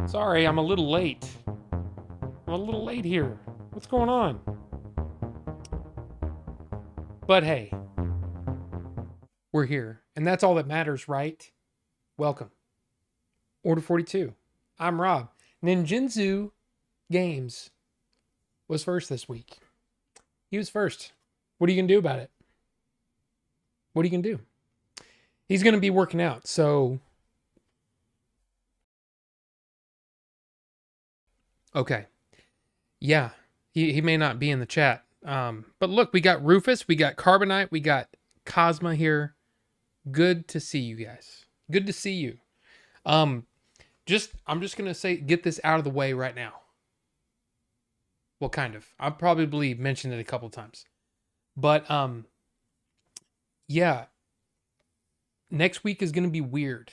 Sorry, I'm a little late. I'm a little late here. What's going on? But hey, we're here, and that's all that matters, right? Welcome. Order 42. I'm Rob. Ninjinzu Games was first this week. He was first. What are you going to do about it? What are you going to do? He's going to be working out, so. Okay. Yeah, he may not be in the chat. But look, we got Rufus, we got Carbonite, we got Cosma here. Good to see you guys. Good to see you. I'm just gonna say get this out of the way right now. Well, kind of. I've probably mentioned it a couple times. But yeah. Next week is gonna be weird.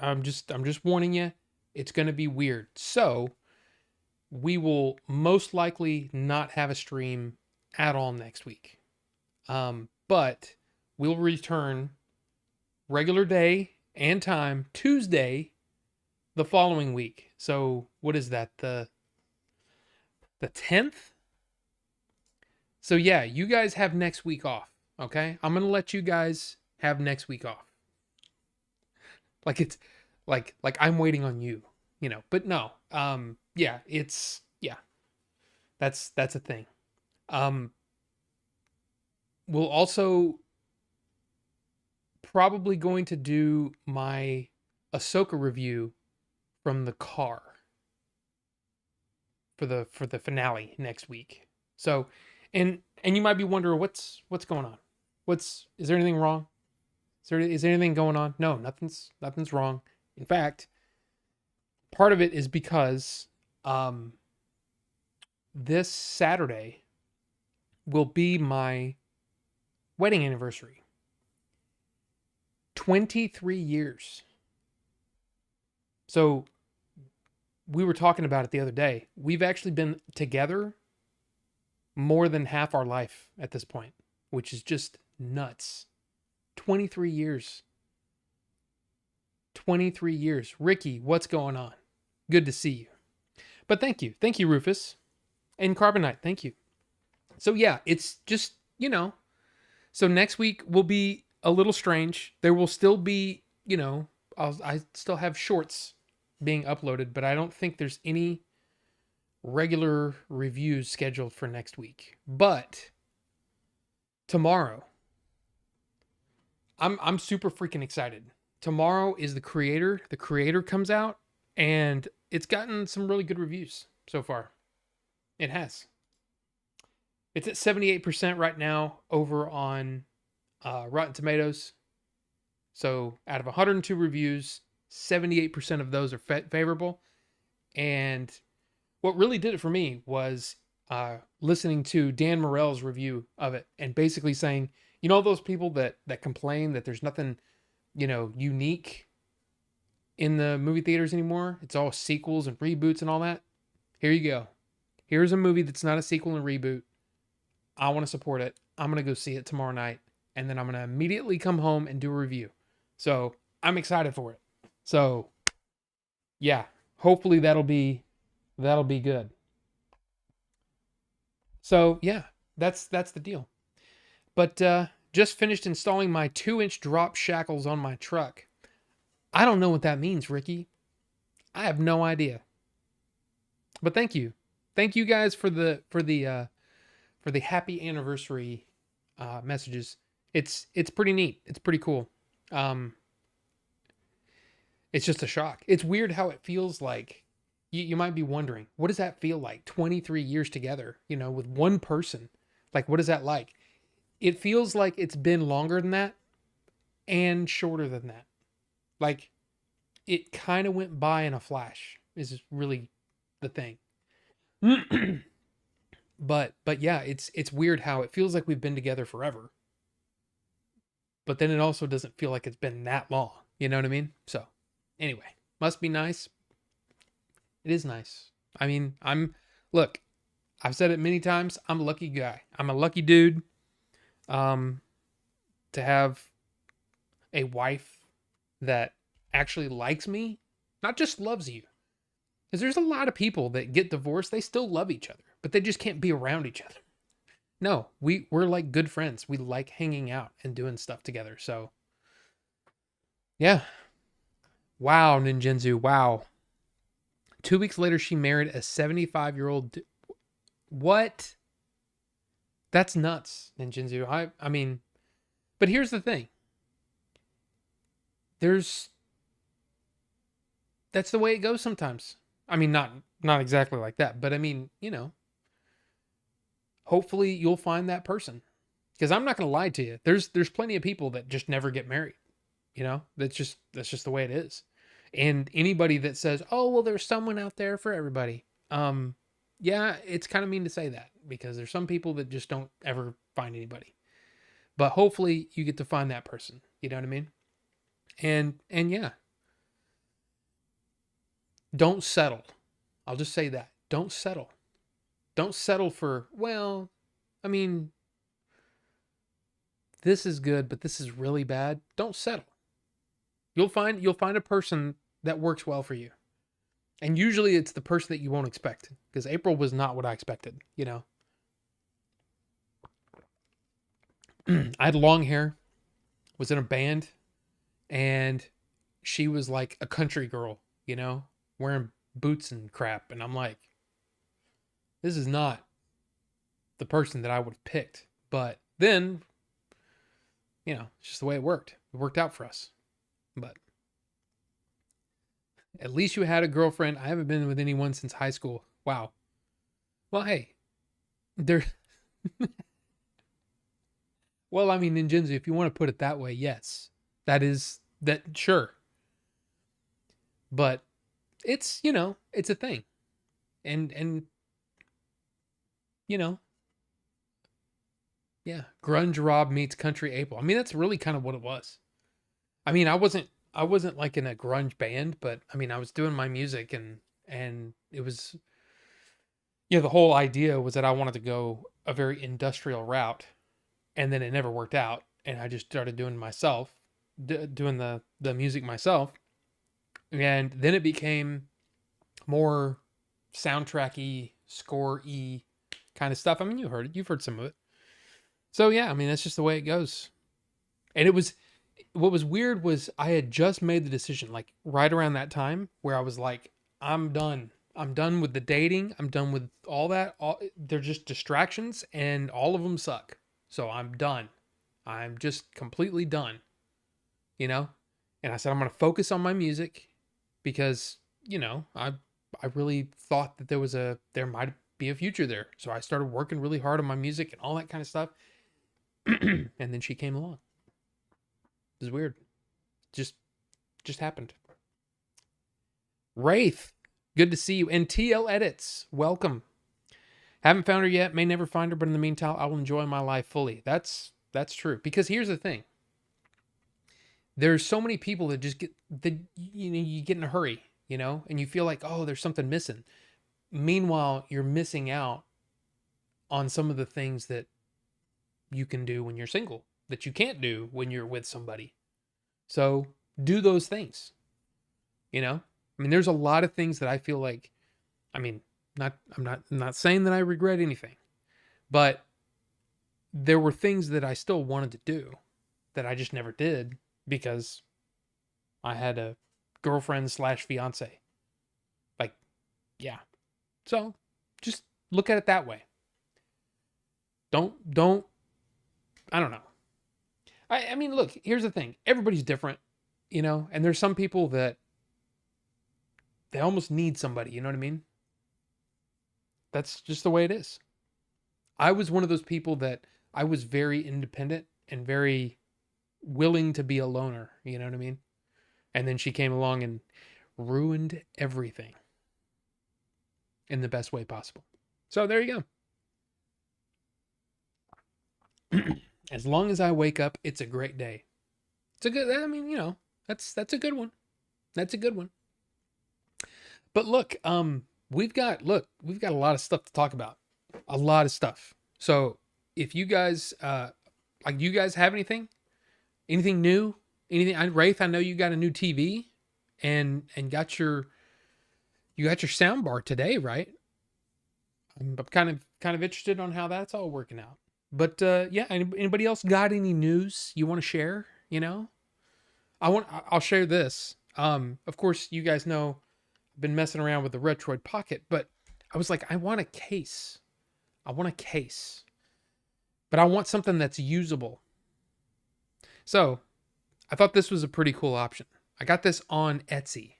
I'm just warning you, it's gonna be weird. So we will most likely not have a stream at all next week. But we'll return regular day and time Tuesday the following week. So what is that? The 10th? So yeah, you guys have next week off, okay? I'm going to let you guys have next week off. Like it's like I'm waiting on you, you know. But no. Yeah, it's that's a thing. We'll also probably going to do my Ahsoka review from the car for the finale next week. So, and you might be wondering what's going on. Is there anything wrong? Is there anything going on? No, nothing's wrong. In fact, part of it is because this Saturday will be my wedding anniversary. 23 years. So we were talking about it the other day. We've actually been together more than half our life at this point, which is just nuts. 23 years. 23 years. Ricky, what's going on? Good to see you. But thank you. Thank you, Rufus. And Carbonite, thank you. So yeah, it's just, you know. So next week will be a little strange. There will still be, you know, I still have shorts being uploaded, but I don't think there's any regular reviews scheduled for next week. But tomorrow, I'm super freaking excited. Tomorrow is The Creator. The Creator comes out, and it's gotten some really good reviews so far. It has. It's at 78% right now over on Rotten Tomatoes. So out of 102 reviews, 78% of those are favorable. And what really did it for me was listening to Dan Morell's review of it and basically saying, you know, those people that complain that there's nothing, you know, unique in the movie theaters anymore. It's all sequels and reboots and all that. Here you go. Here's a movie that's not a sequel and reboot. I want to support it. I'm going to go see it tomorrow night. And then I'm going to immediately come home and do a review. So I'm excited for it. So yeah, hopefully that'll be good. So yeah, that's the deal. But just finished installing my 2-inch drop shackles on my truck. I don't know what that means, Ricky. I have no idea. But thank you. Thank you guys for the happy anniversary messages. It's pretty neat. It's pretty cool. It's just a shock. It's weird how it feels like. You might be wondering, what does that feel like? 23 years together, you know, with one person. Like, what is that like? It feels like it's been longer than that and shorter than that. Like, it kind of went by in a flash, is really the thing. But yeah, it's weird how it feels like we've been together forever. But then it also doesn't feel like it's been that long. You know what I mean? So, anyway, must be nice. It is nice. I mean, look, I've said it many times. I'm a lucky guy. I'm a lucky dude. To have a wife that actually likes me Not just loves you. Because there's a lot of people that get divorced, they still love each other, but they just can't be around each other. No, we're like good friends. We like hanging out and doing stuff together. So yeah. Wow, Ninjinzu. Wow. 2 weeks later, she married a 75-year-old. What? That's nuts, Ninjinzu. I mean, but here's the thing. There's That's the way it goes sometimes. I mean, not exactly like that, but I mean, hopefully you'll find that person. Because I'm not going to lie to you. There's plenty of people that just never get married. That's just the way it is. And anybody that says, "Oh, well, there's someone out there for everybody." Yeah, it's kind of mean to say that because there's some people that just don't ever find anybody. But hopefully you get to find that person. You know what I mean? And yeah, don't settle. I'll just say that. Don't settle. Don't settle for, well, I mean, this is good, but this is really bad. Don't settle. You'll find a person that works well for you. And usually it's the person that you won't expect because April was not what I expected, I had long hair, was in a band, and she was like a country girl, wearing boots and crap. And I'm like, this is not the person that I would have picked. But then, it's just the way it worked. It worked out for us. But at least you had a girlfriend. I haven't been with anyone since high school. Wow. Well, hey, there. Well, I mean, Ninjinzu, if you want to put it that way, yes, that, sure. But it's a thing. And, yeah, grunge Rob meets country April. I mean, that's really kind of what it was. I mean, I wasn't like in a grunge band, but I mean, I was doing my music and it was, the whole idea was that I wanted to go a very industrial route, and then it never worked out, and I just started doing myself, doing the music myself, and then it became more soundtracky, score-y kind of stuff. I mean, you've heard some of it. So yeah, I mean, that's just the way it goes. And what was weird was I had just made the decision, like right around that time, where I was like, I'm done. I'm done with the dating. I'm done with all that. They're just distractions and all of them suck. So I'm done. I'm just completely done, you know? And I said, I'm going to focus on my music because, I really thought that there might be a future there. So I started working really hard on my music and all that kind of stuff. And then she came along. It was weird. Just happened. Wraith, good to see you. And TL Edits, welcome. Haven't found her yet, may never find her, but in the meantime, I will enjoy my life fully. That's true. Because here's the thing. There's so many people that just you get in a hurry, and you feel like, oh, there's something missing. Meanwhile, you're missing out on some of the things that you can do when you're single that you can't do when you're with somebody. So do those things, I mean, there's a lot of things that I feel like, I'm not saying that I regret anything, but there were things that I still wanted to do that I just never did because I had a girlfriend / fiance. Like, yeah. So just look at it that way. Don't, I don't know. I mean, look, here's the thing. Everybody's different, and there's some people that they almost need somebody, you know what I mean? That's just the way it is. I was one of those people that I was very independent and very willing to be a loner, you know what I mean? And then she came along and ruined everything in the best way possible. So there you go. As long as I wake up, it's a great day. It's a good, I mean, that's a good one. That's a good one. But look, we've got a lot of stuff to talk about. A lot of stuff. So if you guys, you guys have anything new? Anything? Wraith, I know you got a new TV. and got your sound bar today, right? I'm kind of interested on how that's all working out. But yeah, anybody else got any news you want to share? I'll share this. Of course, you guys know I've been messing around with the Retroid Pocket, but I was like, I want a case. I want a case. But I want something that's usable. So, I thought this was a pretty cool option. I got this on Etsy.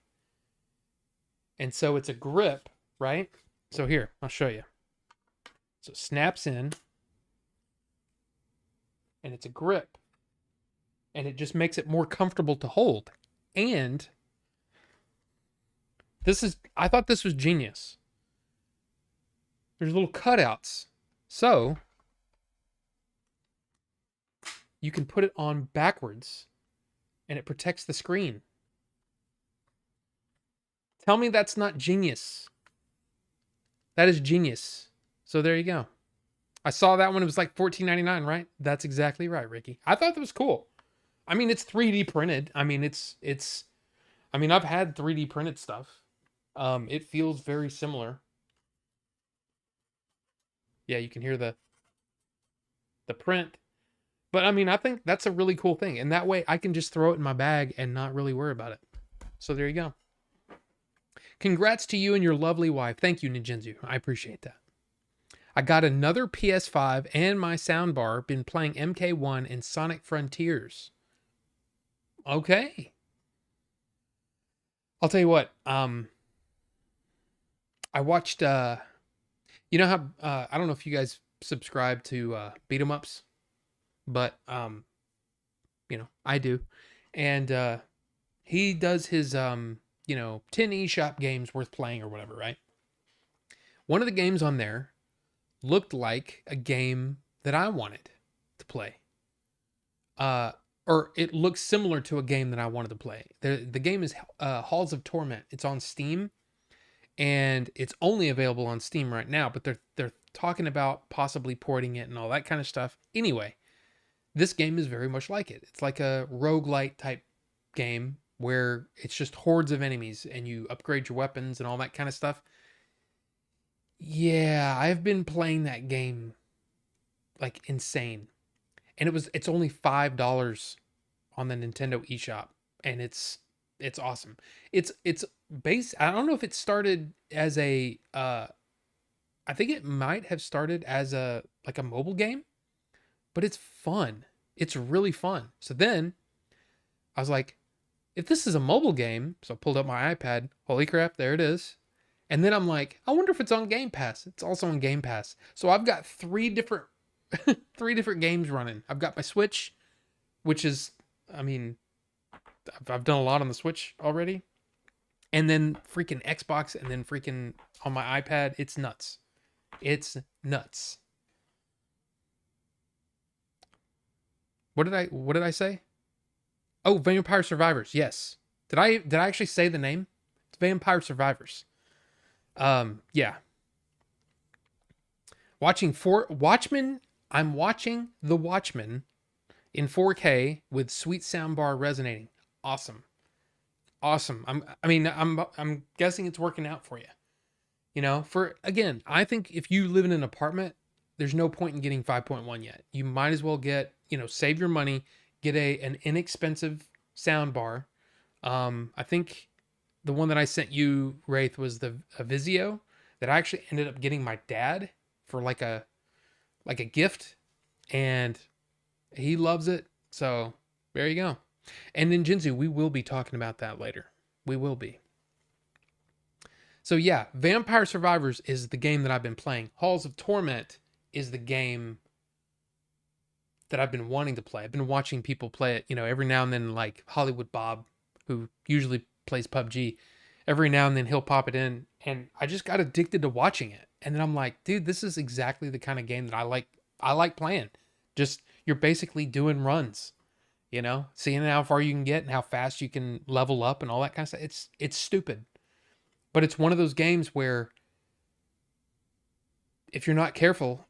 And so it's a grip, right? So here, I'll show you. So it snaps in. And it's a grip. And it just makes it more comfortable to hold. And I thought this was genius. There's little cutouts. So you can put it on backwards and it protects the screen. Tell me that's not genius. That is genius. So there you go. I saw that one. It was like $14.99, right? That's exactly right, Ricky. I thought that was cool. I mean, it's 3D printed. I mean, I've had 3D printed stuff. It feels very similar. Yeah, you can hear the print. But I mean, I think that's a really cool thing. And that way I can just throw it in my bag and not really worry about it. So there you go. Congrats to you and your lovely wife. Thank you, Ninjinzu. I appreciate that. I got another PS5 and my soundbar. Been playing MK1 and Sonic Frontiers. Okay. I'll tell you what. I watched. You know how I don't know if you guys subscribe to beat 'em ups, but I do, and he does his 10 eShop games worth playing or whatever, right? One of the games on there looked like a game that I wanted to play. Or it looks similar to a game that I wanted to play. The game is Halls of Torment. It's on Steam, and it's only available on Steam right now, but they're talking about possibly porting it and all that kind of stuff. Anyway, this game is very much like it. It's like a roguelite type game where it's just hordes of enemies and you upgrade your weapons and all that kind of stuff. Yeah, I've been playing that game like insane. And it's only $5 on the Nintendo eShop, and it's awesome. It's I don't know if it started as a I think it might have started as a mobile game, but it's fun. It's really fun. So then I was like, if this is a mobile game, so I pulled up my iPad. Holy crap, there it is. And then I'm like, I wonder if it's on Game Pass. It's also on Game Pass. So I've got three different games running. I've got my Switch, which is, I mean, I've done a lot on the Switch already. And then freaking Xbox, and then freaking on my iPad. It's nuts. It's nuts. What did I say? Oh, Vampire Survivors. Yes. Did I actually say the name? It's Vampire Survivors. Yeah. Watchmen. I'm watching The Watchmen in 4K with sweet soundbar resonating. Awesome. I'm guessing it's working out for you. Again, I think if you live in an apartment, there's no point in getting 5.1 yet. You might as well get, save your money, get an inexpensive soundbar. I think the one that I sent you, Wraith, was a Vizio that I actually ended up getting my dad for like a gift, and he loves it. So there you go. And in Jinzu, we will be talking about that later. We will be. So yeah, Vampire Survivors is the game that I've been playing. Halls of Torment is the game that I've been wanting to play. I've been watching people play it, every now and then, like Hollywood Bob, who usually plays PUBG. Every now and then he'll pop it in, and I just got addicted to watching it. And then I'm like, dude, this is exactly the kind of game that I like playing. Just, you're basically doing runs, seeing how far you can get and how fast you can level up and all that kind of stuff. It's stupid. But it's one of those games where if you're not careful,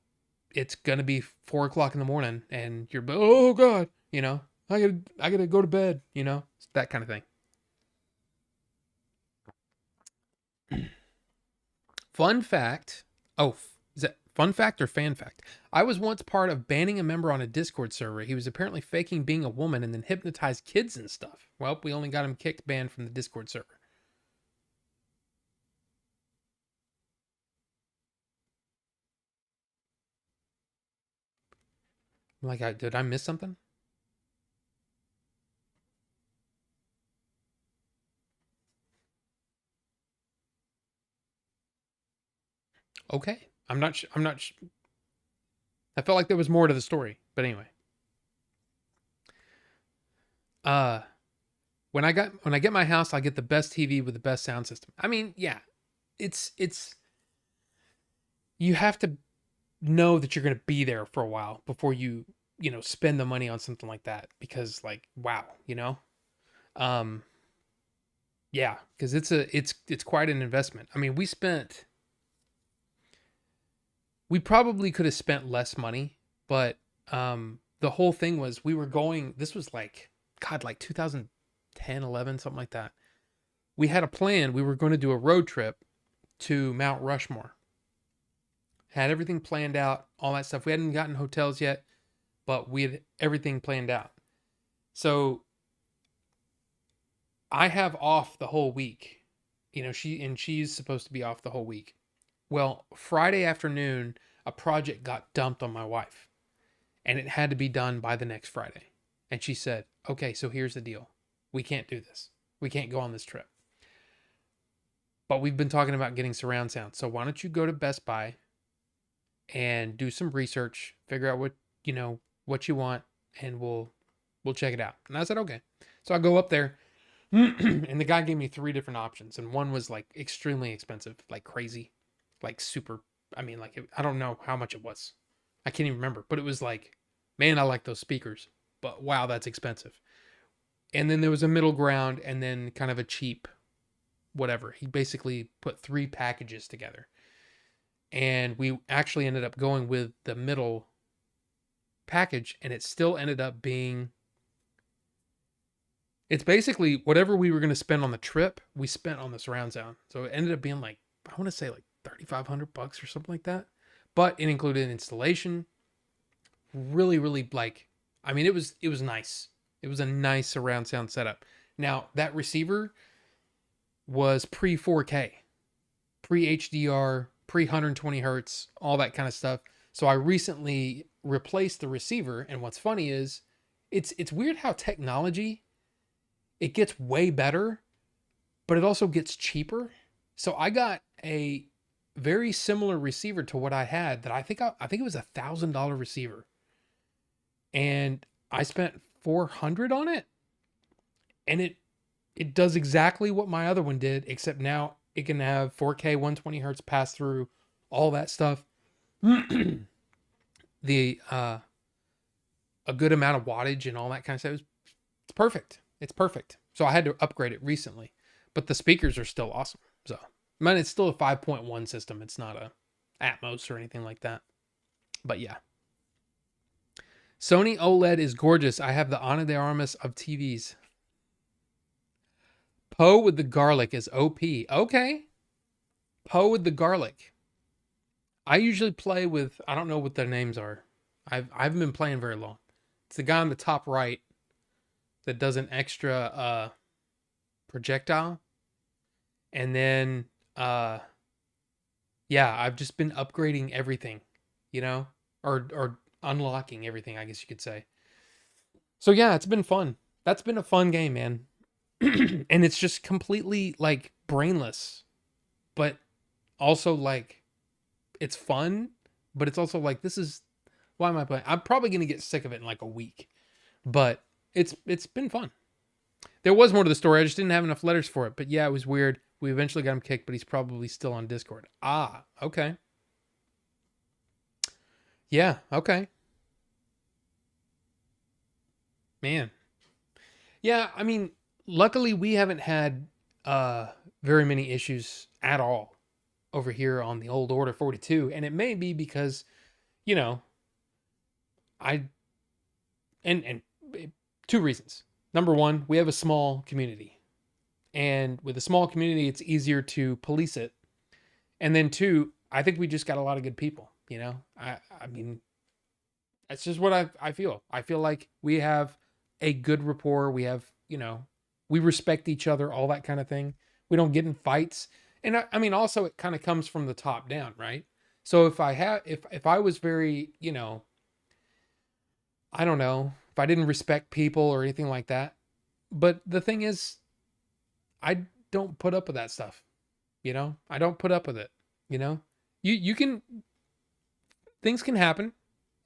it's going to be 4 o'clock in the morning and you're, oh God, I gotta go to bed, it's that kind of thing. Fun fact. Oh, is that fun fact or fan fact? I was once part of banning a member on a Discord server. He was apparently faking being a woman and then hypnotized kids and stuff. Well, we only got him kicked, banned from the Discord server. Like, did I miss something? Okay. I'm not. I felt like there was more to the story, but anyway. Uh, when I get my house, I get the best TV with the best sound system. I mean, yeah, it's you have to know that you're going to be there for a while before you spend the money on something like that, because like wow, um yeah, because it's quite an investment. I mean, we probably could have spent less money, but the whole thing was we were going, this was like god, like 2010, 11, something like that. We had a plan. We were going to do a road trip to Mount Rushmore. Had everything planned out, all that stuff. We hadn't gotten hotels yet, but we had everything planned out. So I have off the whole week. She's supposed to be off the whole week. Well, Friday afternoon, a project got dumped on my wife, and it had to be done by the next Friday. And she said, "Okay, so here's the deal. We can't do this. We can't go on this trip. But we've been talking about getting surround sound. So why don't you go to Best Buy and do some research, figure out what you want, and we'll check it out." And I said, "Okay." So I go up there, and the guy gave me three different options, and one was like extremely expensive, like crazy, like super. I mean, like I don't know how much it was. I can't even remember, but it was like, man, I like those speakers, but wow, that's expensive. And then there was a middle ground, and then kind of a cheap whatever. He basically put three packages together. And we actually ended up going with the middle package, and it still ended up being, it's basically whatever we were going to spend on the trip, we spent on the surround sound. So it ended up being like, I want to say like $3,500 or something like that. But it included installation. Really, really, like, I mean, it was nice. It was a nice surround sound setup. Now, that receiver was pre 4K, pre HDR, pre 120 hertz, all that kind of stuff. So I recently replaced the receiver, and what's funny is it's weird how technology, it gets way better, but it also gets cheaper. So I got a very similar receiver to what I had that I think it was $1,000 receiver, and I spent 400 on it, and it does exactly what my other one did, except now it can have 4K 120 hertz pass through, all that stuff. The a good amount of wattage and all that kind of stuff. It's perfect. It's perfect. So I had to upgrade it recently, but the speakers are still awesome. So, man, it's still a 5.1 system. It's not a Atmos or anything like that. But yeah. Sony OLED is gorgeous. I have the Ana de Armas of TVs. Poe with the garlic is OP. Okay. Poe with the garlic. I usually play with, I don't know what their names are. I haven't been playing very long. It's the guy on the top right that does an extra projectile. And then yeah, I've just been upgrading everything, or unlocking everything, I guess you could say. So yeah, it's been fun. That's been a fun game, man. And it's just completely like brainless, but also like it's fun, but it's also like, this is, why am I playing? I'm probably gonna get sick of it in like a week, but it's been fun. There was more to the story. I just didn't have enough letters for it. But yeah, it was weird. We eventually got him kicked, but he's probably still on Discord. Ah, okay. Yeah, okay. Man. Yeah, I mean, luckily we haven't had very many issues at all over here on the old Order 42, and it may be because, you know, I and two reasons. Number one, we have a small community. And with a small community, it's easier to police it And then two, I think we just got a lot of good people, you know? I mean, that's just what I feel. I feel like we have a good rapport. We have, you know, we respect each other, all that kind of thing. We don't get in fights. And I mean, also it kind of comes from the top down, right? So if I was very, you know, I don't know, if I didn't respect people or anything like that. But the thing is, I don't put up with that stuff. You know, I don't put up with it. You know, you can, things can happen,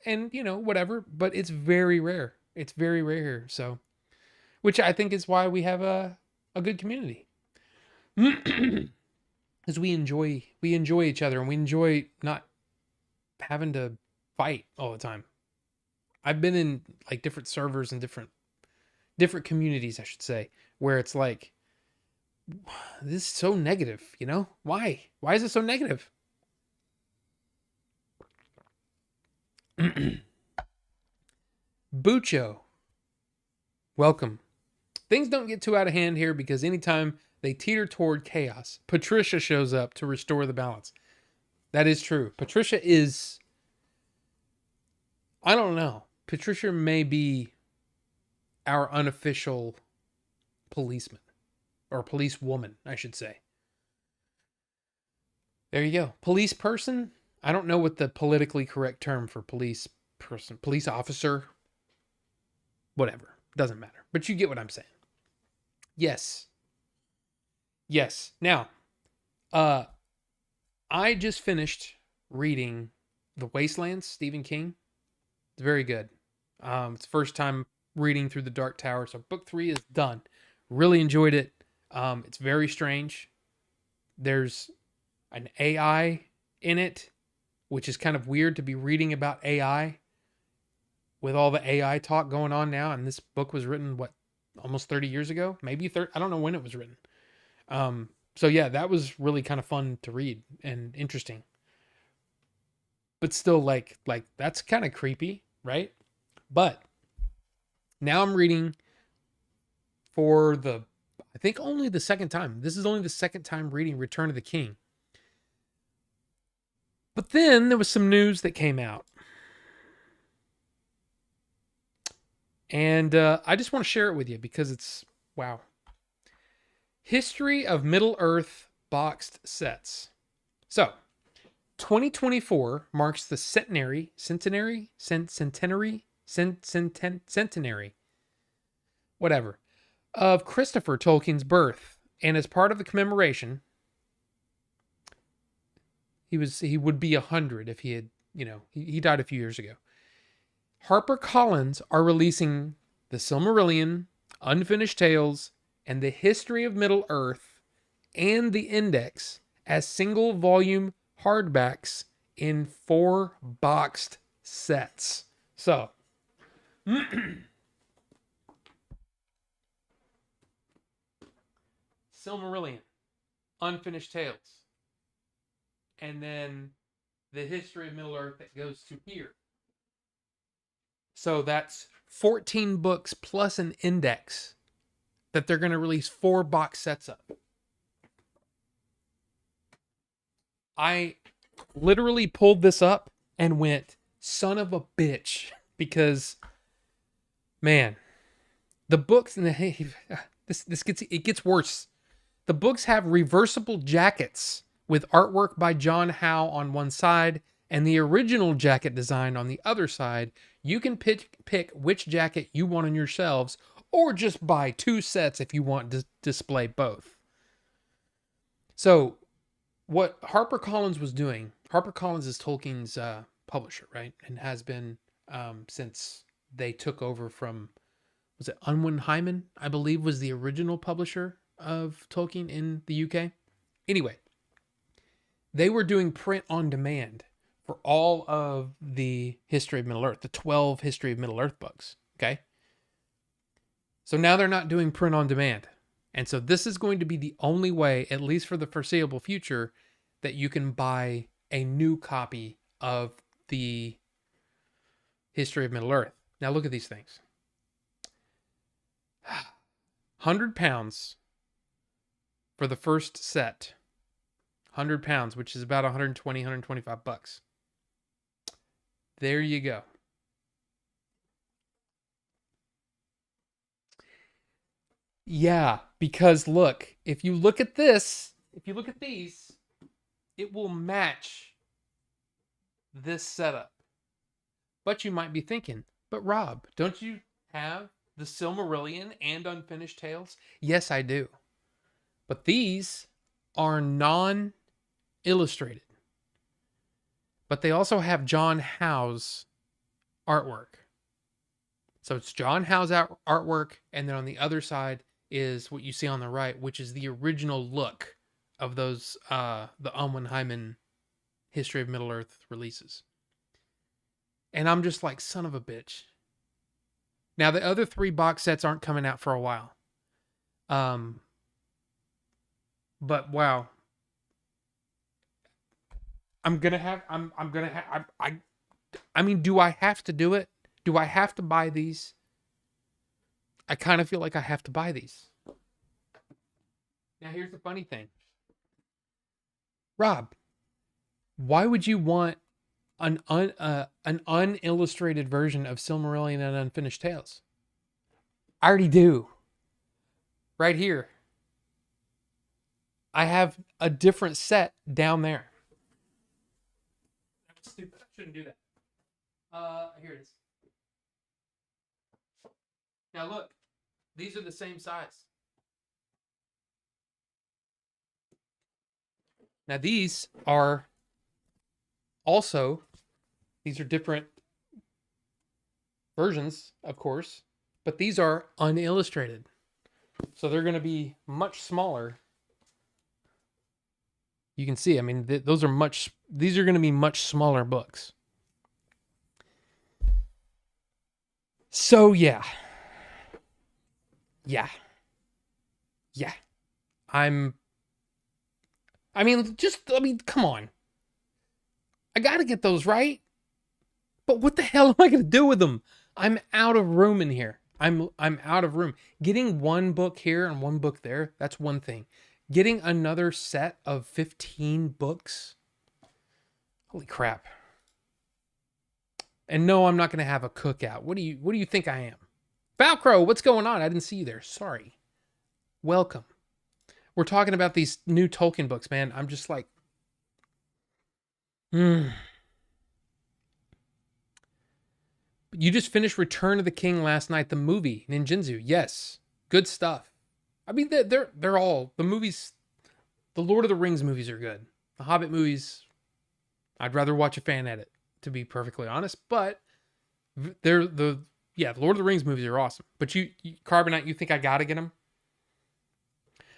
and you know, whatever, but it's very rare. It's very rare here. So, which I think is why we have a good community. Because we enjoy each other, and we enjoy not having to fight all the time. I've been in like different servers and different communities, I should say, where it's like, this is so negative, you know? Why is it so negative? Bucho, welcome. Things don't get too out of hand here because anytime they teeter toward chaos, Patricia shows up to restore the balance. That is true. Patricia is, I don't know. Patricia may be our unofficial policeman, or police woman, I should say. There you go. Police person? I don't know what the politically correct term for police person, police officer, whatever. Doesn't matter. But you get what I'm saying. Yes. Yes. Now, I just finished reading The Wastelands, Stephen King. It's very good. It's the first time reading through The Dark Tower, so book 3 is done. Really enjoyed it. It's very strange. There's an AI in it, which is kind of weird to be reading about AI with all the AI talk going on now. And this book was written, what, almost 30 years ago? Maybe 30. I don't know when it was written. So yeah, that was really kind of fun to read and interesting. But still, like that's kind of creepy, right? But now I'm reading for I think only the second time. This is only the second time reading Return of the King. But then there was some news that came out. And I just want to share it with you because it's, wow. History of Middle Earth boxed sets. So, 2024 marks the centenary, whatever, of Christopher Tolkien's birth. And as part of the commemoration, he would be 100 if he had, you know, he died a few years ago. HarperCollins are releasing The Silmarillion, Unfinished Tales, and The History of Middle Earth, and The Index as single volume hardbacks in 4 boxed sets. So, Silmarillion, Unfinished Tales, and then The History of Middle Earth that goes to here. So that's 14 books plus an index that they're going to release 4 box sets of. I literally pulled this up and went, son of a bitch, because, man, the books, and it gets worse. The books have reversible jackets with artwork by John Howe on one side and the original jacket design on the other side. You can pick which jacket you want on your shelves, or just buy 2 sets if you want to display both. So, what HarperCollins was doing, HarperCollins is Tolkien's publisher, right? And has been since they took over from, was it Unwin Hyman, I believe, was the original publisher of Tolkien in the UK. Anyway, they were doing print on demand for all of the History of Middle Earth, the 12 History of Middle Earth books, okay? So now they're not doing print on demand. And so this is going to be the only way, at least for the foreseeable future, that you can buy a new copy of the History of Middle Earth. Now look at these things. £100 for the first set. 100 pounds, which is about 120, 125 bucks. There you go. Yeah, because look, if you look at this, if you look at these, it will match this setup. But you might be thinking, but Rob, don't you have the Silmarillion and Unfinished Tales? Yes, I do. But these are non-illustrated. But they also have John Howe's artwork. So it's John Howe's artwork, and then on the other side is what you see on the right, which is the original look of those the Owen Hyman History of Middle Earth releases. And I'm just like, son of a bitch. Now the other 3 box sets aren't coming out for a while. But wow. I'm gonna have I mean, do I have to do it? Do I have to buy these? I kind of feel like I have to buy these. Now here's the funny thing. Rob, why would you want an unillustrated version of Silmarillion and Unfinished Tales? I already do. Right here. I have a different set down there. That's stupid. I shouldn't do that. Here it is. Now look, these are the same size. Now these are different versions, of course, but these are unillustrated. So they're going to be much smaller. You can see, I mean, these are going to be much smaller books. So yeah. Come on. I got to get those, right? But what the hell am I going to do with them? I'm out of room in here. I'm out of room. Getting one book here and one book there, that's one thing. Getting another set of 15 books, holy crap. And no, I'm not going to have a cookout. What do you think I am? Valcro, what's going on? I didn't see you there. Sorry. Welcome. We're talking about these new Tolkien books, man. I'm just like, You just finished Return of the King last night, the movie, Ninjinzu. Yes. Good stuff. I mean, they're all, the movies, the Lord of the Rings movies are good. The Hobbit movies, I'd rather watch a fan edit, to be perfectly honest. But the Lord of the Rings movies are awesome. But you Carbonite, you think I gotta get them?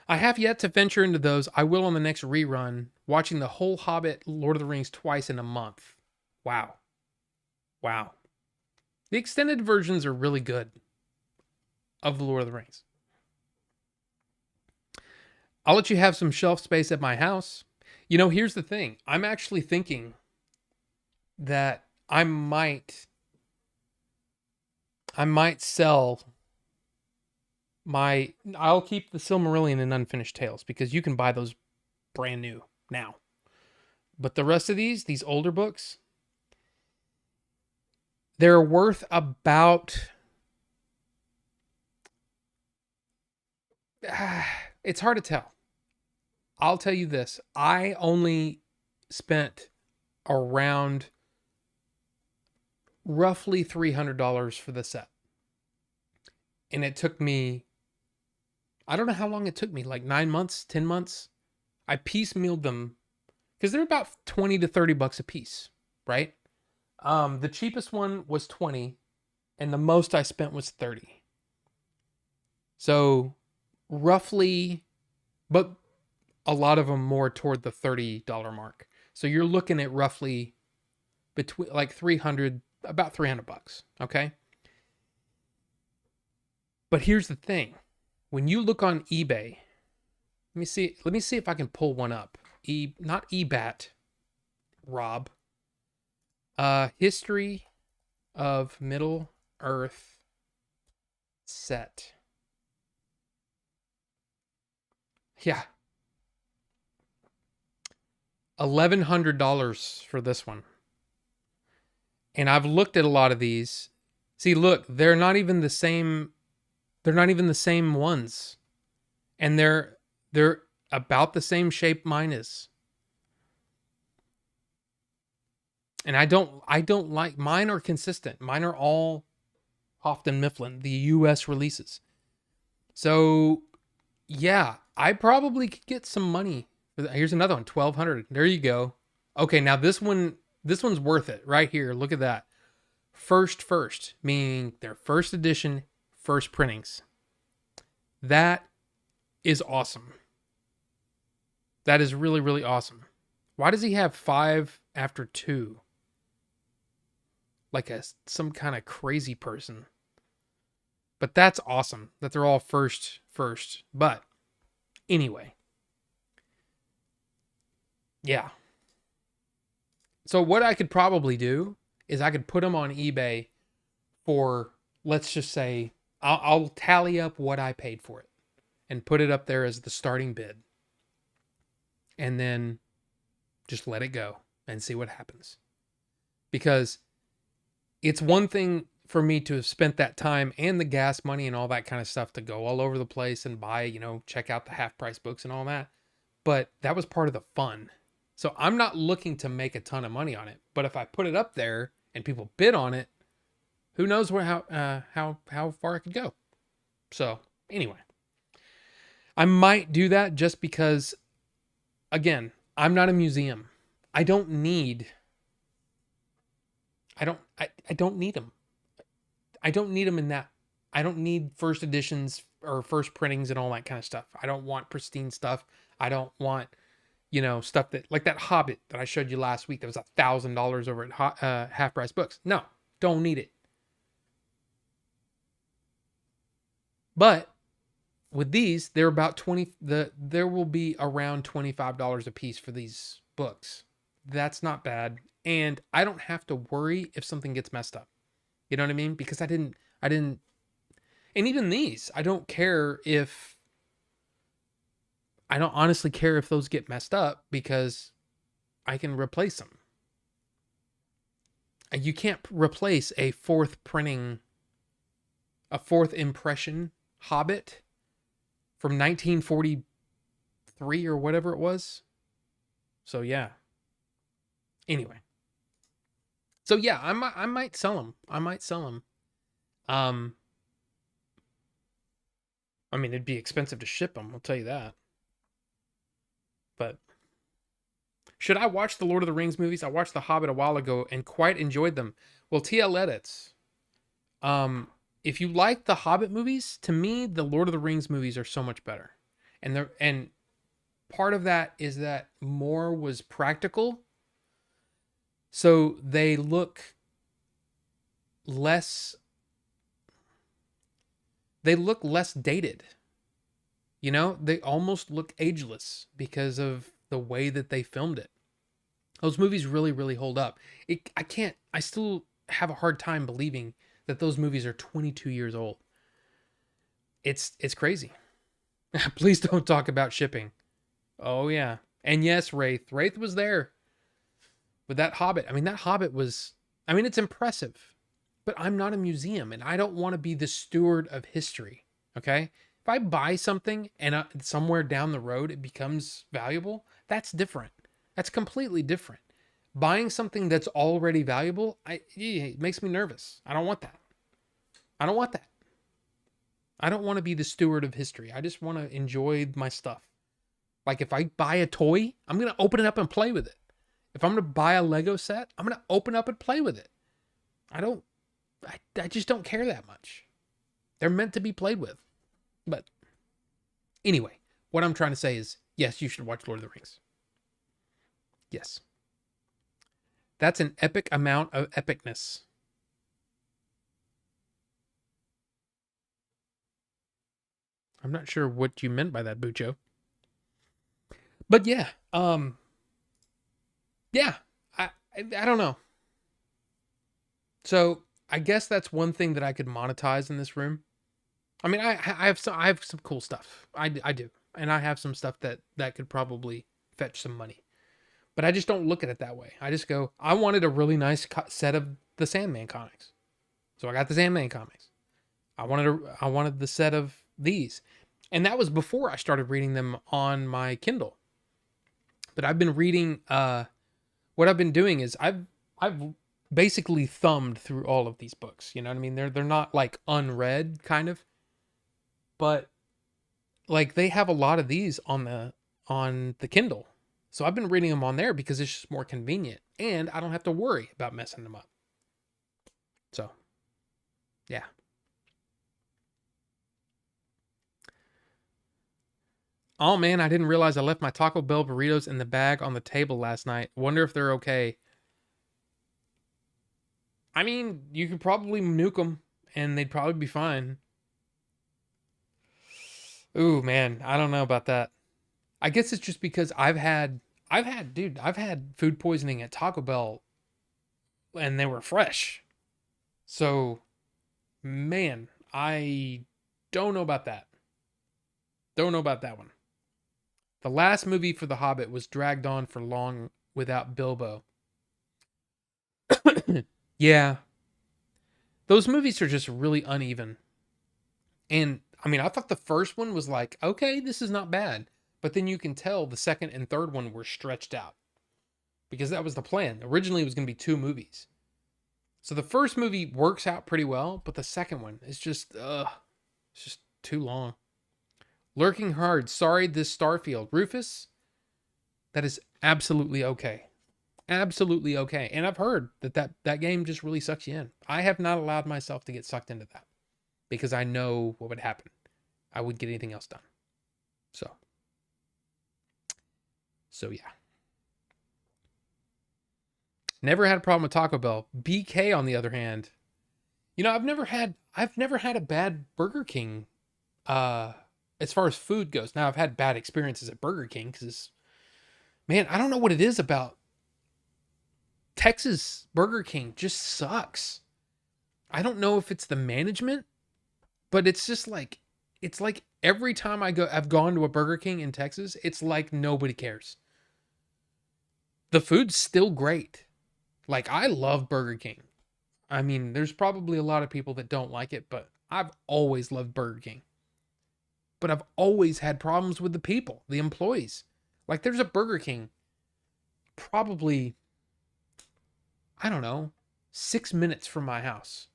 I have yet to venture into those. I will on the next rerun, watching the whole Hobbit, Lord of the Rings twice in a month. Wow. The extended versions are really good of the Lord of the Rings. I'll let you have some shelf space at my house. You know, here's the thing. I'm actually thinking that I might sell I'll keep the Silmarillion and Unfinished Tales because you can buy those brand new now. But the rest of these older books, they're worth about it's hard to tell. I'll tell you this. I only spent around roughly $300 for the set. And it took me, I don't know how long it took me, like 9 months, 10 months. I piecemealed them because they're about 20 to 30 bucks a piece, right? The cheapest one was 20 and the most I spent was 30. So roughly, but a lot of them more toward the $30 mark. So you're looking at roughly between like about 300 bucks. Okay. But here's the thing. When you look on eBay, let me see if I can pull one up. Not eBat, Rob. History of Middle Earth set. Yeah. $1,100 for this one. And I've looked at a lot of these. See, look, they're not even the same. They're not even the same ones. And they're about the same shape mine is. And I don't like, mine are consistent. Mine are all Houghton Mifflin, the US releases. So yeah, I probably could get some money. Here's another one, 1,200. There you go. Okay, now this one's worth it right here. Look at that. First, meaning their first edition, first printings. That is awesome. That is really, really awesome. Why does he have 5 after 2? Like some kind of crazy person. But that's awesome that they're all first. But anyway. Yeah. So what I could probably do is I could put them on eBay for, let's just say, I'll tally up what I paid for it and put it up there as the starting bid. And then just let it go and see what happens. Because it's one thing for me to have spent that time and the gas money and all that kind of stuff to go all over the place and buy, check out the half price books and all that. But that was part of the fun. So I'm not looking to make a ton of money on it. But if I put it up there and people bid on it, who knows how far it could go. So anyway, I might do that just because, again, I'm not a museum. I don't need them. I don't need them in that. I don't need first editions or first printings and all that kind of stuff. I don't want pristine stuff. I don't want, stuff that, like that Hobbit that I showed you last week that was $1,000 over at Half Price Books. No, don't need it. But with these, they're about there will be around $25 a piece for these books. That's not bad. And I don't have to worry if something gets messed up. You know what I mean? Because I didn't, and even these, I don't honestly care if those get messed up because I can replace them. You can't replace a fourth impression Hobbit from 1943 or whatever it was. So yeah. Anyway. So yeah, I might sell them. I mean, it'd be expensive to ship them, I'll tell you that. But should I watch the Lord of the Rings movies? I watched The Hobbit a while ago and quite enjoyed them. Well, TL edits. If you like the Hobbit movies, to me, the Lord of the Rings movies are so much better. And part of that is that more was practical. So they look less dated. They almost look ageless because of the way that they filmed it. Those movies really, really hold up. I still have a hard time believing that those movies are 22 years old. It's crazy. Please don't talk about shipping. Oh yeah. And yes, Wraith was there with that Hobbit. I mean, that Hobbit was, it's impressive, but I'm not a museum and I don't want to be the steward of history. Okay. If I buy something and somewhere down the road it becomes valuable, that's different. That's completely different. Buying something that's already valuable, it makes me nervous. I don't want that. I don't want to be the steward of history. I just want to enjoy my stuff. Like if I buy a toy, I'm going to open it up and play with it. If I'm going to buy a Lego set, I'm going to open up and play with it. I just don't care that much. They're meant to be played with. But anyway, what I'm trying to say is, yes, you should watch Lord of the Rings. Yes. That's an epic amount of epicness. I'm not sure what you meant by that, Bucho. But yeah, yeah, I don't know. So I guess that's one thing that I could monetize in this room. I mean, I have some cool stuff. I do, and I have some stuff that could probably fetch some money. But I just don't look at it that way. I just go, I wanted a really nice set of the Sandman comics. So I got the Sandman comics. I wanted the set of these. And that was before I started reading them on my Kindle. But I've been reading what I've been doing is I've basically thumbed through all of these books. You know what I mean? They're not like unread kind of, but like they have a lot of these on the Kindle. So I've been reading them on there because it's just more convenient and I don't have to worry about messing them up. So, yeah. Oh man, I didn't realize I left my Taco Bell burritos in the bag on the table last night. Wonder if they're okay. I mean, you could probably nuke them and they'd probably be fine. Ooh, man, I don't know about that. I guess it's just because I've had food poisoning at Taco Bell and they were fresh. So, man, I don't know about that. Don't know about that one. The last movie for The Hobbit was dragged on for long without Bilbo. Yeah, those movies are just really uneven. And I mean, I thought the first one was like, okay, this is not bad. But then you can tell the second and third one were stretched out because that was the plan. Originally, it was going to be 2 movies. So the first movie works out pretty well, but the second one is just, it's just too long. Lurking hard. Sorry, this Starfield. Rufus, that is absolutely okay. Absolutely okay. And I've heard that game just really sucks you in. I have not allowed myself to get sucked into that because I know what would happen. I would get anything else done. So yeah. Never had a problem with Taco Bell. BK, on the other hand, you know, I've never had a bad Burger King as far as food goes. Now I've had bad experiences at Burger King because, man, I don't know what it is about Texas Burger King, just sucks. I don't know if it's the management, but it's just like every time I've gone to a Burger King in Texas, it's like nobody cares. The food's still great. Like, I love Burger King. I mean, there's probably a lot of people that don't like it, but I've always loved Burger King. But I've always had problems with the people, the employees. Like, there's a Burger King probably, I don't know, 6 minutes from my house.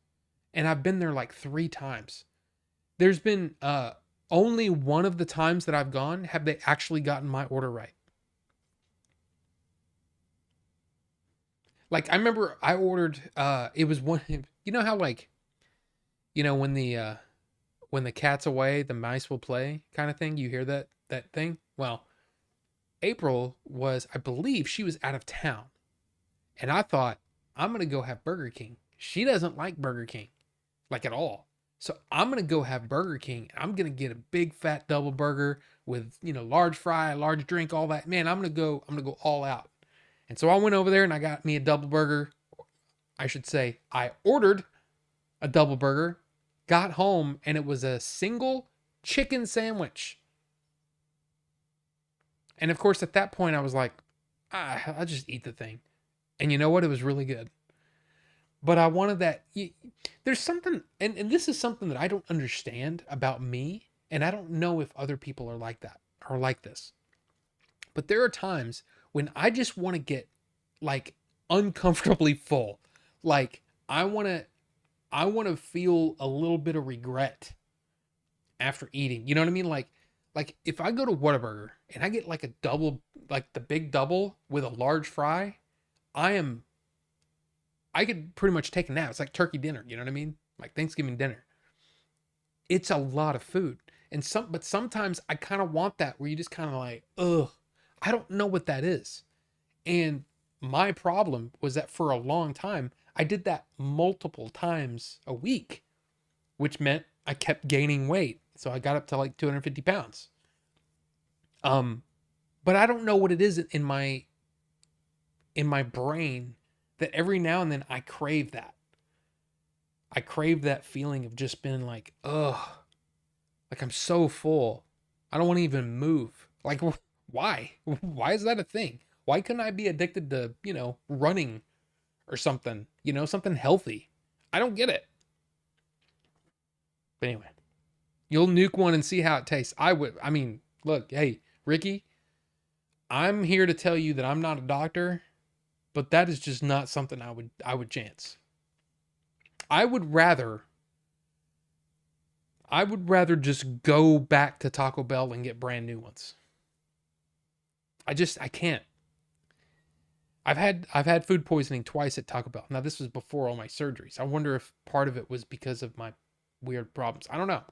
And I've been there like 3 times. There's been only one of the times that I've gone have they actually gotten my order right. Like, I remember I ordered it was one, you know how, like, you know, when the cat's away, the mice will play kind of thing. You hear that thing? Well, April was, I believe she was out of town. And I thought, I'm going to go have Burger King. She doesn't like Burger King, like, at all. So I'm going to go have Burger King. I'm going to get a big fat double burger with, you know, large fry, large drink, all that. Man, I'm going to go all out. And so I went over there and I got me a double burger. I should say I ordered a double burger, got home, and it was a single chicken sandwich. And of course, at that point, I was like, I'll just eat the thing. And you know what? It was really good. But I wanted that. There's something, and this is something that I don't understand about me. And I don't know if other people are like that or like this. But there are times when I just want to get like uncomfortably full. Like, I want to feel a little bit of regret after eating. You know what I mean? Like if I go to Whataburger and I get like a double, like the big double with a large fry, I could pretty much take a nap. It's like turkey dinner. You know what I mean? Like Thanksgiving dinner. It's a lot of food. But sometimes I kind of want that where you just kind of like, ugh, I don't know what that is. And my problem was that for a long time, I did that multiple times a week, which meant I kept gaining weight. So I got up to like 250 pounds. But I don't know what it is in my brain that every now and then I crave that. I crave that feeling of just being like, ugh, like I'm so full. I don't want to even move. Like, why? Why is that a thing? Why couldn't I be addicted to, running or something, something healthy? I don't get it. But anyway, you'll nuke one and see how it tastes. I mean, look, hey, Ricky, I'm here to tell you that I'm not a doctor, but that is just not something I would chance. I would rather just go back to Taco Bell and get brand new ones. I can't. I've had food poisoning twice at Taco Bell. Now this was before all my surgeries. I wonder if part of it was because of my weird problems. I don't know.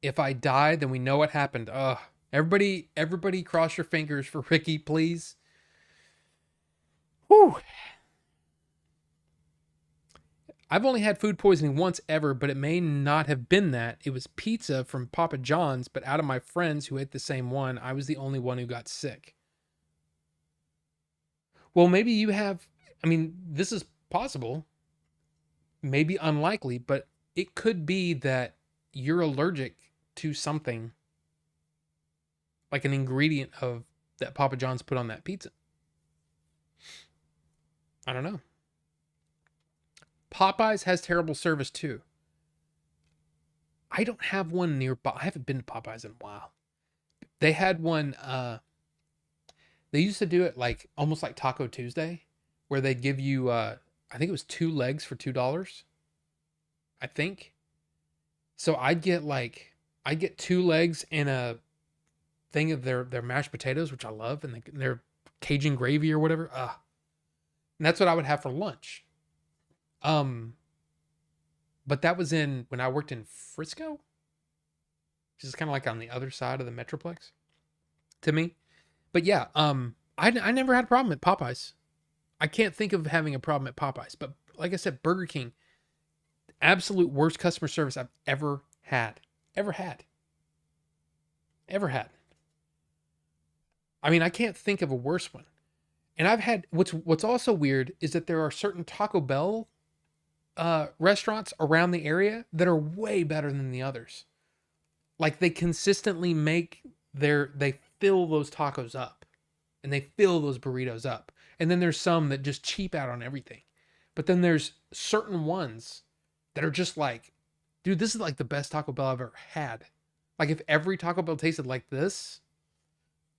If I die, then we know what happened. Everybody cross your fingers for Ricky, please. Whew. I've only had food poisoning once ever, but it may not have been that. It was pizza from Papa John's, but out of my friends who ate the same one, I was the only one who got sick. Well, maybe you have, this is possible, maybe unlikely, but it could be that you're allergic to something, like an ingredient of that Papa John's put on that pizza. I don't know. Popeyes has terrible service too. I don't have one nearby. I haven't been to Popeyes in a while. They had one, they used to do it like almost like Taco Tuesday, where they give you, I think it was 2 legs for $2. I think. So I'd get 2 legs and a thing of their mashed potatoes, which I love, and their Cajun gravy or whatever. And that's what I would have for lunch. But that was when I worked in Frisco, which is kind of like on the other side of the Metroplex to me. But yeah, I never had a problem at Popeyes. I can't think of having a problem at Popeyes, but like I said, Burger King, absolute worst customer service I've ever had. I mean, I can't think of a worse one. And I've had, what's also weird is that there are certain Taco Bell restaurants around the area that are way better than the others. Like they consistently they fill those tacos up and they fill those burritos up. And then there's some that just cheap out on everything. But then there's certain ones that are just like, dude, this is like the best Taco Bell I've ever had. Like if every Taco Bell tasted like this,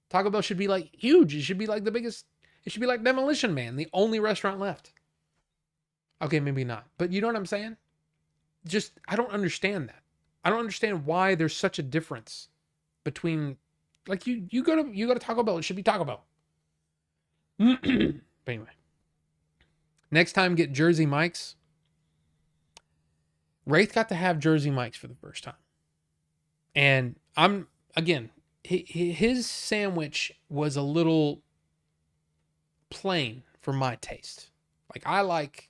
Taco Bell should be like huge. It should be like the biggest. It should be like Demolition Man, the only restaurant left. Okay, maybe not. But you know what I'm saying? Just, I don't understand that. I don't understand why there's such a difference between, like, you go to Taco Bell, it should be Taco Bell. But anyway. Next time, get Jersey Mike's. Wraith got to have Jersey Mike's for the first time. And his sandwich was a little plain for my taste. Like, I like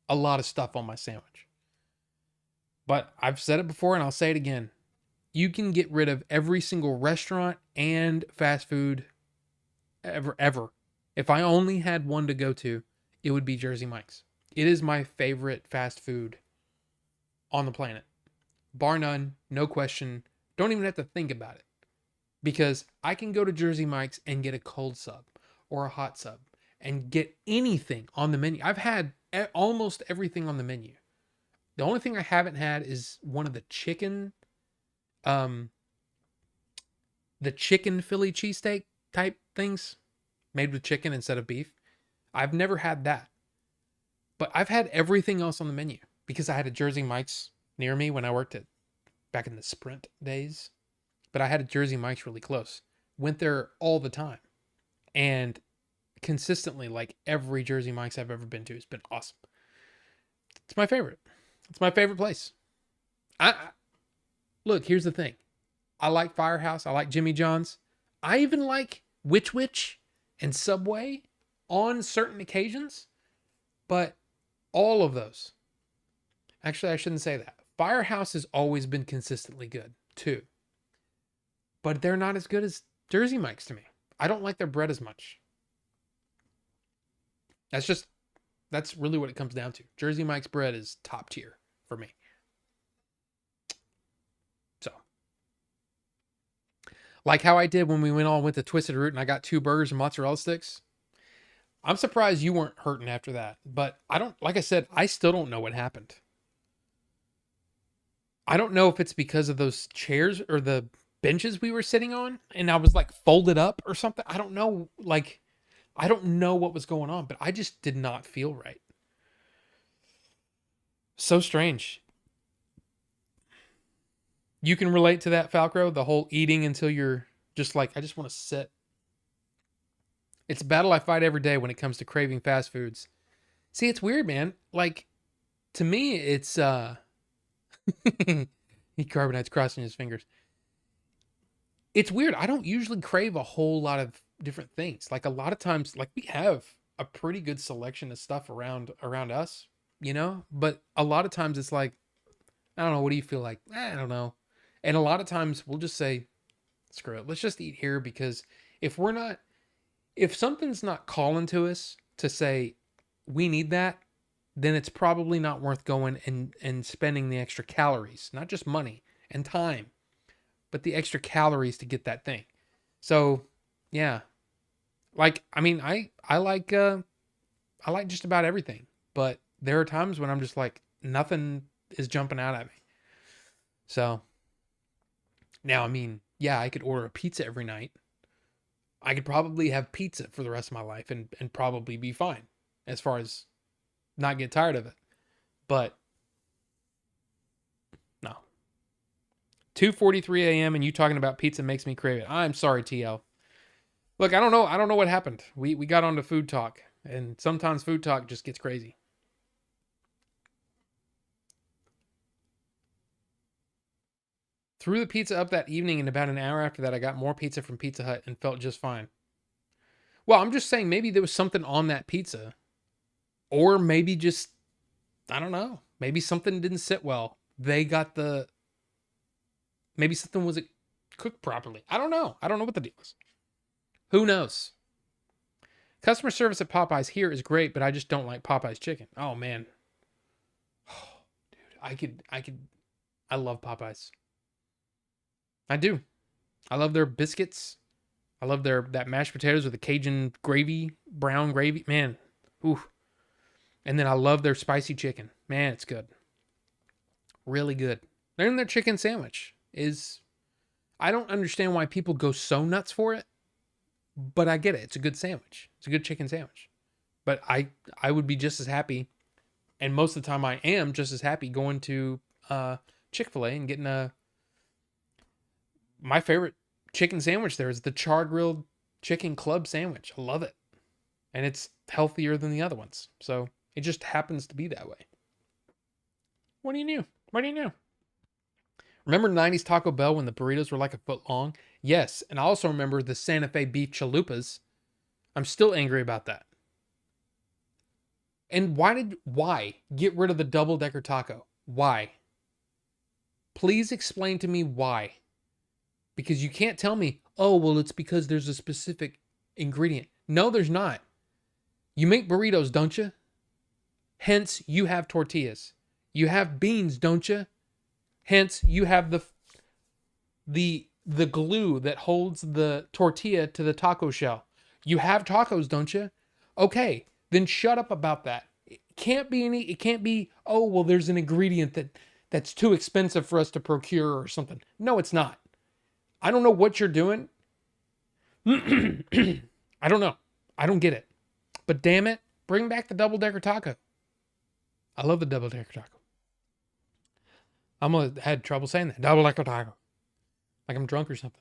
a lot of stuff on my sandwich. But I've said it before and I'll say it again. You can get rid of every single restaurant and fast food ever. If I only had one to go to, it would be Jersey Mike's. It is my favorite fast food on the planet. Bar none, no question. Don't even have to think about it. Because I can go to Jersey Mike's and get a cold sub or a hot sub and get anything on the menu. I've had almost everything on the menu. The only thing I haven't had is one of the chicken Philly cheesesteak type things made with chicken instead of beef. I've never had that. But I've had everything else on the menu because I had a Jersey Mike's near me when I worked back in the Sprint days. But I had a Jersey Mike's really close. Went there all the time. And consistently, like every Jersey Mike's I've ever been to has been awesome. It's my favorite. It's my favorite place. Look, here's the thing. I like Firehouse. I like Jimmy John's. I even like Which Wich and Subway on certain occasions. But all of those. Actually, I shouldn't say that. Firehouse has always been consistently good, too. But they're not as good as Jersey Mike's to me. I don't like their bread as much. That's really what it comes down to. Jersey Mike's bread is top tier for me. So, Like how I did when we went to Twisted Root and I got 2 burgers and mozzarella sticks. I'm surprised you weren't hurting after that. But I don't, like I said, I still don't know what happened. I don't know if it's because of those chairs or the benches we were sitting on and I was like folded up or something. I don't know. Like, I don't know what was going on, but I just did not feel right. So strange. You can relate to that, Falcro, the whole eating until you're just like, I just want to sit. It's a battle I fight every day when it comes to craving fast foods. See, it's weird, man. Like, to me, it's he carbonates crossing his fingers. It's weird. I don't usually crave a whole lot of different things. Like a lot of times, like we have a pretty good selection of stuff around us, you know? But a lot of times it's like, I don't know, what do you feel like? I don't know. And a lot of times we'll just say, screw it. Let's just eat here because if we're not if something's not calling to us to say we need that, then it's probably not worth going and spending the extra calories, not just money and time, but the extra calories to get that thing. So, yeah. Like, I mean, I like just about everything, but there are times when I'm just like nothing is jumping out at me. So, now I mean, yeah, I could order a pizza every night. I could probably have pizza for the rest of my life and probably be fine as far as not get tired of it. But no. 2:43 a.m. and you talking about pizza makes me crave it. I'm sorry, TL. Look, I don't know. I don't know what happened. We got onto food talk, and sometimes food talk just gets crazy. Threw the pizza up that evening, and about an hour after that, I got more pizza from Pizza Hut and felt just fine. Well, I'm just saying maybe there was something on that pizza, or maybe just I don't know. Maybe something didn't sit well. They got the maybe something wasn't cooked properly. I don't know. I don't know what the deal is. Who knows? Customer service at Popeyes here is great, but I just don't like Popeyes chicken. Oh man. Oh, dude, I love Popeyes. I do. I love their biscuits. I love that mashed potatoes with the Cajun gravy, brown gravy. Man. Ooh. And then I love their spicy chicken. Man, it's good. Really good. And their chicken sandwich is I don't understand why people go so nuts for it, but I get it. It's a good sandwich. It's a good chicken sandwich. But I would be just as happy, and most of the time I am just as happy going to Chick-fil-A and getting my favorite chicken sandwich there is the char grilled chicken club sandwich. I love it. And it's healthier than the other ones. So it just happens to be that way. What do you know? What do you know? Remember 90s Taco Bell when the burritos were like a foot long? Yes. And I also remember the Santa Fe beef chalupas. I'm still angry about that. And why get rid of the double decker taco? Why? Please explain to me why. Because you can't tell me, oh, well, it's because there's a specific ingredient. No, there's not. You make burritos, don't you? Hence, you have tortillas. You have beans, don't you? Hence, you have the glue that holds the tortilla to the taco shell. You have tacos, don't you? Okay, then shut up about that. It can't be, oh, well, there's an ingredient that's too expensive for us to procure or something. No, it's not. I don't know what you're doing. I don't know. I don't get it. But damn it, bring back the double-decker taco. I love the double-decker taco. Had trouble saying that. Double-decker taco. Like I'm drunk or something.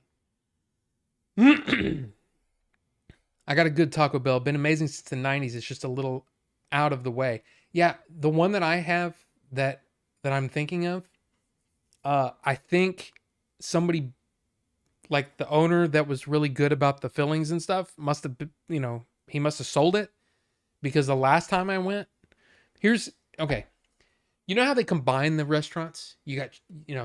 I got a good Taco Bell. Been amazing since the 90s. It's just a little out of the way. Yeah, the one that I have that I'm thinking of, I think somebody like the owner that was really good about the fillings and stuff must have, he must have sold it because the last time I went, okay. You know how they combine the restaurants? You got,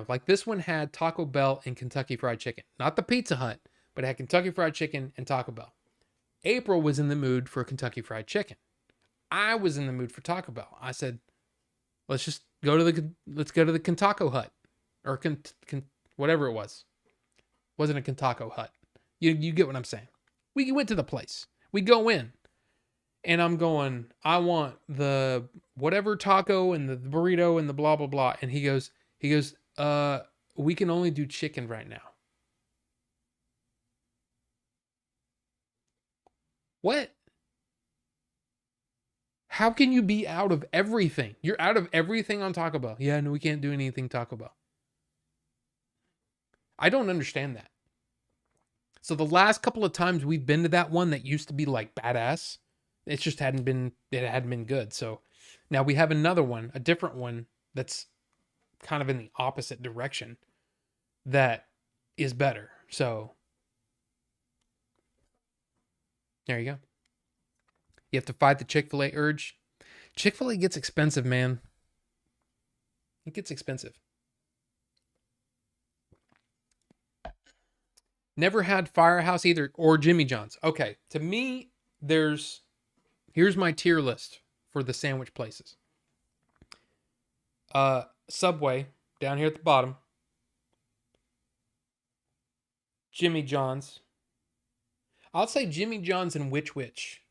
like this one had Taco Bell and Kentucky Fried Chicken. Not the Pizza Hut, but it had Kentucky Fried Chicken and Taco Bell. April was in the mood for Kentucky Fried Chicken. I was in the mood for Taco Bell. I said, let's go to the Kentucky Hut or whatever it was. Wasn't a Taco Hut. You get what I'm saying. We went to the place. We go in. And I'm going, I want the whatever taco and the burrito and the blah, blah, blah. And he goes, we can only do chicken right now. What? How can you be out of everything? You're out of everything on Taco Bell. Yeah, no, we can't do anything Taco Bell. I don't understand that. So the last couple of times we've been to that one that used to be like badass, it just hadn't been good. So now we have another one, a different one that's kind of in the opposite direction that is better. So there you go. You have to fight the Chick-fil-A urge. Chick-fil-A gets expensive, man. It gets expensive. Never had Firehouse either, or Jimmy John's. Okay, to me, here's my tier list for the sandwich places. Subway, down here at the bottom. Jimmy John's. I'll say Jimmy John's and Which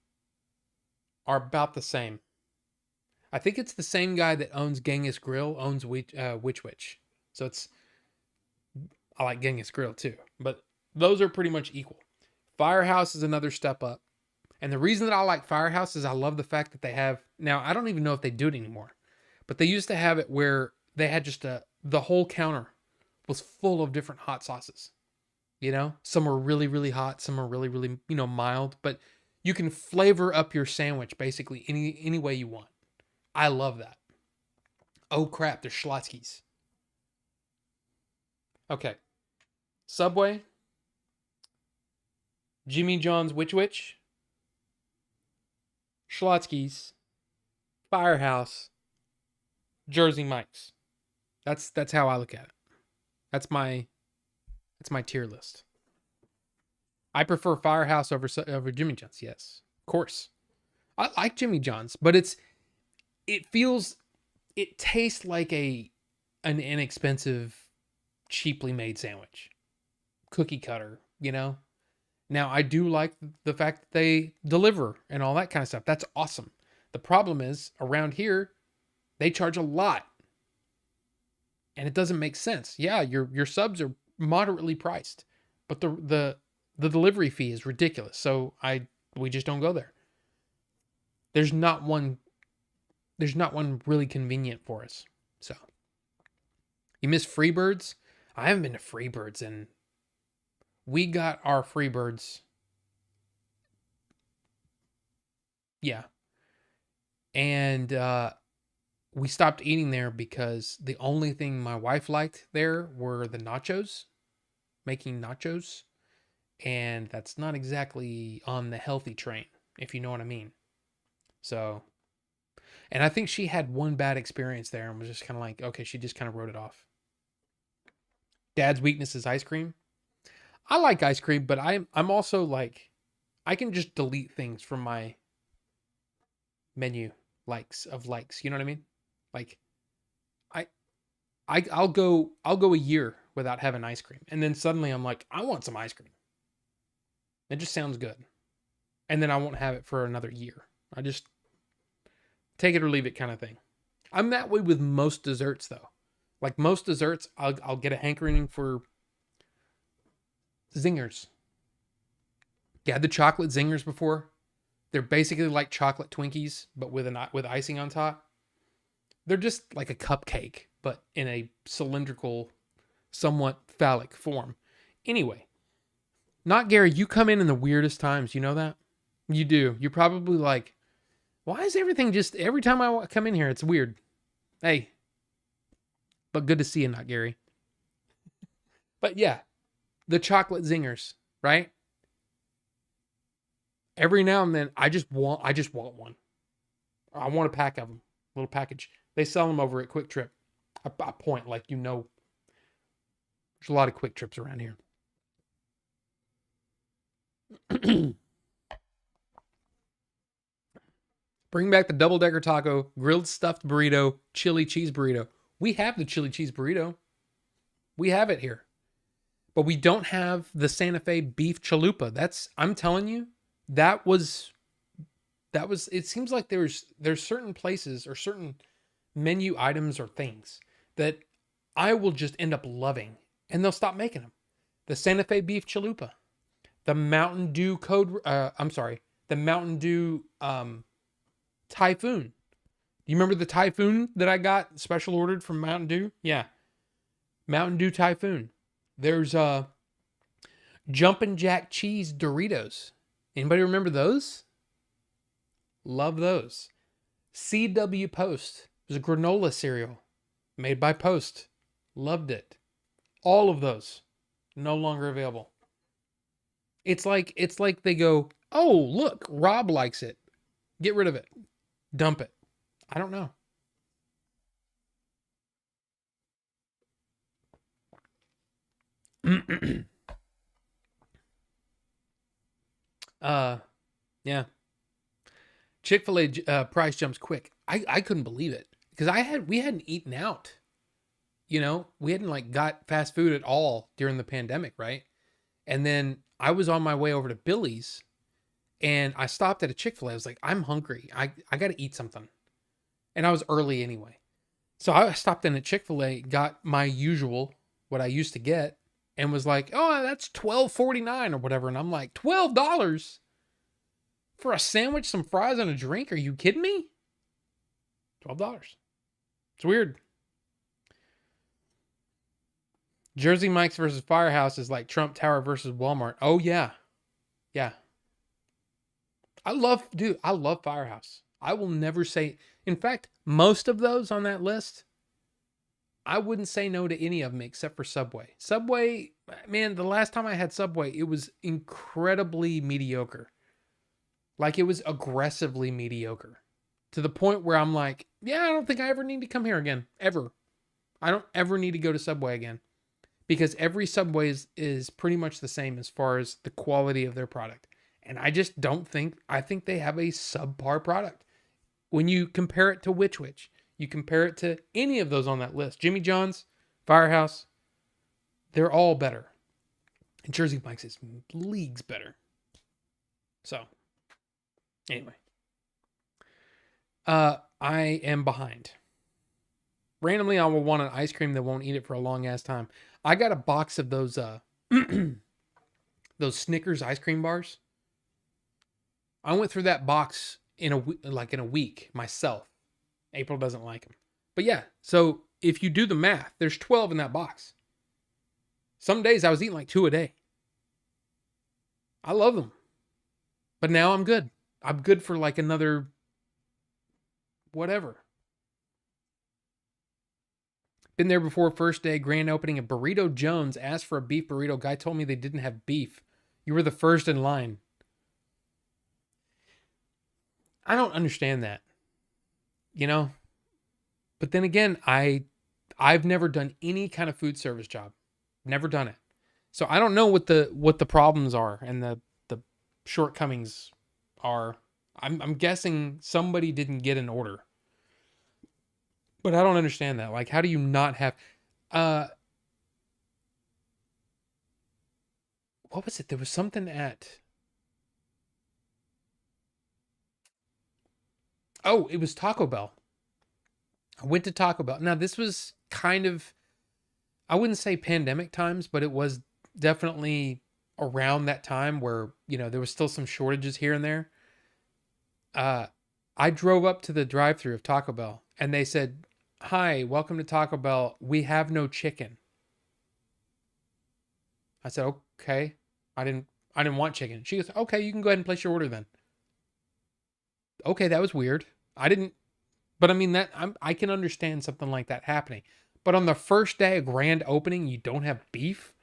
are about the same. I think it's the same guy that owns Genghis Grill, owns Which. So I like Genghis Grill too, but those are pretty much equal. Firehouse is another step up. And the reason that I like Firehouse is I love the fact that they have, now I don't even know if they do it anymore, but they used to have it where they had just the whole counter was full of different hot sauces. You know, some are really, really hot. Some are really, really, mild, but you can flavor up your sandwich basically any way you want. I love that. Oh crap, there's Schlotzsky's. Okay. Subway. Jimmy John's Which. Schlotzsky's. Firehouse. Jersey Mike's. That's how I look at it. That's my tier list. I prefer Firehouse over Jimmy John's. Yes, of course. I like Jimmy John's, but it tastes like an inexpensive, cheaply made sandwich, cookie cutter. Now I do like the fact that they deliver and all that kind of stuff. That's awesome. The problem is around here, they charge a lot, and it doesn't make sense. Yeah, your subs are moderately priced, but the delivery fee is ridiculous. So we just don't go there. There's not one really convenient for us. So you miss Freebirds? I haven't been to Freebirds, and we got our Freebirds. Yeah. And we stopped eating there because the only thing my wife liked there were the nachos, making nachos. And that's not exactly on the healthy train, if you know what I mean. So, and I think she had one bad experience there and was just kind of like, okay, she just kind of wrote it off. Dad's weakness is ice cream. I like ice cream, but I'm also like, I can just delete things from my menu likes. You know what I mean? Like, I'll go a year without having ice cream, and then suddenly I'm like, I want some ice cream. It just sounds good, and then I won't have it for another year. I just take it or leave it kind of thing. I'm that way with most desserts though. Like most desserts, I'll get a hankering for zingers. You had the chocolate zingers before? They're basically like chocolate Twinkies, but with icing on top. They're just like a cupcake, but in a cylindrical, somewhat phallic form. Anyway, not Gary, you come in the weirdest times. You know that? You do. You're probably like, why is everything just, every time I come in here, it's weird. Hey, but good to see you, not Gary. But yeah, the chocolate zingers, right? Every now and then, I just want one. I want a pack of them, little package. They sell them over at Quick Trip. I point like, there's a lot of Quick Trips around here. Bring back the double-decker taco, grilled stuffed burrito, chili cheese burrito. We have the chili cheese burrito. We have it here. but we don't have the Santa Fe beef chalupa. I'm telling you, that was it seems like there's certain places or certain menu items or things that I will just end up loving and they'll stop making them. The Santa Fe beef chalupa, the Mountain Dew the Mountain Dew Typhoon. Do you remember the Typhoon that I got special ordered from Mountain Dew? Yeah. Mountain Dew Typhoon. There's Jumpin' Jack Cheese Doritos. Anybody remember those? Love those. CW Post. It was a granola cereal made by Post. Loved it. All of those no longer available. It's like they go, "Oh, look, Rob likes it. Get rid of it. Dump it." I don't know. Yeah. Chick-fil-A price jumps quick. I couldn't believe it because we hadn't eaten out. You know, we hadn't like got fast food at all during the pandemic, right? And then I was on my way over to Billy's and I stopped at a Chick-fil-A. I was like, I'm hungry. I got to eat something. And I was early anyway. So I stopped in at Chick-fil-A, got my usual, what I used to get, and was like, oh, that's $12.49 or whatever. And I'm like, $12 for a sandwich, some fries, and a drink? Are you kidding me? $12. It's weird. Jersey Mike's versus Firehouse is like Trump Tower versus Walmart. Oh, yeah. Yeah. I love Firehouse. I will never say, in fact, most of those on that list, I wouldn't say no to any of them except for Subway. Subway, man, the last time I had Subway, it was incredibly mediocre. Like it was aggressively mediocre to the point where I'm like, yeah, I don't think I ever need to come here again. Ever. I don't ever need to go to Subway again because every Subway is pretty much the same as far as the quality of their product. And I just don't think, I think they have a subpar product. When you compare it to Which, you compare it to any of those on that list, Jimmy John's, Firehouse, they're all better. And Jersey Mike's is leagues better. So, anyway. I am behind. Randomly, I will want an ice cream that won't eat it for a long ass time. I got a box of those those Snickers ice cream bars. I went through that box in a week myself. April doesn't like them. But yeah, so if you do the math, there's 12 in that box. Some days I was eating like 2 a day. I love them. But now I'm good. I'm good for like another whatever. Been there before, first day, grand opening at Burrito Jones. Asked for a beef burrito. Guy told me they didn't have beef. You were the first in line. I don't understand that. You know? But then again, I've never done any kind of food service job. Never done it. So I don't know what the problems are and the shortcomings are. I'm guessing somebody didn't get an order. But I don't understand that. Like, how do you not have what was it? There was something at it was Taco Bell. I went to Taco Bell. Now, this was kind of, I wouldn't say pandemic times, but it was definitely around that time where, you know, there was still some shortages here and there. I drove up to the drive-thru of Taco Bell and they said, "Hi, welcome to Taco Bell. We have no chicken." I said, "Okay." I didn't want chicken. She goes, "Okay, you can go ahead and place your order then." Okay, that was weird. I didn't, but I mean I can understand something like that happening. But on the first day of grand opening, you don't have beef?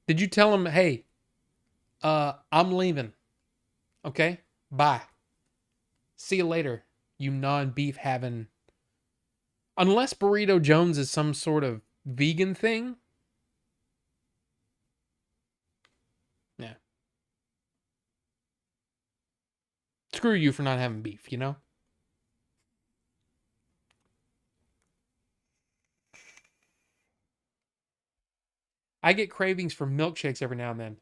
Did you tell them, "Hey, I'm leaving. Okay? Bye. See you later, you non-beef having..." Unless Burrito Jones is some sort of vegan thing. Yeah. Screw you for not having beef, you know? I get cravings for milkshakes every now and then.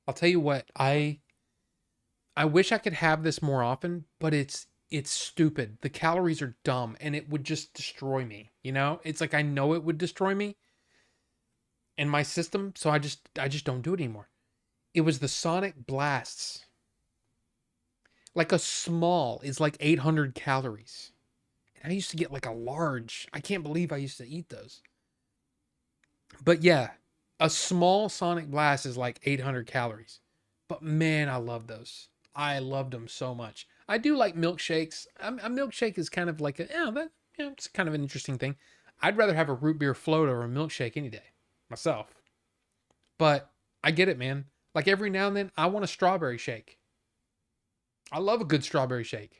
I'll tell you what, I wish I could have this more often, but it's stupid. The calories are dumb and it would just destroy me, you know? It's like I know it would destroy me in my system, so I just don't do it anymore. It was the Sonic Blasts. Like a small is like 800 calories. And I used to get like a large. I can't believe I used to eat those. But yeah, a small Sonic Blast is like 800 calories. But man, I love those. I loved them so much. I do like milkshakes. A milkshake is kind of like it's kind of an interesting thing. I'd rather have a root beer float or a milkshake any day myself. But I get it, man. Like every now and then, I want a strawberry shake. I love a good strawberry shake.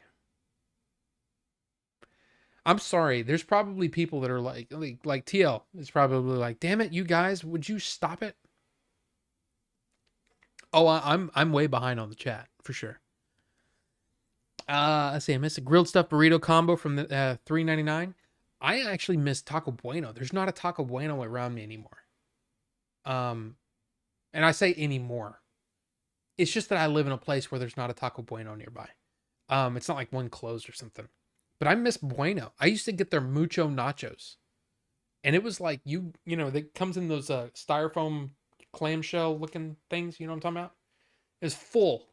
I'm sorry. There's probably people that are like TL is probably like, damn it, you guys, would you stop it? Oh, I'm way behind on the chat for sure. Let's see. I missed a grilled stuffed burrito combo from the $3.99. I actually miss Taco Bueno. There's not a Taco Bueno around me anymore. And I say anymore. It's just that I live in a place where there's not a Taco Bueno nearby. It's not like one closed or something. But I miss Bueno. I used to get their mucho nachos. And it was like it comes in those styrofoam clamshell looking things, you know what I'm talking about? It was full.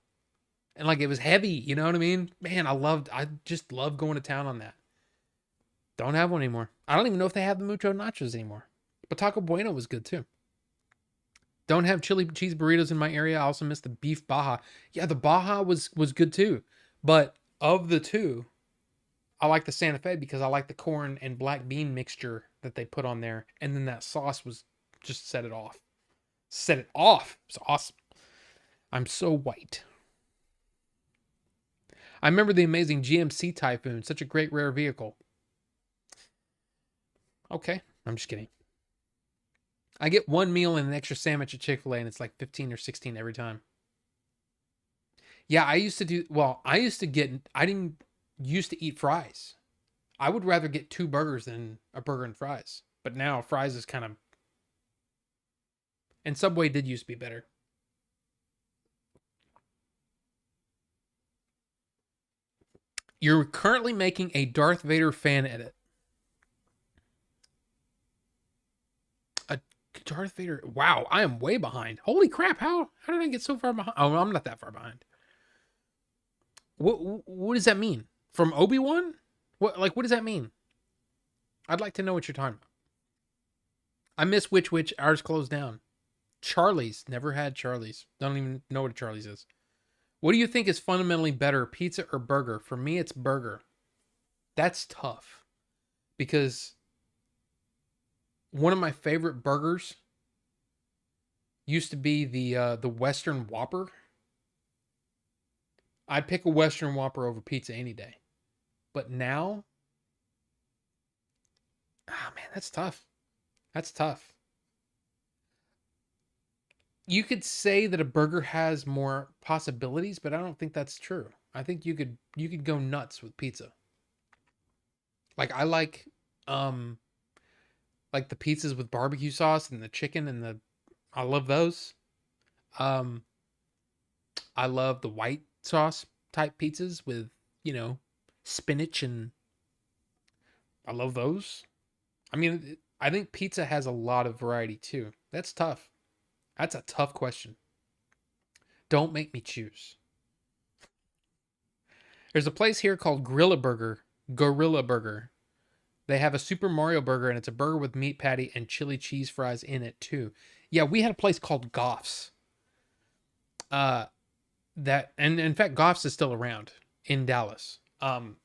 And like it was heavy, you know what I mean? Man, I just love going to town on that. Don't have one anymore. I don't even know if they have the mucho nachos anymore. But Taco Bueno was good too. Don't have chili cheese burritos in my area. I also miss the beef Baja. Yeah, the Baja was good too. But of the two, I like the Santa Fe because I like the corn and black bean mixture that they put on there. And then that sauce was just set it off. Set it off. It's awesome. I'm so white. I remember the amazing GMC Typhoon. Such a great rare vehicle. Okay, I'm just kidding. I get one meal and an extra sandwich at Chick-fil-A and it's like 15 or 16 every time. Yeah, I didn't used to eat fries. I would rather get 2 burgers than a burger and fries. But now fries is kind of, and Subway did used to be better. You're currently making a Darth Vader fan edit. A Darth Vader. Wow, I am way behind. Holy crap! How did I get so far behind? Oh, I'm not that far behind. What does that mean? From Obi-Wan? What does that mean? I'd like to know what you're talking about. I miss which ours closed down. Charlie's. Never had Charlie's. Don't even know what a Charlie's is. What do you think is fundamentally better, pizza or burger? For me, it's burger. That's tough. Because one of my favorite burgers used to be the Western Whopper. I'd pick a Western Whopper over pizza any day. But now, man, that's tough. That's tough. You could say that a burger has more possibilities, but I don't think that's true. I think you could go nuts with pizza. Like I like the pizzas with barbecue sauce and the chicken and I love those. Um I love the white sauce type pizzas with, spinach, and I love those. I mean, I think pizza has a lot of variety too. That's tough. That's a tough question. Don't make me choose. There's a place here called Gorilla Burger. Gorilla Burger. They have a Super Mario Burger, and it's a burger with meat patty and chili cheese fries in it too. Yeah, we had a place called Goff's. And in fact, Goff's is still around in Dallas. And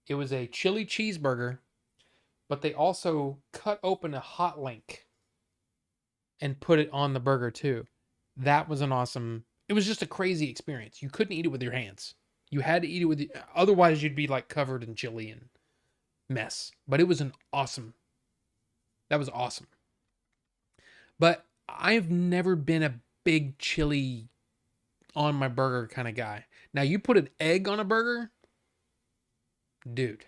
it was a chili cheeseburger, but they also cut open a hot link and put it on the burger too. That was an awesome. It was just a crazy experience. You couldn't eat it with your hands. You had to eat it with, otherwise you'd be like covered in chili and mess. But it was that was awesome. But I've never been a big chili on my burger kind of guy. Now you put an egg on a burger, dude.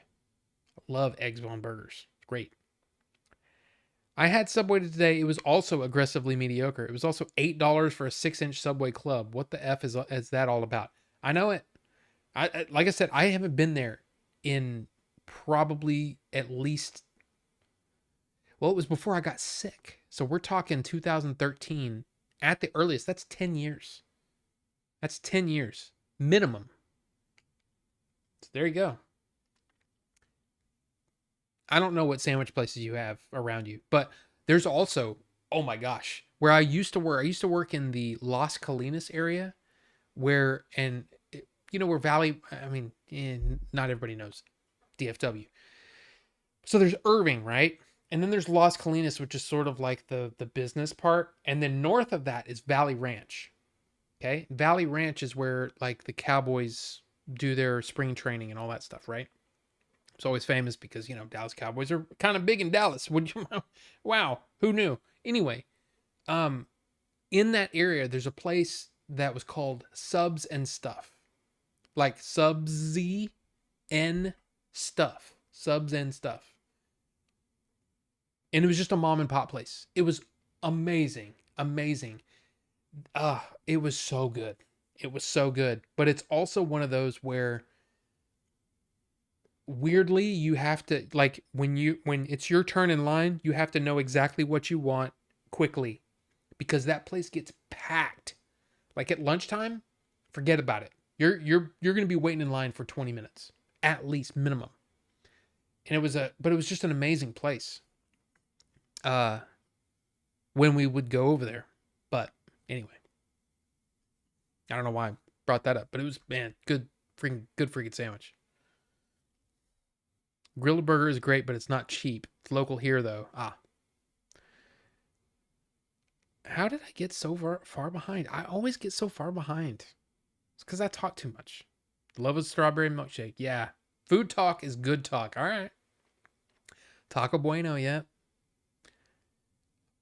I love eggs on burgers. Great. I had Subway today. It was also aggressively mediocre. It was also $8 for a 6-inch Subway club. What the F is that all about? I know it. Like I said, I haven't been there in probably at least, well, it was before I got sick. So we're talking 2013 at the earliest. That's 10 years. That's 10 years minimum. So there you go. I don't know what sandwich places you have around you, but there's also, oh my gosh, where I used to work. I used to work in the Las Colinas area where, and you know, where Valley, I mean, not everybody knows DFW. So there's Irving, right? And then there's Las Colinas, which is sort of like the business part. And then north of that is Valley Ranch. Okay. Valley Ranch is where like the Cowboys do their spring training and all that stuff, right? It's always famous because, you know, Dallas Cowboys are kind of big in Dallas. Would you? Wow, who knew? Anyway, in that area, there's a place that was called Subs and Stuff, like Subs and Stuff, Subs and Stuff, and it was just a mom and pop place. It was amazing, amazing. It was so good. It was so good, but it's also one of those where weirdly you have to, like, when it's your turn in line, you have to know exactly what you want quickly, because that place gets packed. Like at lunchtime, forget about it. You're going to be waiting in line for 20 minutes at least minimum. And it was just an amazing place when we would go over there. But anyway, I don't know why I brought that up, but it was, man, good freaking sandwich. Grilled burger is great, but it's not cheap. It's local here, though. How did I get so far behind? I always get so far behind. It's because I talk too much. Love a strawberry milkshake. Yeah. Food talk is good talk. All right. Taco Bueno, yeah.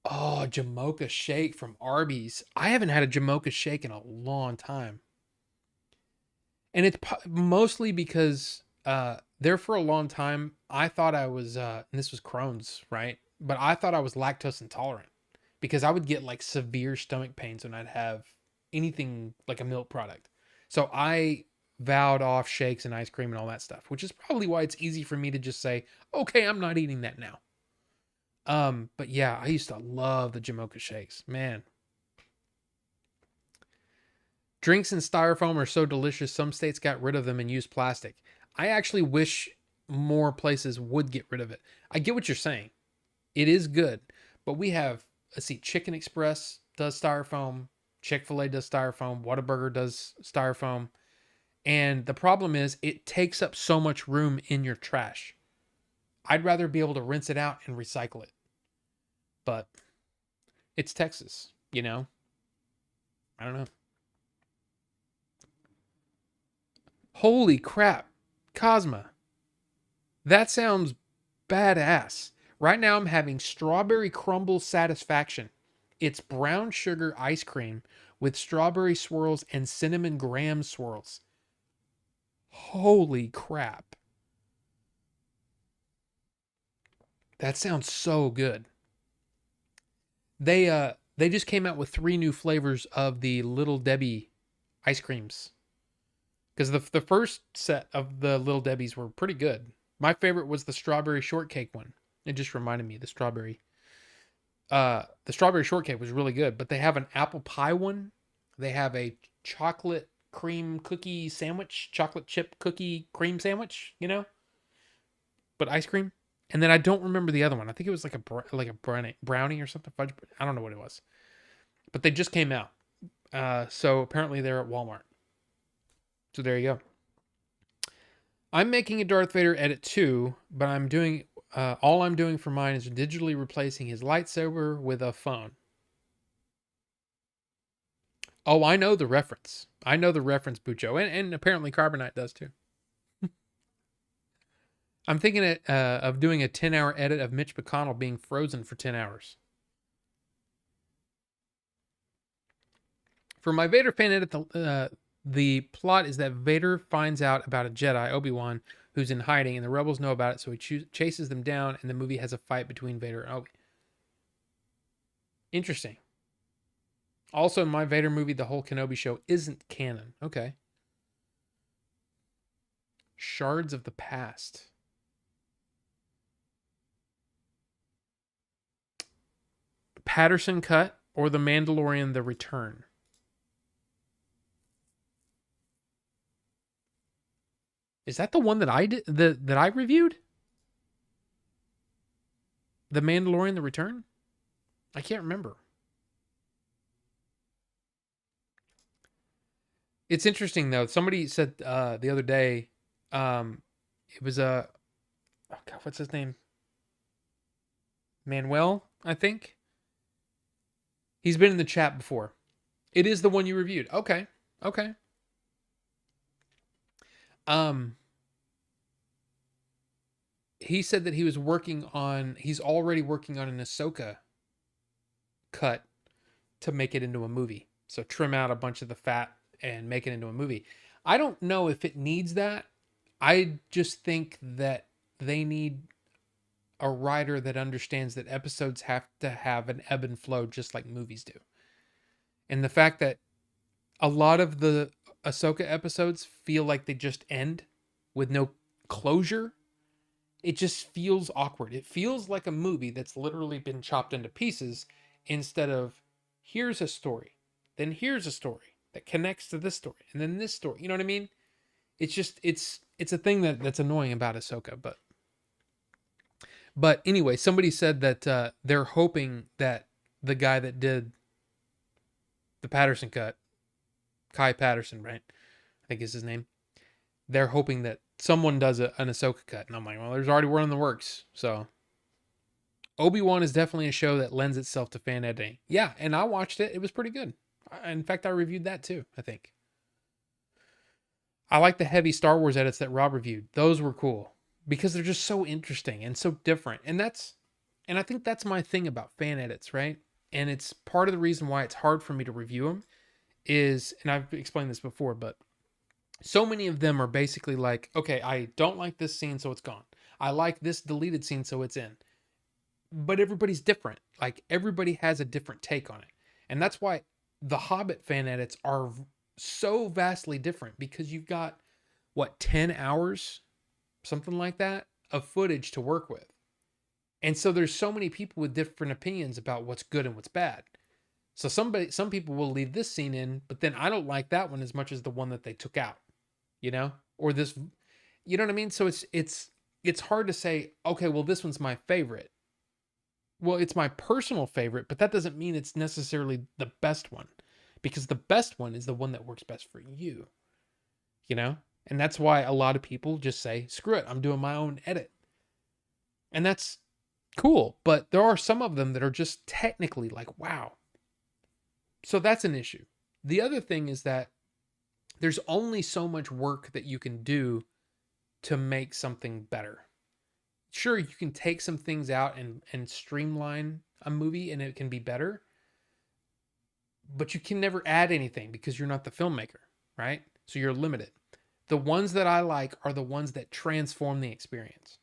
Oh, Jamocha shake from Arby's. I haven't had a Jamocha shake in a long time. And it's mostly because there for a long time, I thought I was, and this was Crohn's, right? But I thought I was lactose intolerant because I would get like severe stomach pains when I'd have anything like a milk product. So I vowed off shakes and ice cream and all that stuff, which is probably why it's easy for me to just say, okay, I'm not eating that now. But yeah, I used to love the Jamocha shakes, man. Drinks in styrofoam are so delicious. Some states got rid of them and used plastic. I actually wish more places would get rid of it. I get what you're saying. It is good, but we have, let's see, Chicken Express does styrofoam, Chick-fil-A does styrofoam, Whataburger does styrofoam. And the problem is it takes up so much room in your trash. I'd rather be able to rinse it out and recycle it. But it's Texas, you know? I don't know. Holy crap. Cosma. That sounds badass. Right now I'm having strawberry crumble satisfaction. It's brown sugar ice cream with strawberry swirls and cinnamon graham swirls. Holy crap. That sounds so good. They just came out with 3 new flavors of the Little Debbie ice creams. Because the first set of the Little Debbies were pretty good. My favorite was the strawberry shortcake one. It just reminded me of the strawberry. The strawberry shortcake was really good. But they have an apple pie one. They have a chocolate cream cookie sandwich. Chocolate chip cookie cream sandwich, you know? But ice cream. And then I don't remember the other one. I think it was like a brownie or something. Fudge. I don't know what it was. But they just came out. So apparently they're at Walmart. So there you go. I'm making a Darth Vader edit too, but I'm doing all I'm doing for mine is digitally replacing his lightsaber with a phone. Oh, I know the reference. I know the reference, Bucho, and apparently Carbonite does too. I'm thinking of doing a 10-hour edit of Mitch McConnell being frozen for 10 hours. For my Vader fan edit, the plot is that Vader finds out about a Jedi, Obi-Wan, who's in hiding, and the rebels know about it, so he chases them down, and the movie has a fight between Vader and Obi. Interesting. Also, in my Vader movie, the whole Kenobi show isn't canon. Okay. Shards of the Past. Patterson cut or The Mandalorian: The Return? Is that the one that I did that I reviewed? The Mandalorian: The Return? I can't remember. It's interesting though. Somebody said the other day, it was a oh God, what's his name? Manuel, I think. He's been in the chat before. It is the one you reviewed. Okay. Okay. Um he said that he's already working on an Ahsoka cut to make it into a movie. So trim out a bunch of the fat and make it into a movie. I don't know if it needs that. I just think that they need a writer that understands that episodes have to have an ebb and flow just like movies do. And the fact that a lot of the Ahsoka episodes feel like they just end with no closure, it just feels awkward. It feels like a movie that's literally been chopped into pieces instead of here's a story, then here's a story that connects to this story, and then this story. You know what I mean? It's just it's a thing that's annoying about Ahsoka, but anyway, somebody said that they're hoping that the guy that did the Patterson cut, Kai Patterson, right? I think is his name. They're hoping that someone does an Ahsoka cut, and I'm like, well, there's already one in the works. So Obi-Wan is definitely a show that lends itself to fan editing. Yeah, and I watched it. It was pretty good. In fact, I reviewed that too, I think. I like the heavy Star Wars edits that Rob reviewed. Those were cool because they're just so interesting and so different. And I think that's my thing about fan edits, right? And it's part of the reason why it's hard for me to review them is, and I've explained this before, but so many of them are basically like, okay, I don't like this scene, so it's gone. I like this deleted scene, so it's in. But everybody's different. Like everybody has a different take on it. And that's why the Hobbit fan edits are so vastly different because you've got what 10 hours, something like that, of footage to work with. And so there's so many people with different opinions about what's good and what's bad. So some people will leave this scene in, but then I don't like that one as much as the one that they took out, you know? Or this, you know what I mean? So it's hard to say, okay, well this one's my favorite. Well, it's my personal favorite, but that doesn't mean it's necessarily the best one because the best one is the one that works best for you, you know? And that's why a lot of people just say, screw it, I'm doing my own edit. And that's cool, but there are some of them that are just technically like, wow. So that's an issue. The other thing is that there's only so much work that you can do to make something better. Sure, you can take some things out and streamline a movie and it can be better, but you can never add anything because you're not the filmmaker, right? So you're limited. The ones that I like are the ones that transform the experience.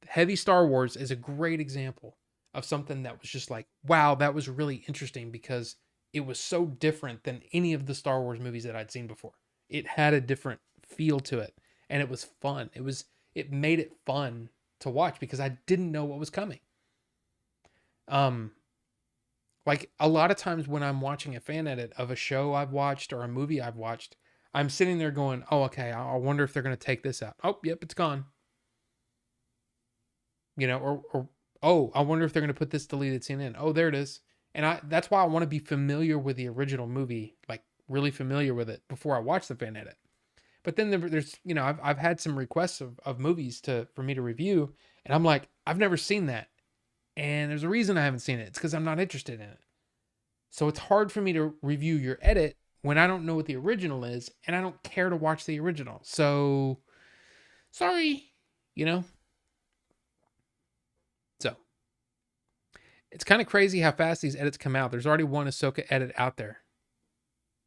Heavy Star Wars is a great example of something that was just like, wow, that was really interesting because it was so different than any of the Star Wars movies that I'd seen before. It had a different feel to it and it was fun. It made it fun to watch because I didn't know what was coming. Like a lot of times when I'm watching a fan edit of a show I've watched or a movie I've watched, I'm sitting there going, oh, okay, I wonder if they're going to take this out. Oh, yep, it's gone. You know, or oh, I wonder if they're going to put this deleted scene in. Oh, there it is. And that's why I want to be familiar with the original movie, like really familiar with it before I watch the fan edit. But then there's, you know, I've had some requests of movies for me to review, and I'm like, I've never seen that. And there's a reason I haven't seen it. It's because I'm not interested in it. So it's hard for me to review your edit when I don't know what the original is, and I don't care to watch the original. So, sorry, you know? So, it's kind of crazy how fast these edits come out. There's already one Ahsoka edit out there.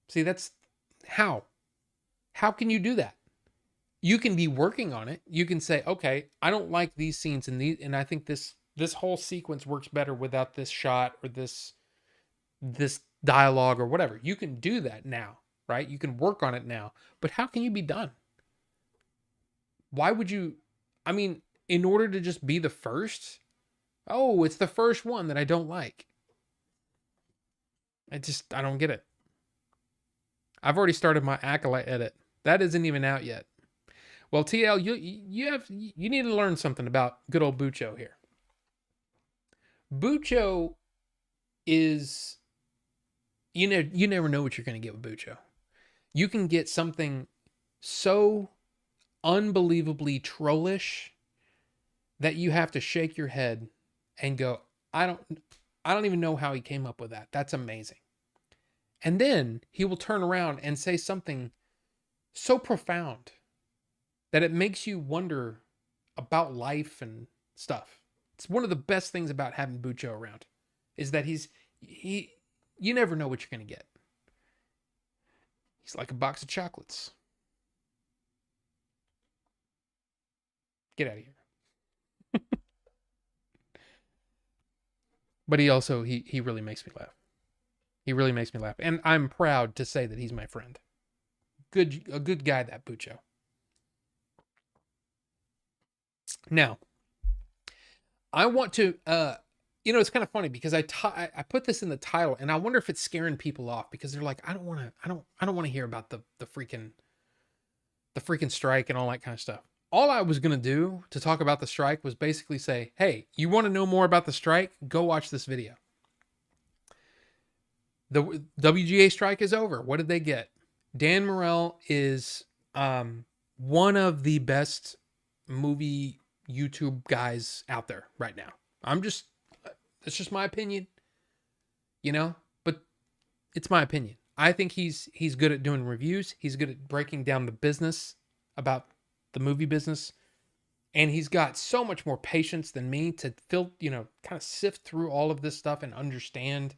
See, that's how? How can you do that? You can be working on it. You can say, okay, I don't like these scenes and I think this this whole sequence works better without this shot or this dialogue or whatever. You can do that now, right? You can work on it now. But how can you be done? Why would you? I mean, in order to just be the first, oh, it's the first one that I don't like. I don't get it. I've already started my Acolyte edit. That isn't even out yet. Well, TL, you need to learn something about good old Bucho here. Bucho is, you never know what you're going to get with Bucho. You can get something so unbelievably trollish that you have to shake your head and go, I don't even know how he came up with that. That's amazing. And then he will turn around and say something so profound that it makes you wonder about life and stuff. It's one of the best things about having Bucho around is that you never know what you're going to get. He's like a box of chocolates. Get out of here. But he really makes me laugh. He really makes me laugh. And I'm proud to say that he's my friend. A good guy, that Bucho. Now, I want to, it's kind of funny because I put this in the title, and I wonder if it's scaring people off because they're like, I don't want to hear about the freaking strike and all that kind of stuff. All I was going to do to talk about the strike was basically say, hey, you want to know more about the strike? Go watch this video. The WGA strike is over. What did they get? Dan Morel is one of the best movie YouTube guys out there right now. It's just my opinion, but it's my opinion. I think he's good at doing reviews. He's good at breaking down the business about the movie business. And he's got so much more patience than me to kind of sift through all of this stuff and understand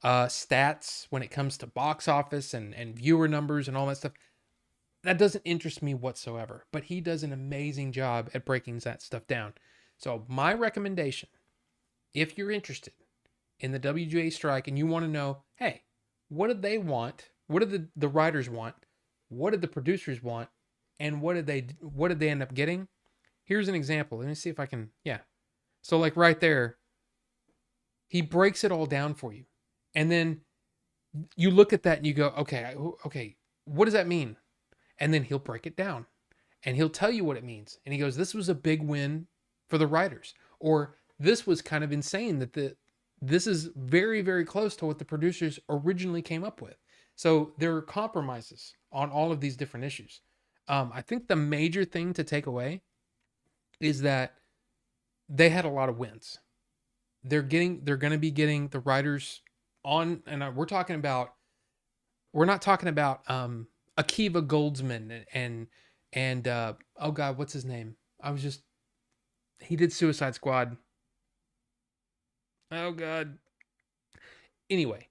stats when it comes to box office and viewer numbers and all that stuff. That doesn't interest me whatsoever, but he does an amazing job at breaking that stuff down. So my recommendation, if you're interested in the WGA strike and you want to know, hey, what did they want? What did the writers want? What did the producers want? And what did they end up getting? Here's an example. Let me see if I can, yeah. So like right there, he breaks it all down for you. And then you look at that and you go, okay, what does that mean? And then he'll break it down and he'll tell you what it means. And he goes, this was a big win for the writers, or this was kind of insane that this is very, very close to what the producers originally came up with. So there are compromises on all of these different issues. I think the major thing to take away is that they had a lot of wins. They're going to be getting the writers on, and we're not talking about Akiva Goldsman and oh God, what's his name? He did Suicide Squad. Oh God. Anyway,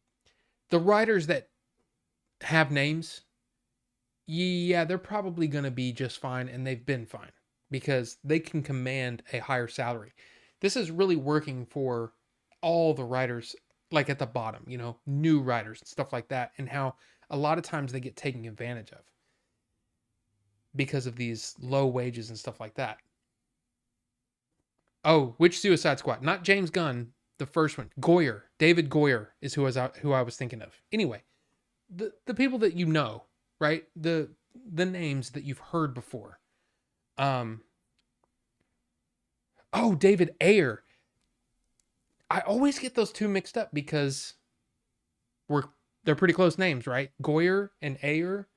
the writers that have names, yeah, they're probably going to be just fine, and they've been fine because they can command a higher salary. This is really working for all the writers, like at the bottom, new writers and stuff like that, and how a lot of times they get taken advantage of because of these low wages and stuff like that. Oh, which Suicide Squad? Not James Gunn, the first one. Goyer. David Goyer is who I was thinking of. Anyway, the people that you know, right? The names that you've heard before. David Ayer. I always get those two mixed up because they're pretty close names, right? Goyer and Ayer.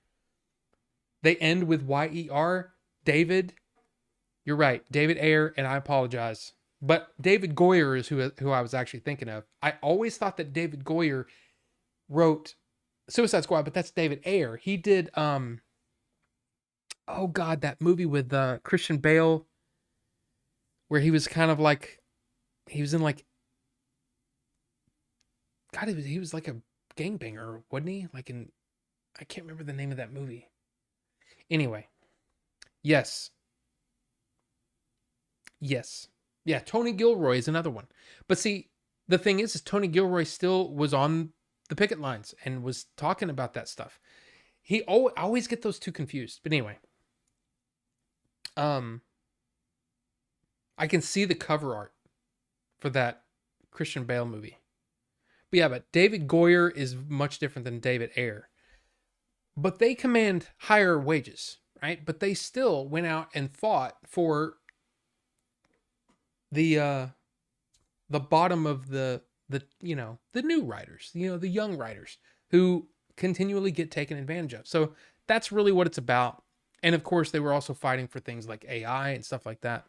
They end with Y-E-R. David. You're right. David Ayer, and I apologize. But David Goyer is who I was actually thinking of. I always thought that David Goyer wrote Suicide Squad, but that's David Ayer. He did, oh God, that movie with Christian Bale where he was kind of like, he was in like, God, he was like a gangbanger, wasn't he? I can't remember the name of that movie. Anyway, yes. Yeah, Tony Gilroy is another one. But see, the thing is Tony Gilroy still was on the picket lines and was talking about that stuff. I always get those two confused. But anyway, um, I can see the cover art for that Christian Bale movie. But yeah, but David Goyer is much different than David Ayer. But they command higher wages, right? But they still went out and fought for the bottom of the the new writers, the young writers who continually get taken advantage of. So that's really what it's about. And of course, they were also fighting for things like AI and stuff like that.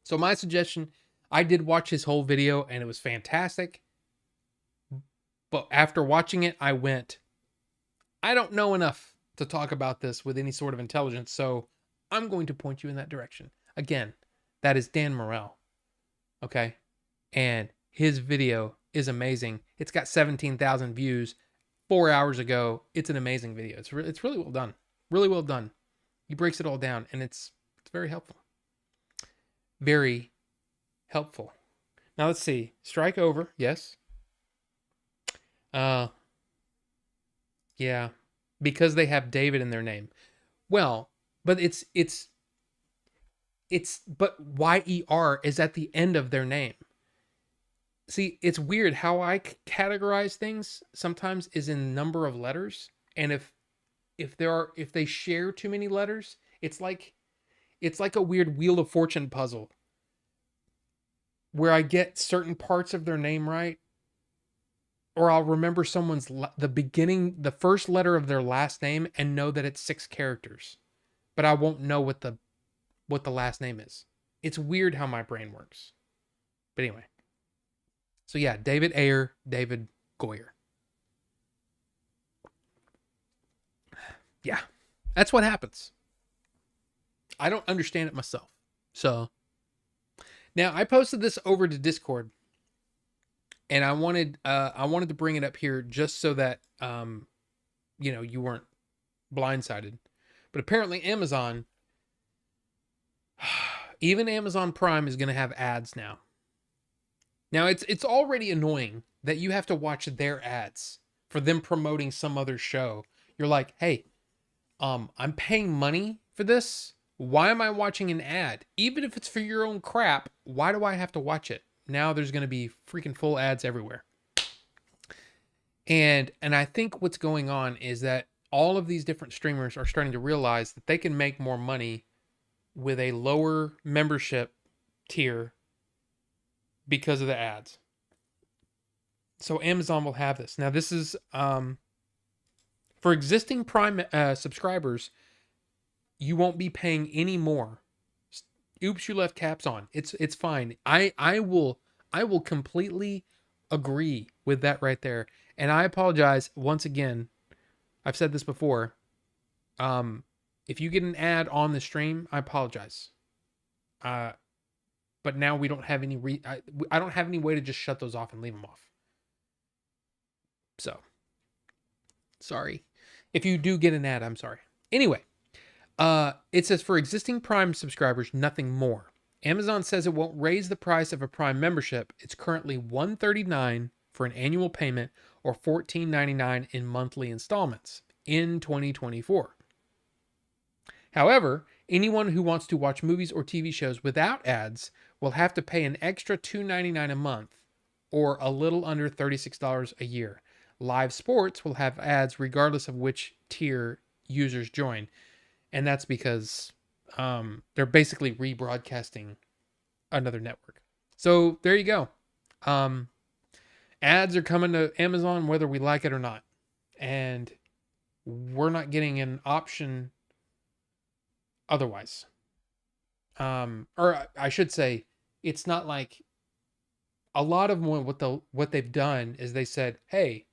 So my suggestion, I did watch his whole video and it was fantastic. But after watching it, I went, I don't know enough to talk about this with any sort of intelligence. So I'm going to point you in that direction. Again, that is Dan Morel. Okay. And his video is amazing. It's got 17,000 views 4 hours ago. It's an amazing video. It's really well done. Really well done. He breaks it all down and it's very helpful. Very helpful. Now let's see. Strike over. Yes. Yeah. Because they have David in their name. Well, but but YER is at the end of their name. See, it's weird how I categorize things sometimes is in number of letters. And if they share too many letters, it's like a weird Wheel of Fortune puzzle where I get certain parts of their name right, or I'll remember the first letter of their last name and know that it's 6 characters, but I won't know what the last name is. It's weird how my brain works. But anyway. So yeah, David Ayer, David Goyer. Yeah, that's what happens. I don't understand it myself. So now I posted this over to Discord, and I wanted to bring it up here just so that you weren't blindsided. But apparently Amazon, even Amazon Prime is going to have ads now. Now it's already annoying that you have to watch their ads for them promoting some other show. You're like, hey, I'm paying money for this. Why am I watching an ad? Even if it's for your own crap, why do I have to watch it? Now there's going to be freaking full ads everywhere. And I think what's going on is that all of these different streamers are starting to realize that they can make more money with a lower membership tier because of the ads. So Amazon will have this. Now this is for existing Prime subscribers, you won't be paying any more. Oops, you left caps on. It's fine. I will completely agree with that right there. And I apologize once again. I've said this before. If you get an ad on the stream, I apologize. But now we don't have any I don't have any way to just shut those off and leave them off. So, sorry. If you do get an ad, I'm sorry. Anyway, it says for existing Prime subscribers, nothing more. Amazon says it won't raise the price of a Prime membership. It's currently $139 for an annual payment or $14.99 in monthly installments in 2024. However, anyone who wants to watch movies or TV shows without ads will have to pay an extra $2.99 a month or a little under $36 a year. Live sports will have ads regardless of which tier users join. And that's because they're basically rebroadcasting another network. So there you go. Ads are coming to Amazon whether we like it or not. And we're not getting an option otherwise. Or I should say, it's not like a lot of what they've done is they said, hey,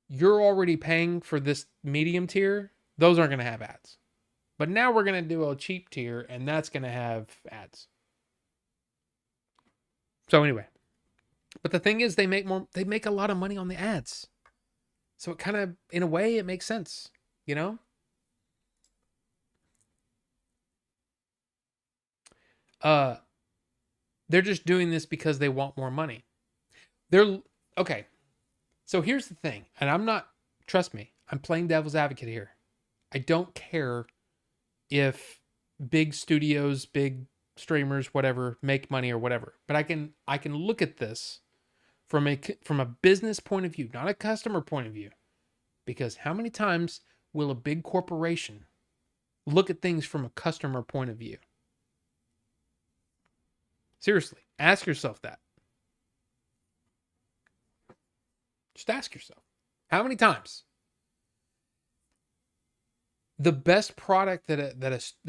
you're already paying for this medium tier. Those aren't going to have ads. But now we're going to do a cheap tier, and that's going to have ads. So anyway, but the thing is, they make a lot of money on the ads. So it kind of, in a way, it makes sense, you know? They're just doing this because they want more money. They're okay. So here's the thing, and trust me, I'm playing devil's advocate here. I don't care if big studios, big streamers, whatever, make money or whatever. But I can look at this from a business point of view, not a customer point of view. Because how many times will a big corporation look at things from a customer point of view? Seriously, ask yourself that. Just ask yourself. How many times? The best product that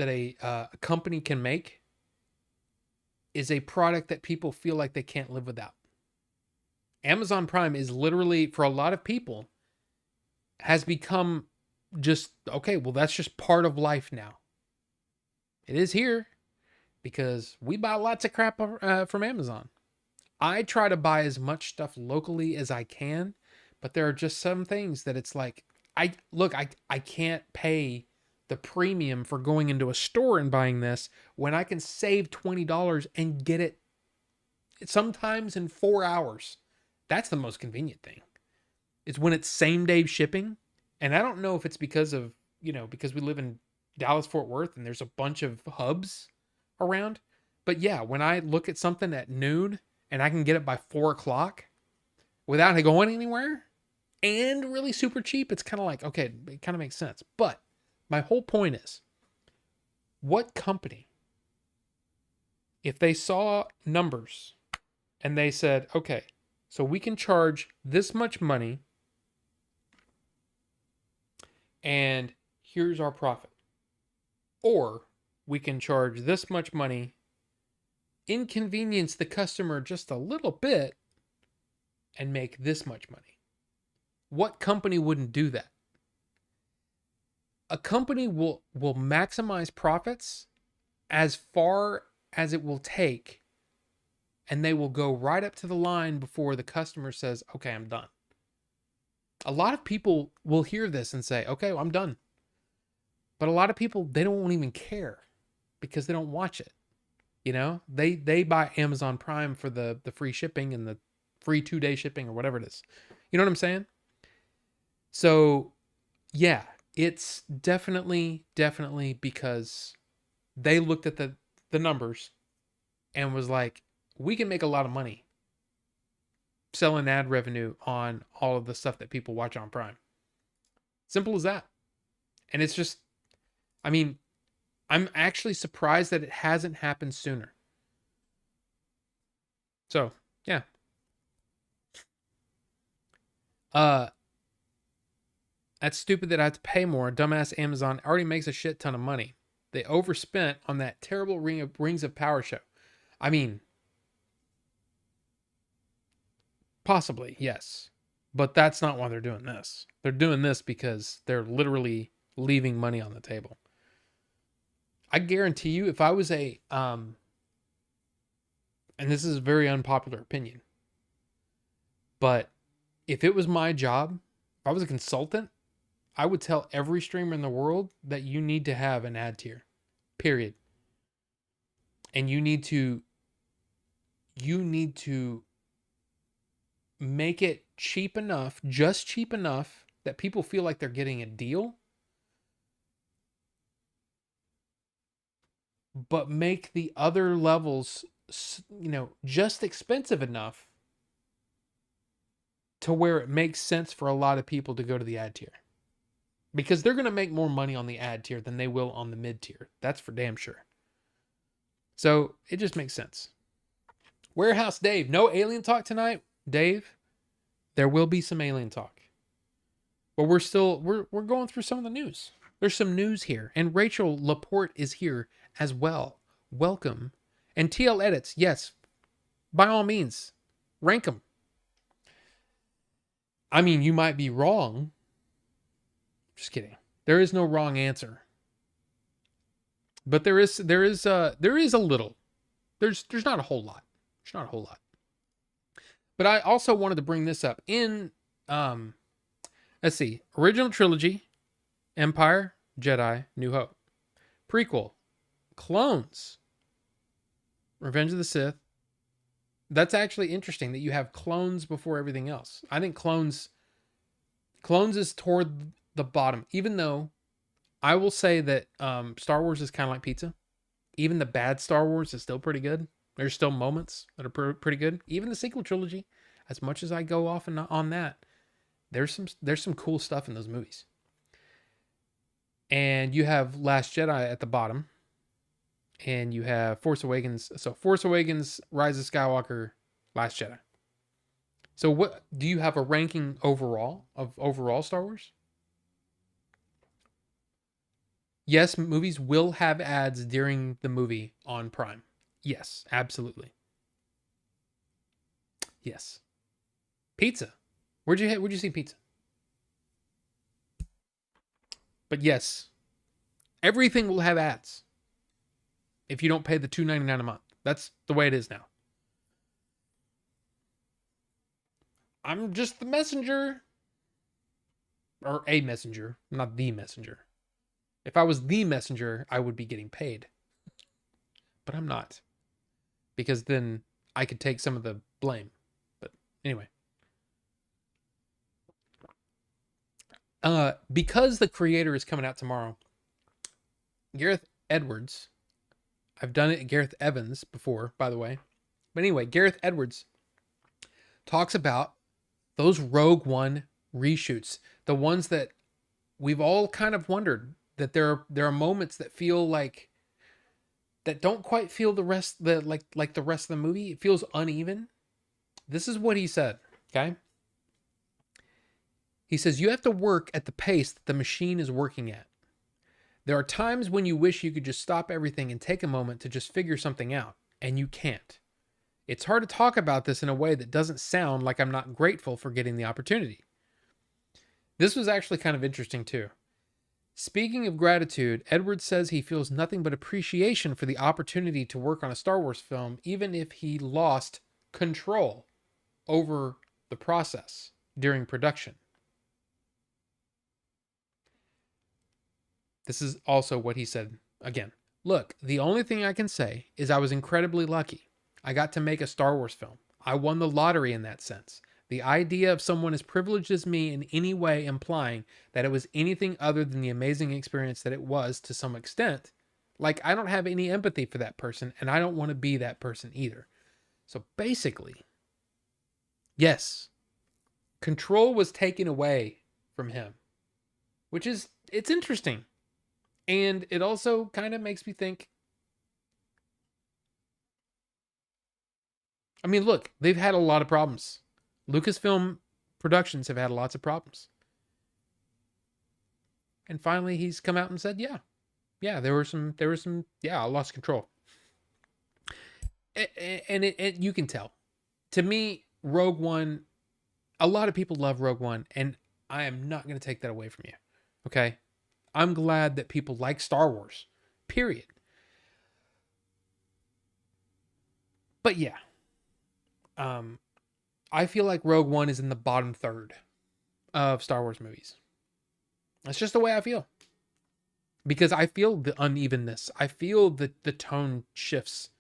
a company can make is a product that people feel like they can't live without. Amazon Prime is literally, for a lot of people, has become just, okay, well, that's just part of life now. It is here because we buy lots of crap from Amazon. I try to buy as much stuff locally as I can, but there are just some things that it's like, I can't pay the premium for going into a store and buying this when I can save $20 and get it sometimes in 4 hours. That's the most convenient thing. It's when it's same day shipping. And I don't know if it's because of, because we live in Dallas, Fort Worth, and there's a bunch of hubs around. But yeah, when I look at something at noon and I can get it by 4 o'clock without going anywhere and really super cheap, it's kind of like, okay, it kind of makes sense. But my whole point is, what company, if they saw numbers and they said, okay, so we can charge this much money and here's our profit. Or we can charge this much money, inconvenience the customer just a little bit, and make this much money. What company wouldn't do that? A company will maximize profits as far as it will take, and they will go right up to the line before the customer says, okay, I'm done. A lot of people will hear this and say, okay, well, I'm done. But a lot of people, they don't even care because they don't watch it. They buy Amazon Prime for the free shipping and the free 2-day shipping or whatever it is. You know what I'm saying? So yeah, it's definitely because they looked at the numbers and was like, we can make a lot of money selling ad revenue on all of the stuff that people watch on Prime. Simple as that. And it's just, I'm actually surprised that it hasn't happened sooner. So, yeah. That's stupid that I have to pay more. Dumbass Amazon already makes a shit ton of money. They overspent on that terrible Rings of Power show. Possibly, yes. But that's not why they're doing this. They're doing this because they're literally leaving money on the table. I guarantee you, if I was and this is a very unpopular opinion, but if it was my job, if I was a consultant, I would tell every streamer in the world that you need to have an ad tier, period. And you need to make it cheap enough, just cheap enough that people feel like they're getting a deal, but make the other levels, just expensive enough to where it makes sense for a lot of people to go to the ad tier. Because they're going to make more money on the ad tier than they will on the mid tier. That's for damn sure. So it just makes sense. Warehouse Dave, no alien talk tonight, Dave. There will be some alien talk, but we're going through some of the news. There's some news here, and Rachel Laporte is here as well. Welcome. And TL Edits, yes, by all means, rank them. You might be wrong. Just kidding. There is no wrong answer. But there is a little. There's not a whole lot. There's not a whole lot. But I also wanted to bring this up in let's see. Original trilogy, Empire, Jedi, New Hope. Prequel, Clones, Revenge of the Sith, That's actually interesting that you have clones before everything else. I think clones is toward the bottom, even though I will say that Star Wars is kind of like pizza. Even the bad Star Wars is still pretty good. There's still moments that are pretty good. Even the sequel trilogy, as much as I go off and on that, there's some cool stuff in those movies. And you have Last Jedi at the bottom, and you have Force Awakens. So Force Awakens, Rise of Skywalker, Last Jedi. So what do you have a ranking overall of overall Star Wars? Yes, movies will have ads during the movie on Prime. Yes, absolutely. Yes. Pizza. Where'd you see pizza? But yes, everything will have ads if you don't pay the $2.99 a month. That's the way it is now. I'm just the messenger. Or a messenger, not the messenger. If I was the messenger, I would be getting paid. But I'm not. Because then I could take some of the blame. But anyway. Because the creator is coming out tomorrow, Gareth Edwards, I've done it Gareth Evans before, by the way. But anyway, Gareth Edwards talks about those Rogue One reshoots, the ones that we've all kind of wondered that there are moments that feel like that don't quite feel like the rest of the movie. It feels uneven. This is what he said, okay? He says you have to work at the pace that the machine is working at. There are times when you wish you could just stop everything and take a moment to just figure something out, and you can't. It's hard to talk about this in a way that doesn't sound like I'm not grateful for getting the opportunity. This was actually kind of interesting too. Speaking of gratitude, Edwards says he feels nothing but appreciation for the opportunity to work on a Star Wars film, even if he lost control over the process during production. This is also what he said again. Look, the only thing I can say is I was incredibly lucky. I got to make a Star Wars film. I won the lottery in that sense. The idea of someone as privileged as me in any way implying that it was anything other than the amazing experience that it was to some extent, like I don't have any empathy for that person and I don't want to be that person either. So basically, yes, control was taken away from him, which is, it's interesting. And it also kind of makes me think, I mean, look, they've had a lot of problems. Lucasfilm Productions have had lots of problems. And finally he's come out and said, yeah, there were some, yeah, I lost control. And you can tell. To me, Rogue One, a lot of people love Rogue One, and I am not going to take that away from you. Okay? I'm glad that people like Star Wars. Period. But yeah. I feel like Rogue One is in the bottom third of Star Wars movies. That's just the way I feel. Because I feel the unevenness. I feel the tone shifts.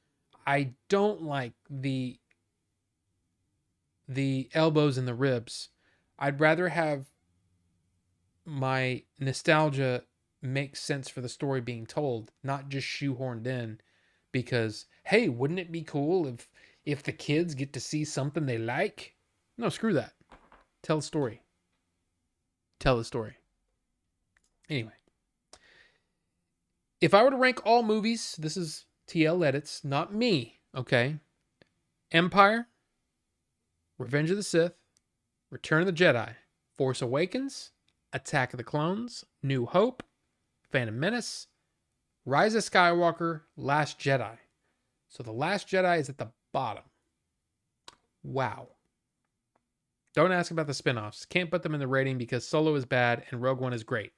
I don't like the elbows and the ribs. I'd rather have my nostalgia make sense for the story being told, not just shoehorned in because, hey, wouldn't it be cool if the kids get to see something they like? No, screw that. Tell a story. Tell a story. Anyway, if I were to rank all movies, this is TL edits, not me, okay? Empire, Revenge of the Sith, Return of the Jedi, Force Awakens, Attack of the Clones, New Hope, Phantom Menace, Rise of Skywalker, Last Jedi. So the Last Jedi is at the bottom. Wow. Don't ask about the spin-offs. Can't put them in the rating because Solo is bad and Rogue One is great.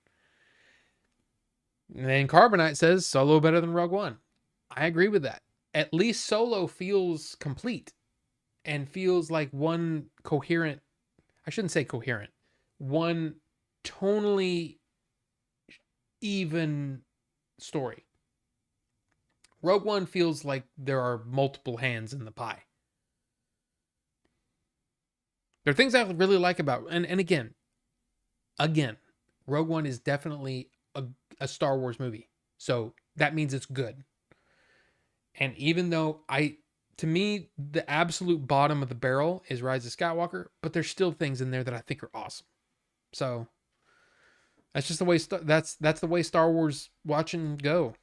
And then Carbonite says Solo better than Rogue One. I agree with that. At least Solo feels complete and feels like one coherent, I shouldn't say coherent, one tonally even story. Rogue One feels like there are multiple hands in the pie. There are things I really like about, and again, Rogue One is definitely a Star Wars movie. So that means it's good. And even though to me, the absolute bottom of the barrel is Rise of Skywalker, but there's still things in there that I think are awesome. So that's just the way, that's the way Star Wars watching go.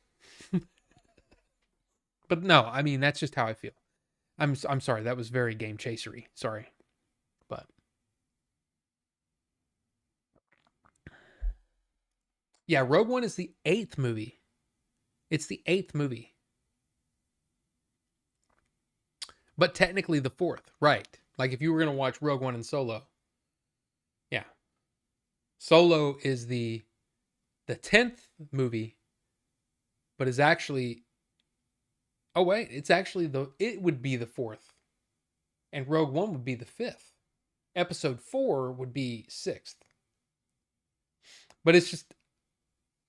But no, I mean, that's just how I feel. I'm sorry. That was very game chasery. Sorry. But yeah, Rogue One is the 8th movie. It's the 8th movie. But technically the 4th, right? Like if you were going to watch Rogue One and Solo. Yeah. Solo is the 10th movie, but is actually, oh wait, it's actually it would be the 4th. And Rogue One would be the 5th. Episode 4 would be 6th. But it's just,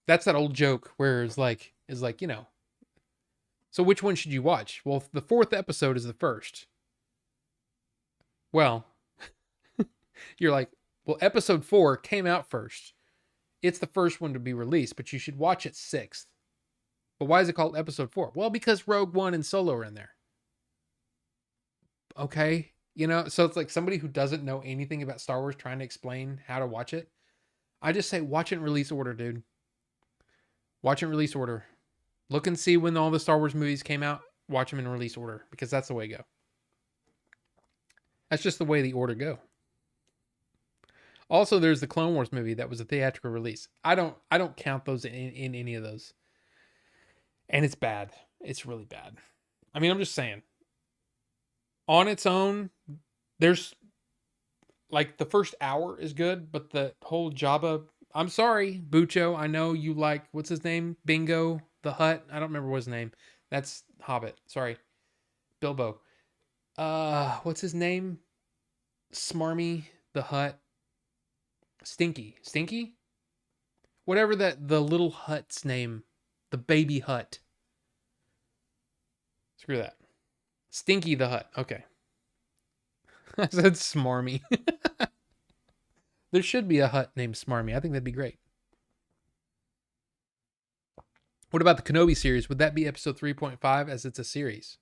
that's that old joke where it's like, so which one should you watch? Well, the 4th episode is the first. Well, you're like, well, episode 4 came out first. It's the first one to be released, but you should watch it 6th. But why is it called episode 4? Well, because Rogue One and Solo are in there. Okay. So it's like somebody who doesn't know anything about Star Wars trying to explain how to watch it. I just say, watch it in release order, dude. Watch it in release order. Look and see when all the Star Wars movies came out. Watch them in release order because that's the way to go. That's just the way the order go. Also, there's the Clone Wars movie that was a theatrical release. I don't count those in any of those. And it's bad. It's really bad. I mean, I'm just saying. On its own, there's like the first hour is good, but the whole Jabba, I'm sorry, Bucho, I know you like, what's his name? Bingo the Hutt. I don't remember what his name. That's Hobbit. Sorry. Bilbo. What's his name? Smarmy the Hutt. Stinky? Whatever the little Hutt's name. The baby Hutt. Screw that. Stinky the Hutt. Okay. I said Smarmy. There should be a Hutt named Smarmy. I think that'd be great. What about the Kenobi series? Would that be episode 3.5 as it's a series?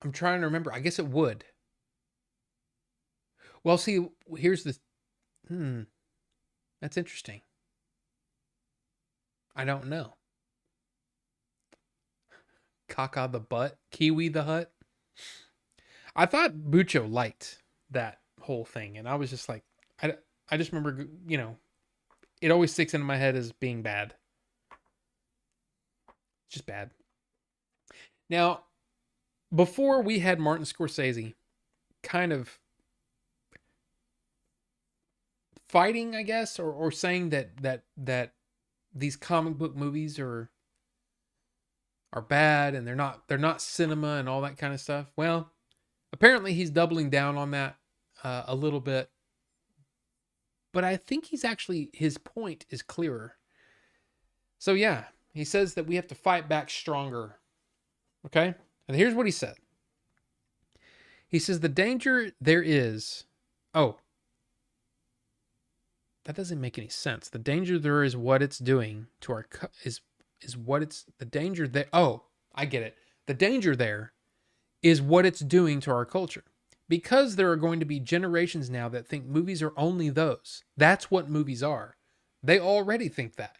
I'm trying to remember. I guess it would. Well, see, here's the... That's interesting. I don't know. Caca the Butt? Kiwi the Hutt? I thought Bucho liked that whole thing, and I was just like, I just remember, it always sticks into my head as being bad. Just bad. Now, before we had Martin Scorsese kind of fighting, I guess, or saying that these comic book movies are bad and they're not cinema and all that kind of stuff. Well, apparently he's doubling down on that a little bit. But I think his point is clearer. So yeah, he says that we have to fight back stronger. Okay? And here's what he said. He says the danger there is... Oh. That doesn't make any sense. The danger there is what it's doing to our... is what it's... The danger there... Oh, I get it. The danger there is what it's doing to our culture. Because there are going to be generations now that think movies are only those. That's what movies are. They already think that.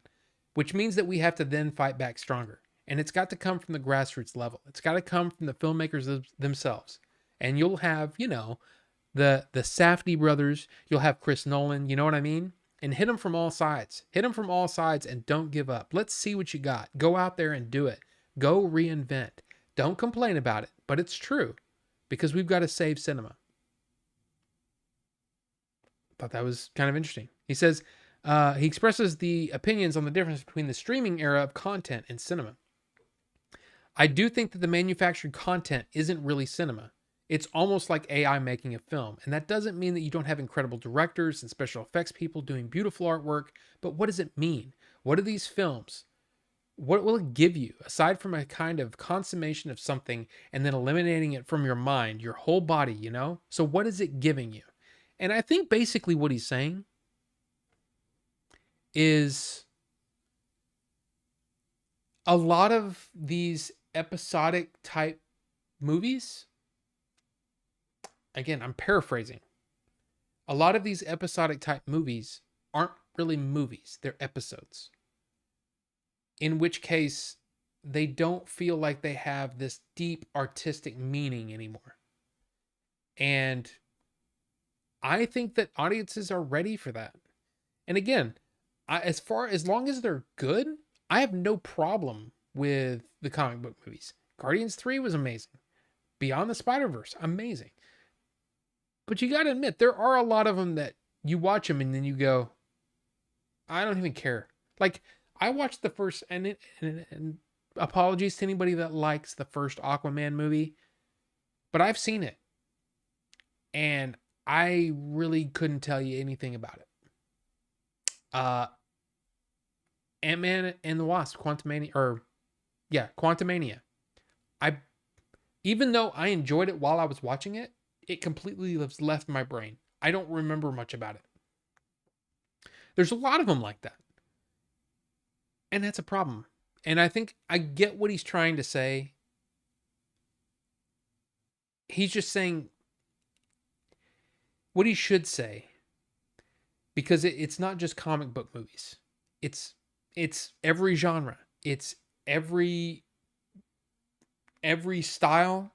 Which means that we have to then fight back stronger. And it's got to come from the grassroots level. It's got to come from the filmmakers themselves. And you'll have, the Safdie brothers. You'll have Chris Nolan. You know what I mean? And hit them from all sides. Hit them from all sides and don't give up. Let's see what you got. Go out there and do it. Go reinvent. Don't complain about it. But it's true. Because we've got to save cinema. Thought that was kind of interesting. He says, he expresses the opinions on the difference between the streaming era of content and cinema. I do think that the manufactured content isn't really cinema. It's almost like AI making a film. And that doesn't mean that you don't have incredible directors and special effects people doing beautiful artwork. But what does it mean? What are these films? What will it give you aside from a kind of consummation of something and then eliminating it from your mind, your whole body, you know? So what is it giving you? And I think basically what he's saying is a lot of these episodic type movies, again, I'm paraphrasing. A lot of these episodic type movies aren't really movies, they're episodes. In which case, they don't feel like they have this deep artistic meaning anymore. And I think that audiences are ready for that. And again, as long as they're good, I have no problem with the comic book movies. Guardians 3 was amazing. Beyond the Spider-Verse, amazing. But you got to admit, there are a lot of them that you watch them and then you go, I don't even care. Like, I watched the first, and apologies to anybody that likes the first Aquaman movie, but I've seen it. And I really couldn't tell you anything about it. Ant-Man and the Wasp, Quantumania. Even though I enjoyed it while I was watching it, it completely left my brain. I don't remember much about it. There's a lot of them like that. And that's a problem. And I think I get what he's trying to say. He's just saying what he should say. Because it's not just comic book movies. It's every genre. It's every style,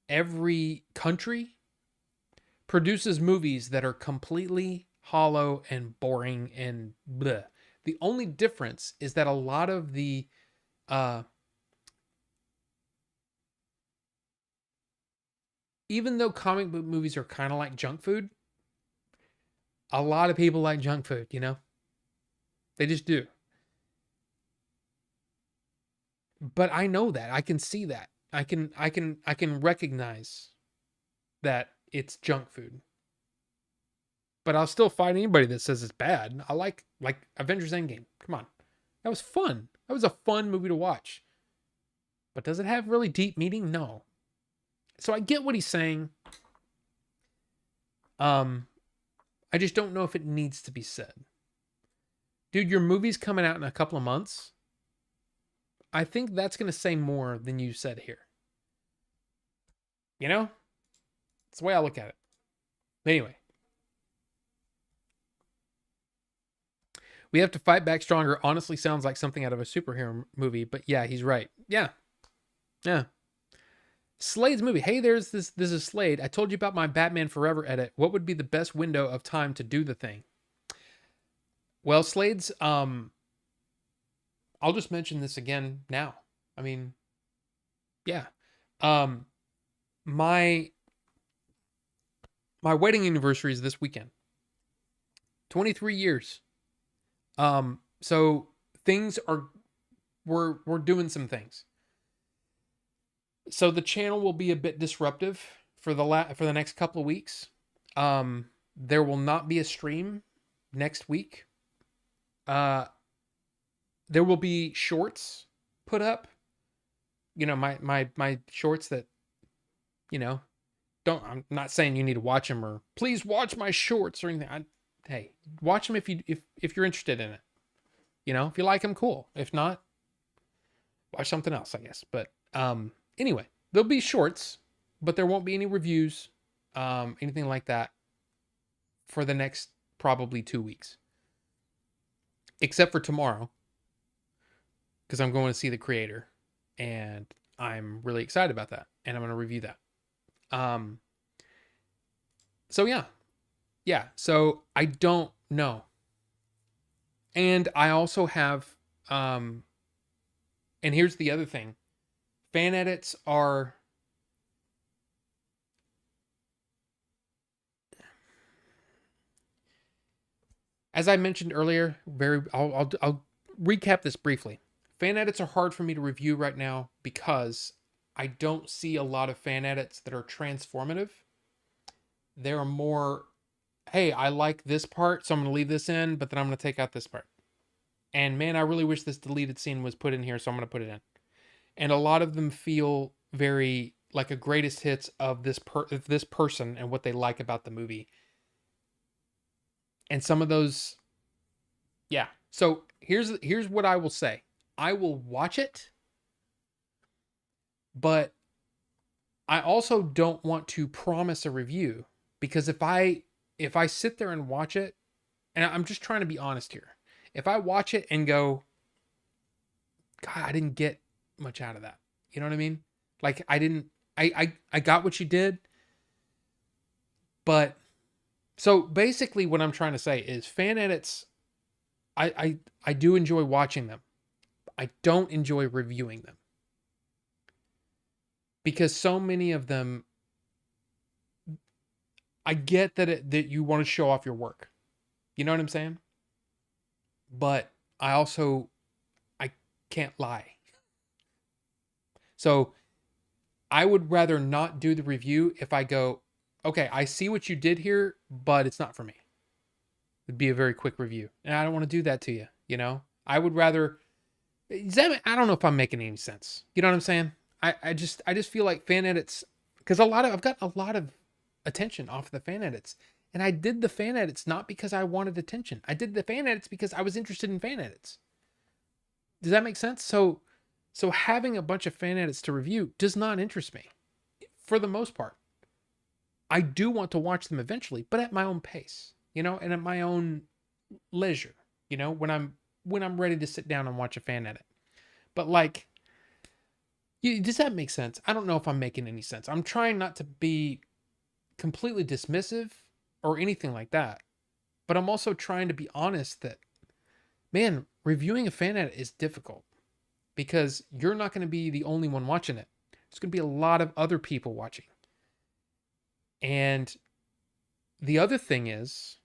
every country produces movies that are completely hollow and boring and bleh. The only difference is that a lot of the even though comic book movies are kind of like junk food, a lot of people like junk food, you know? They just do. But I know that. I can see that. I can recognize that it's junk food. But I'll still fight anybody that says it's bad. I like Avengers Endgame. Come on. That was fun. That was a fun movie to watch. But does it have really deep meaning? No. So I get what he's saying. I just don't know if it needs to be said. Dude, your movie's coming out in a couple of months. I think that's going to say more than you said here. You know? That's the way I look at it. Anyway. We have to fight back stronger. Honestly sounds like something out of a superhero movie, but yeah, he's right. Yeah. Slade's movie. Hey, this is Slade. I told you about my Batman Forever edit. What would be the best window of time to do the thing? Well, Slade's, I'll just mention this again now. I mean, yeah. My wedding anniversary is this weekend. 23 years. So things are, we're doing some things. So the channel will be a bit disruptive for the next couple of weeks. There will not be a stream next week. There will be shorts put up. You know, my shorts that, you know, I'm not saying you need to watch them or please watch my shorts or anything. Hey, watch them if you're interested in it. You know, if you like them, cool. If not, watch something else, I guess. But anyway, there'll be shorts, but there won't be any reviews, anything like that for the next probably 2 weeks. Except for tomorrow, because I'm going to see the creator, and I'm really excited about that, and I'm going to review that. So yeah. So I don't know, and I also have, and here's the other thing: fan edits are. As I mentioned earlier, I'll recap this briefly. Fan edits are hard for me to review right now because I don't see a lot of fan edits that are transformative. They're more, hey, I like this part, so I'm going to leave this in, but then I'm going to take out this part. And man, I really wish this deleted scene was put in here, so I'm going to put it in. And a lot of them feel very like a greatest hits of this person and what they like about the movie. And some of those, yeah. So here's what I will say. I will watch it, but I also don't want to promise a review, because if I sit there and watch it, and I'm just trying to be honest here. If I watch it and go, God, I didn't get much out of that. You know what I mean? Like I got what you did, but so basically what I'm trying to say is fan edits, I do enjoy watching them. I don't enjoy reviewing them, because so many of them, I get that you want to show off your work. You know what I'm saying? But I can't lie. So I would rather not do the review if I go, okay, I see what you did here, but it's not for me. It'd be a very quick review. And I don't want to do that to you, you know? I would rather, I don't know if I'm making any sense. You know what I'm saying? I just feel like fan edits, because I've got a lot of attention off the fan edits. And I did the fan edits not because I wanted attention. I did the fan edits because I was interested in fan edits. Does that make sense? So having a bunch of fan edits to review does not interest me for the most part. I do want to watch them eventually, but at my own pace, you know, and at my own leisure, you know, when I'm ready to sit down and watch a fan edit. But like, does that make sense? I don't know if I'm making any sense. I'm trying not to be completely dismissive or anything like that, but I'm also trying to be honest that, man, reviewing a fan edit is difficult, because you're not going to be the only one watching it. There's going to be a lot of other people watching. And the other thing is,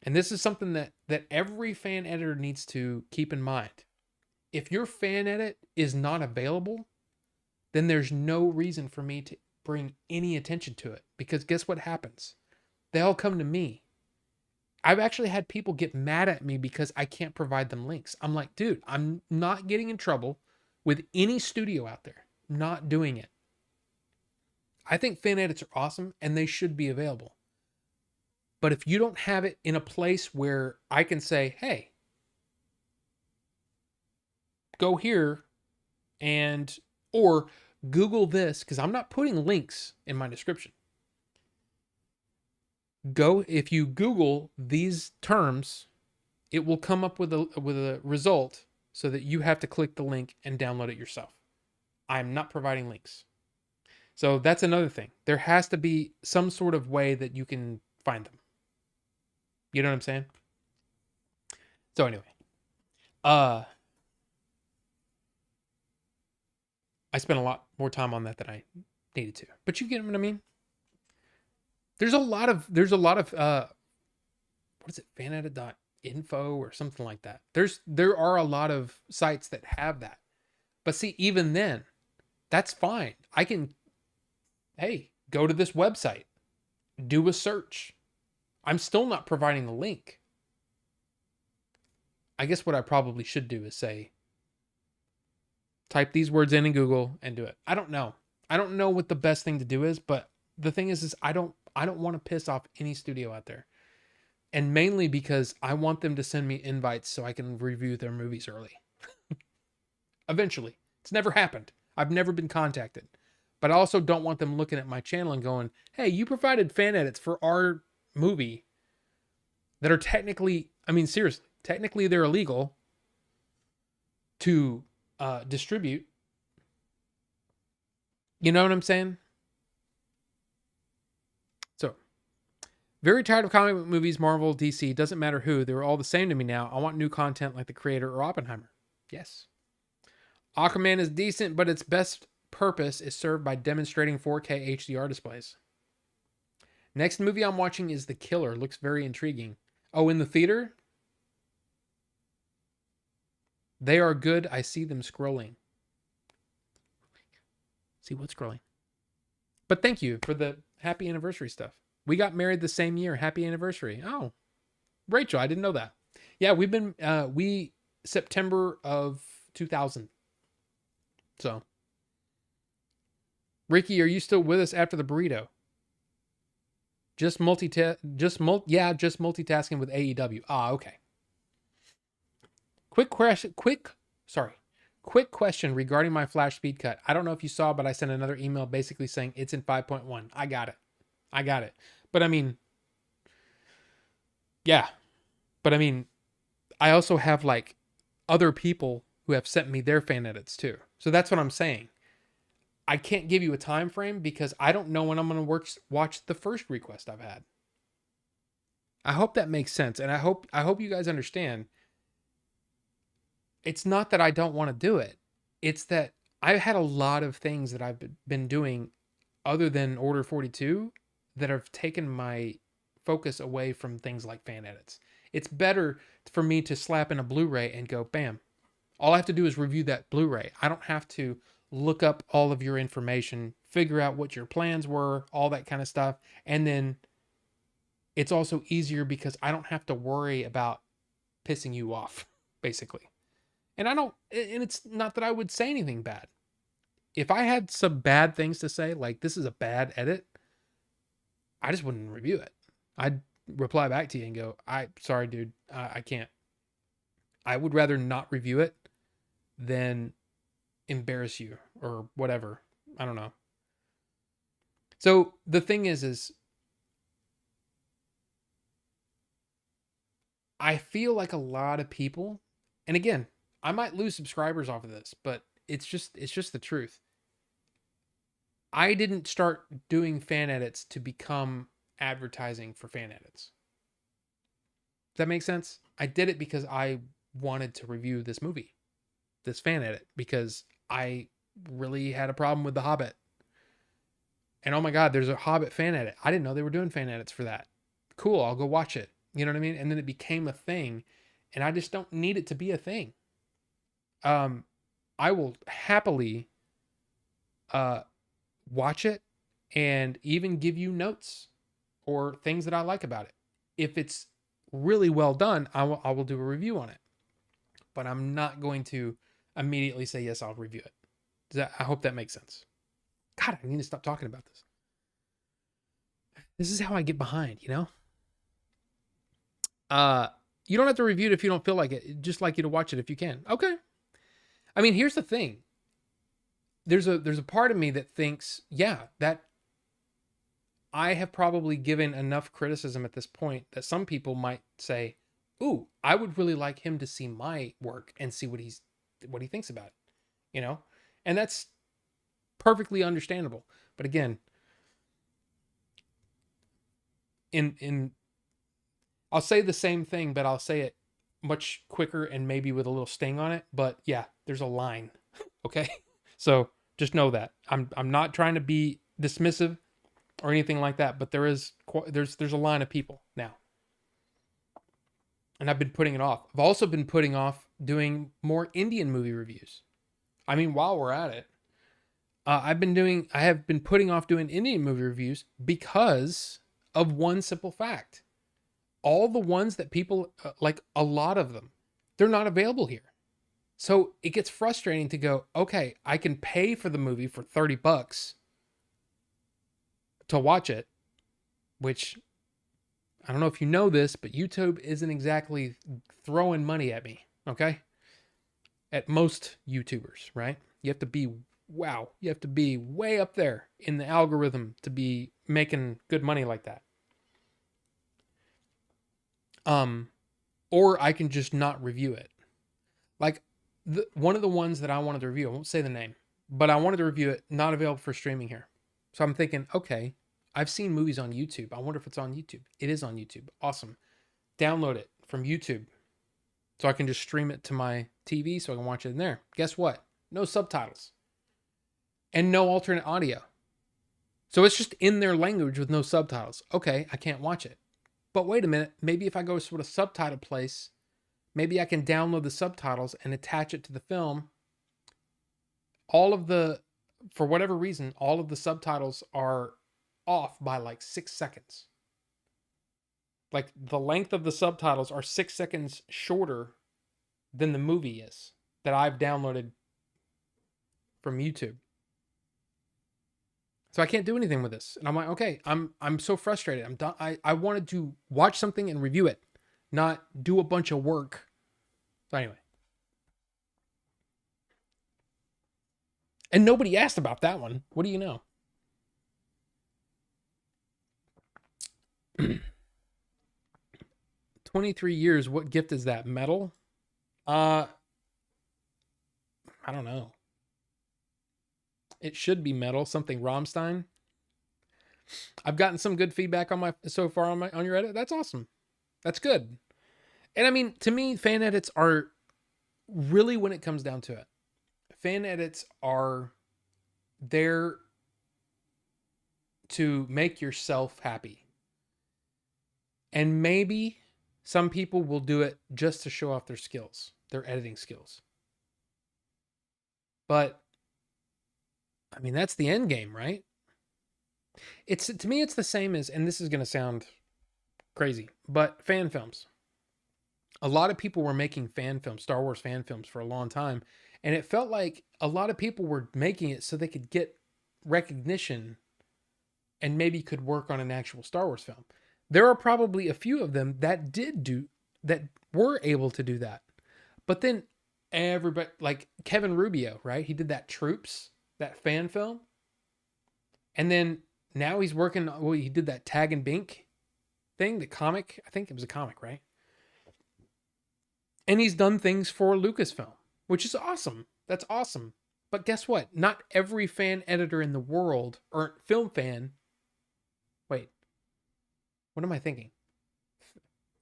and this is something that every fan editor needs to keep in mind. If your fan edit is not available, then there's no reason for me to bring any attention to it, because guess what happens? They all come to me. I've actually had people get mad at me because I can't provide them links. I'm like, dude, I'm not getting in trouble with any studio out there. I'm not doing it. I think fan edits are awesome and they should be available. But if you don't have it in a place where I can say, hey, go here or Google this, because I'm not putting links in my description. If you Google these terms, it will come up with a result so that you have to click the link and download it yourself. I'm not providing links. So that's another thing. There has to be some sort of way that you can find them. You know what I'm saying? So anyway, I spent a lot more time on that than I needed to. But you get what I mean? There's a lot of what is it, fanedit.info or something like that. There are a lot of sites that have that. But see, even then, that's fine. I can, hey, go to this website, do a search. I'm still not providing the link. I guess what I probably should do is say, type these words in Google and do it. I don't know. I don't know what the best thing to do is, but the thing is I don't want to piss off any studio out there. And mainly because I want them to send me invites so I can review their movies early. Eventually. It's never happened. I've never been contacted. But I also don't want them looking at my channel and going, hey, you provided fan edits for our movie that are technically, I mean, seriously, technically they're illegal to distribute. You know what I'm saying? So, very tired of comic book movies, Marvel, DC, doesn't matter who. They're all the same to me now. I want new content like the creator or Oppenheimer. Yes. Aquaman is decent, but its best purpose is served by demonstrating 4K HDR displays. Next movie I'm watching is The Killer. Looks very intriguing. Oh, in the theater? They are good. I see them scrolling. See what's scrolling. But thank you for the happy anniversary stuff. We got married the same year. Happy anniversary. Oh, Rachel, I didn't know that. Yeah, we've been, September of 2000. So, Ricky, are you still with us after the burrito? Just multitasking with AEW. Ah, okay. Quick question. Quick question regarding my flash speed cut. I don't know if you saw, but I sent another email basically saying it's in 5.1. I got it. But I mean, yeah. But I mean, I also have like other people who have sent me their fan edits too. So that's what I'm saying. I can't give you a time frame because I don't know when I'm going to watch the first request I've had. I hope that makes sense, and I hope you guys understand. It's not that I don't want to do it. It's that I've had a lot of things that I've been doing other than Order 42 that have taken my focus away from things like fan edits. It's better for me to slap in a Blu-ray and go, bam. All I have to do is review that Blu-ray. I don't have to look up all of your information, figure out what your plans were, all that kind of stuff. And then it's also easier because I don't have to worry about pissing you off, basically. And it's not that I would say anything bad. If I had some bad things to say, like this is a bad edit, I just wouldn't review it. I'd reply back to you and go, sorry, dude, I can't. I would rather not review it than embarrass you or whatever. I don't know. So the thing is I feel like a lot of people, and again, I might lose subscribers off of this, but it's just the truth. I didn't start doing fan edits to become advertising for fan edits. Does that make sense? I did it because I wanted to review this movie, this fan edit, because I really had a problem with The Hobbit. And oh my God, there's a Hobbit fan edit. I didn't know they were doing fan edits for that. Cool, I'll go watch it. You know what I mean? And then it became a thing, and I just don't need it to be a thing. I will happily watch it and even give you notes or things that I like about it. If it's really well done, I will do a review on it. But I'm not going to immediately say, yes, I'll review it. I hope that makes sense. God, I need to stop talking about this. This is how I get behind, you know? You don't have to review it if you don't feel like it. Just like you to watch it if you can. Okay. I mean, here's the thing. There's a part of me that thinks, yeah, that I have probably given enough criticism at this point that some people might say, ooh, I would really like him to see my work and see what he thinks about it, you know? And that's perfectly understandable. But again, I'll say the same thing, but I'll say it much quicker and maybe with a little sting on it. But yeah, there's a line. Okay. So just know that I'm not trying to be dismissive or anything like that, but there's a line of people now. And I've been putting it off. I've also been putting off doing more Indian movie reviews. I mean, while we're at it, I have been putting off doing Indian movie reviews because of one simple fact. All the ones that people, like a lot of them, they're not available here. So it gets frustrating to go, okay, I can pay for the movie for $30 to watch it, which I don't know if you know this, but YouTube isn't exactly throwing money at me, okay? At most YouTubers, right? You have to be way up there in the algorithm to be making good money like that. Or I can just not review it. Like one of the ones that I wanted to review, I won't say the name, but I wanted to review it, not available for streaming here. So I'm thinking, okay, I've seen movies on YouTube. I wonder if it's on YouTube. It is on YouTube. Awesome. Download it from YouTube so I can just stream it to my TV so I can watch it in there. Guess what? No subtitles and no alternate audio. So it's just in their language with no subtitles. Okay, I can't watch it. But wait a minute, maybe if I go to a subtitle place, maybe I can download the subtitles and attach it to the film. For whatever reason, all of the subtitles are off by like 6 seconds. Like the length of the subtitles are 6 seconds shorter than the movie is that I've downloaded from YouTube. So I can't do anything with this. And I'm like, okay, I'm so frustrated. I'm done. I wanted to watch something and review it, not do a bunch of work. So anyway. And nobody asked about that one. What do you know? 23 years. What gift is that? Metal? I don't know. It should be metal, something Rammstein. I've gotten some good feedback on my so far on your edit. That's awesome. That's good. And I mean, to me, fan edits are really, when it comes down to it, fan edits are there to make yourself happy. And maybe some people will do it just to show off their skills, their editing skills. But I mean, that's the end game, right? It's, to me, it's the same as, and this is going to sound crazy, but fan films. A lot of people were making fan films, Star Wars fan films, for a long time. And it felt like a lot of people were making it so they could get recognition and maybe could work on an actual Star Wars film. There are probably a few of them that were able to do that. But then everybody, like Kevin Rubio, right? He did that Troops, that fan film. And then now he's working, he did that Tag and Bink thing, the comic. I think it was a comic, right? And he's done things for Lucasfilm, which is awesome. That's awesome. But guess what? Not every fan editor in the world, or film fan. Wait, what am I thinking?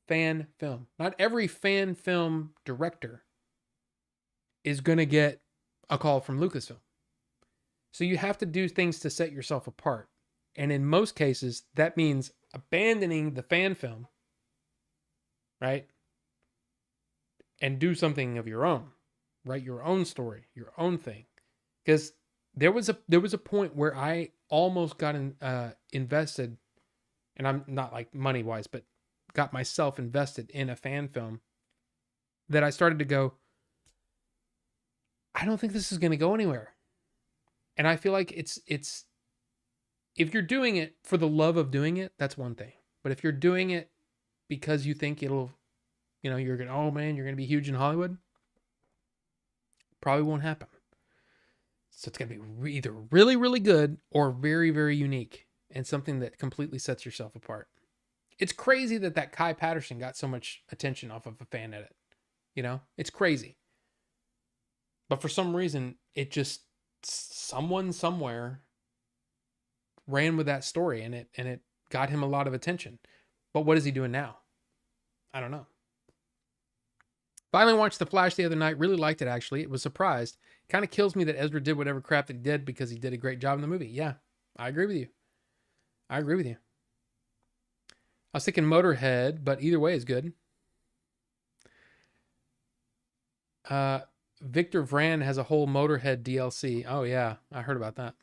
Fan film. Not every fan film director is going to get a call from Lucasfilm. So you have to do things to set yourself apart. And in most cases, that means abandoning the fan film, right? And do something of your own. Write your own story, your own thing. Because there was a point where I almost got invested, and I'm not like money wise, but got myself invested in a fan film that I started to go, I don't think this is going to go anywhere. And I feel like it's if you're doing it for the love of doing it, that's one thing. But if you're doing it because you think it'll, you're going to, oh man, you're going to be huge in Hollywood, probably won't happen. So it's going to be either really, really good or very, very unique and something that completely sets yourself apart. It's crazy that Kai Patterson got so much attention off of a fan edit. It's crazy. But for some reason, it just, someone somewhere ran with that story and it got him a lot of attention. But what is he doing now? I don't know. Finally watched The Flash the other night. Really liked it, actually. It was surprised. Kind of kills me that Ezra did whatever crap that he did because he did a great job in the movie. Yeah, I agree with you. I was thinking Motorhead, but either way is good. Victor Vran has a whole Motorhead DLC. Oh, yeah. I heard about that.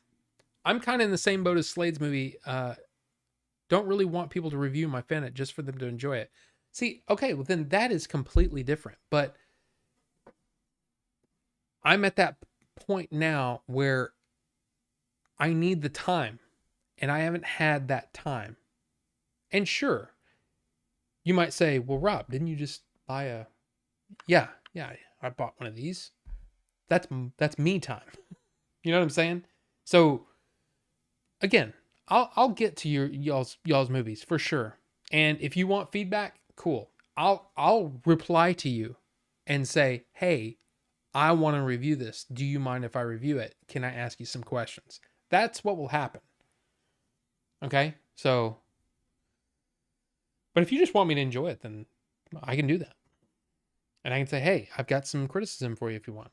I'm kind of in the same boat as Slade's movie. Don't really want people to review my fan edit just for them to enjoy it. See, okay, well then that is completely different. But I'm at that point now where I need the time. And I haven't had that time. And sure, you might say, well, Rob, didn't you just buy a... Yeah, I bought one of these. That's me time. You know what I'm saying? So, again, I'll get to y'all's movies for sure. And if you want feedback, cool. I'll reply to you and say, hey, I want to review this. Do you mind if I review it? Can I ask you some questions? That's what will happen. Okay? So, but if you just want me to enjoy it, then I can do that. And I can say, hey, I've got some criticism for you if you want.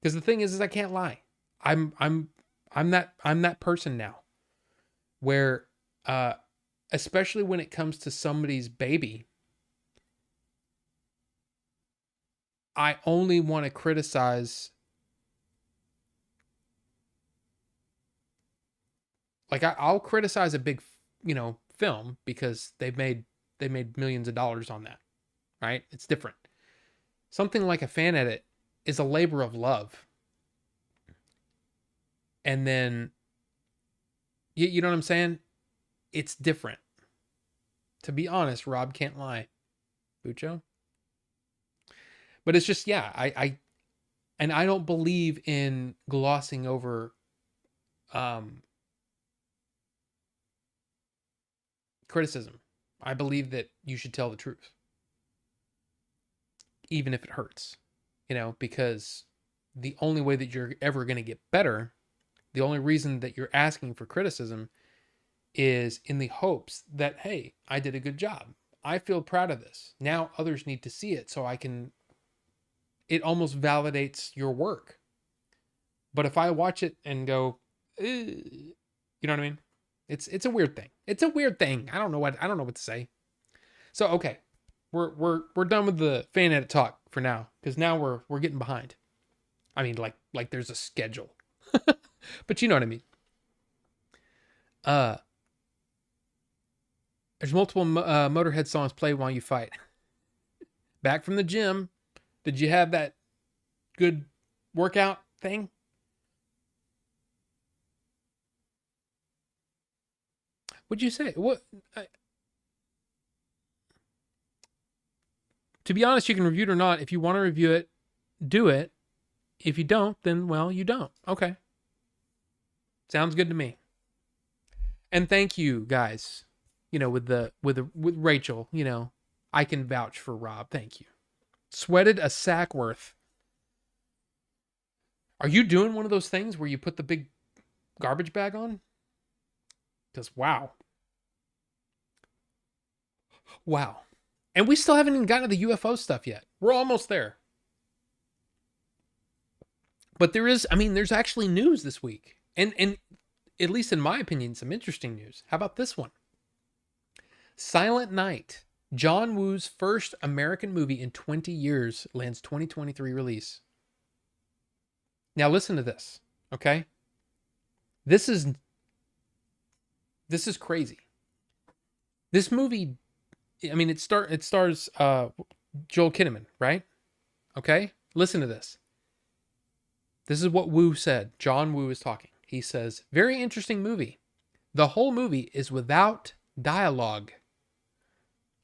Because the thing is I can't lie. I'm that person now where, especially when it comes to somebody's baby, I only want to criticize. Like I'll criticize a big, film because they made millions of dollars on that, right? It's different. Something like a fan edit is a labor of love. And then, you know what I'm saying? It's different. To be honest, Rob can't lie. Bucho. But it's just, yeah, and I don't believe in glossing over um, criticism. I believe that you should tell the truth, even if it hurts, because the only way that you're ever going to get better, the only reason that you're asking for criticism is in the hopes that, hey, I did a good job. I feel proud of this. Now others need to see it so it almost validates your work. But if I watch it and go, you know what I mean? It's a weird thing. It's a weird thing. I don't know what to say. So okay, we're done with the fan edit talk for now because now we're getting behind. I mean, like there's a schedule, but you know what I mean. Uh, there's multiple Motorhead songs played while you fight. Back from the gym, did you have that good workout thing? What'd you say? What? To be honest, you can review it or not. If you want to review it, do it. If you don't, then well, you don't. Okay. Sounds good to me. And thank you guys. With Rachel, I can vouch for Rob. Thank you. Sweated a sack worth. Are you doing one of those things where you put the big garbage bag on? Because wow. Wow. And we still haven't even gotten to the UFO stuff yet. We're almost there. But there's actually news this week. And at least in my opinion, some interesting news. How about this one? Silent Night, John Woo's first American movie in 20 years, lands 2023 release. Now listen to this, okay? This is crazy. This movie, I mean, it stars Joel Kinnaman, right? Okay? Listen to this. This is what Woo said. John Woo is talking. He says, "Very interesting movie. The whole movie is without dialogue.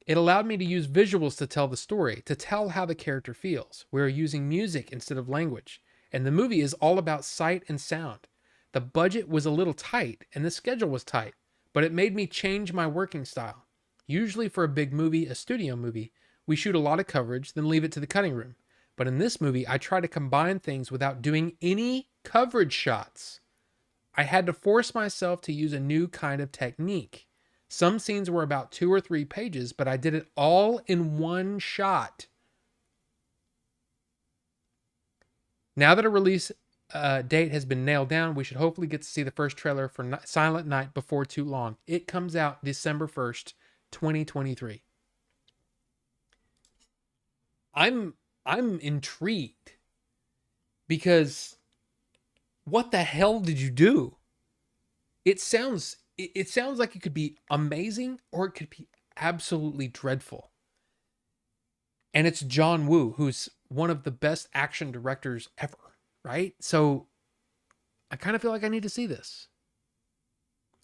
It allowed me to use visuals to tell the story, to tell how the character feels. We're using music instead of language. And the movie is all about sight and sound. The budget was a little tight and the schedule was tight, but it made me change my working style. Usually for a big movie, a studio movie, we shoot a lot of coverage, then leave it to the cutting room. But in this movie, I try to combine things without doing any coverage shots. I had to force myself to use a new kind of technique. Some scenes were about 2 or 3 pages, but I did it all in one shot. Now that a release date has been nailed down, we should hopefully get to see the first trailer for Silent Night before too long. It comes out December 1st, 2023. I'm intrigued because what the hell did you do? It sounds like it could be amazing or it could be absolutely dreadful. And it's John Woo, who's one of the best action directors ever, right? So I kind of feel like I need to see this.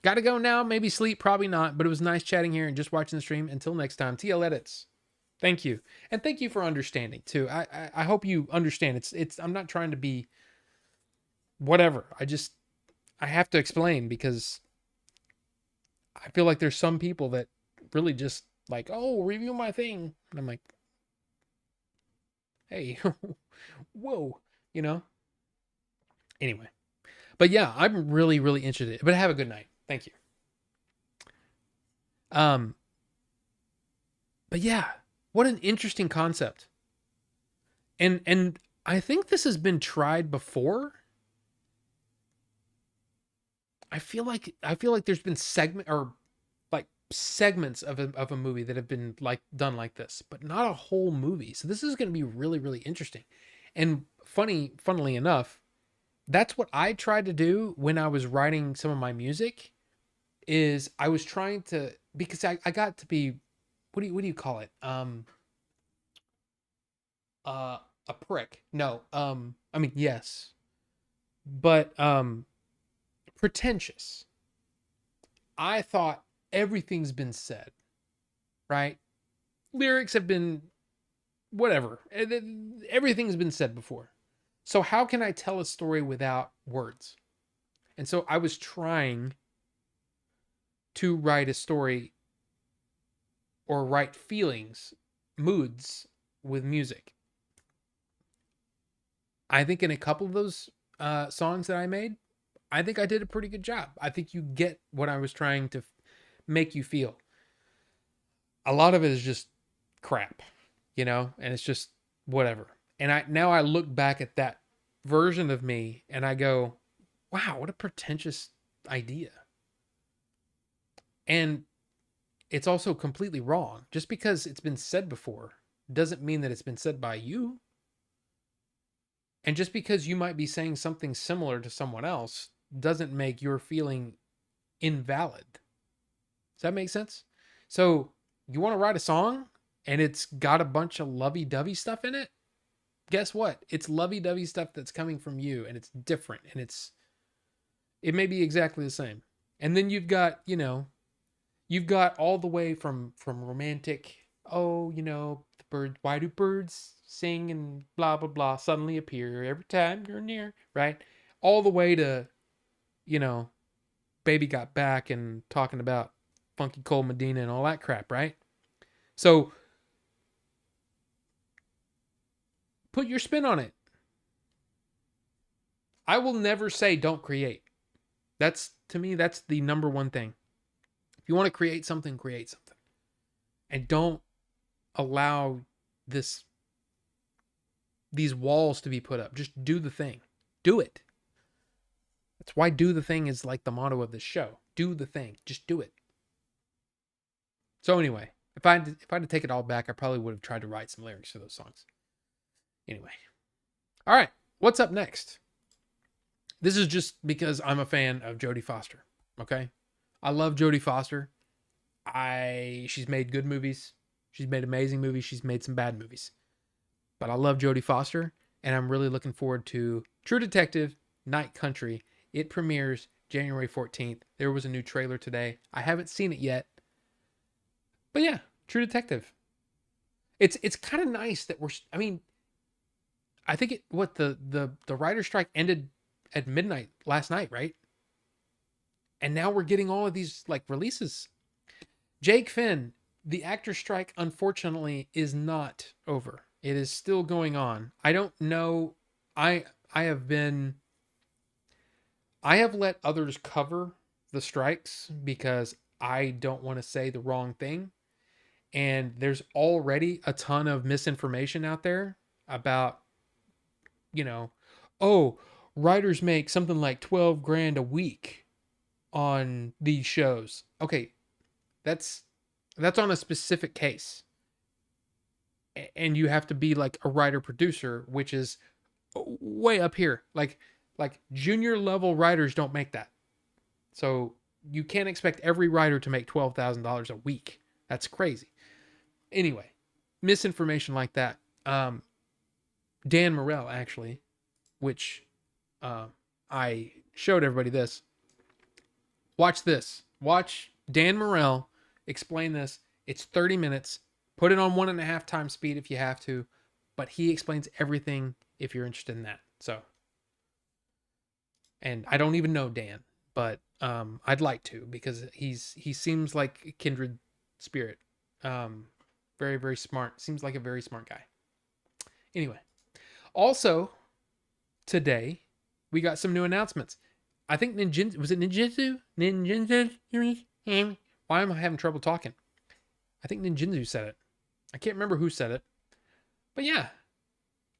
Got to go now, maybe sleep, probably not, but it was nice chatting here and just watching the stream. Until next time, TL Edits. Thank you. And thank you for understanding too. I hope you understand. I'm not trying to be whatever. I have to explain because I feel like there's some people that really just like, oh, review my thing. And I'm like, hey, whoa, Anyway. But yeah, I'm really, really interested. But have a good night. Thank you. But yeah, what an interesting concept. And I think this has been tried before. I feel like there's been segments of a movie that have been done like this, but not a whole movie. So this is going to be really, really interesting. And funnily enough, that's what I tried to do when I was writing some of my music. Is I was trying to, because I got to be, what do you call it? a prick. No. I mean, yes. But pretentious. I thought everything's been said, right? Lyrics have been whatever. Everything's been said before. So how can I tell a story without words? And so I was trying to write a story or write feelings, moods with music. I think in a couple of those songs that I made, I think I did a pretty good job. I think you get what I was trying to make you feel. A lot of it is just crap, and it's just whatever. And I look back at that version of me and I go, wow, what a pretentious idea. And it's also completely wrong. Just because it's been said before doesn't mean that it's been said by you. And just because you might be saying something similar to someone else doesn't make your feeling invalid. Does that make sense? So you want to write a song and it's got a bunch of lovey-dovey stuff in it? Guess what? It's lovey-dovey stuff that's coming from you, and it's different, and it may be exactly the same. And then you've got all the way from romantic, the bird, why do birds sing and blah blah blah suddenly appear every time you're near, right? All the way to, Baby Got Back and talking about Funky Cold Medina and all that crap, right? So put your spin on it. I will never say don't create. To me, that's the number one thing. If you want to create something, create something. And don't allow these walls to be put up. Just do the thing. Do it. That's why do the thing is like the motto of this show. Do the thing. Just do it. So anyway, if I had to take it all back, I probably would have tried to write some lyrics for those songs. Anyway. All right. What's up next? This is just because I'm a fan of Jodie Foster. Okay? I love Jodie Foster. She's made good movies. She's made amazing movies. She's made some bad movies. But I love Jodie Foster, and I'm really looking forward to True Detective Night Country. It premieres January 14th. There was a new trailer today. I haven't seen it yet. But yeah, True Detective. It's kind of nice that I think the writer's strike ended at midnight last night, right? And now we're getting all of these releases. Jake Finn, the actor strike, unfortunately, is not over. It is still going on. I don't know. I have let others cover the strikes because I don't want to say the wrong thing. And there's already a ton of misinformation out there about, writers make something like 12 grand a week on these shows. Okay, that's on a specific case. And you have to be like a writer producer, which is way up here. Like junior level writers don't make that. So you can't expect every writer to make $12,000 a week. That's crazy. Anyway, misinformation like that. Dan Morell, actually, which I showed everybody this. Watch this. Watch Dan Morell explain this. It's 30 minutes. Put it on 1.5 times speed if you have to. But he explains everything if you're interested in that. So, and I don't even know Dan, but I'd like to because he seems like a kindred spirit. Very, very smart. Seems like a very smart guy. Anyway, also today we got some new announcements. I think Ninjitsu? Why am I having trouble talking? I think Ninjitsu said it. I can't remember who said it. But yeah,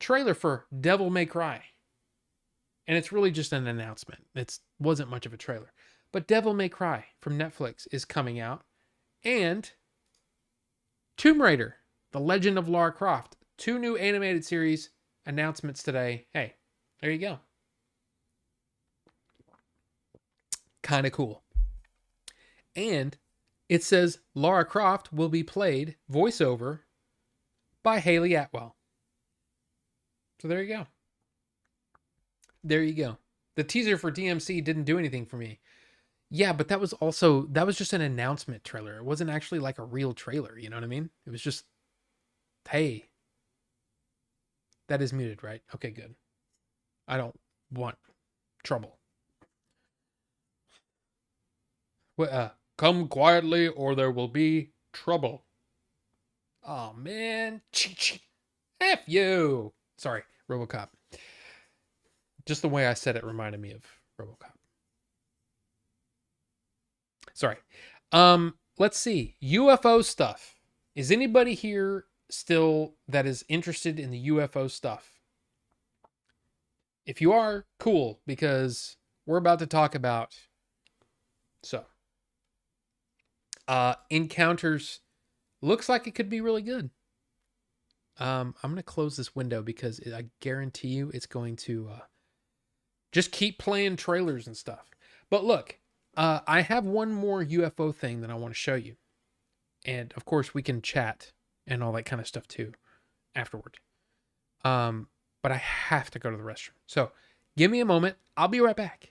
trailer for Devil May Cry. And it's really just an announcement. It wasn't much of a trailer. But Devil May Cry from Netflix is coming out. And Tomb Raider, The Legend of Lara Croft. 2 new animated series announcements today. Hey, there you go. Kind of cool. And it says Lara Croft will be played voiceover by Haley Atwell. So there you go. There you go. The teaser for DMC didn't do anything for me. Yeah, but that was just an announcement trailer. It wasn't actually like a real trailer, you know what I mean? It was just, hey, that is muted, right? Okay, good. I don't want trouble. Come quietly or there will be trouble. Oh man, F you. Sorry, RoboCop. Just the way I said it reminded me of RoboCop. Sorry. Let's see. UFO stuff. Is anybody here still that is interested in the UFO stuff? If you are, cool, because we're about to talk about encounters. Looks like it could be really good. I'm gonna close this window because I guarantee you it's going to just keep playing trailers and stuff. But look, I have one more UFO thing that I want to show you. And of course we can chat and all that kind of stuff too afterward. But I have to go to the restroom. So give me a moment. I'll be right back.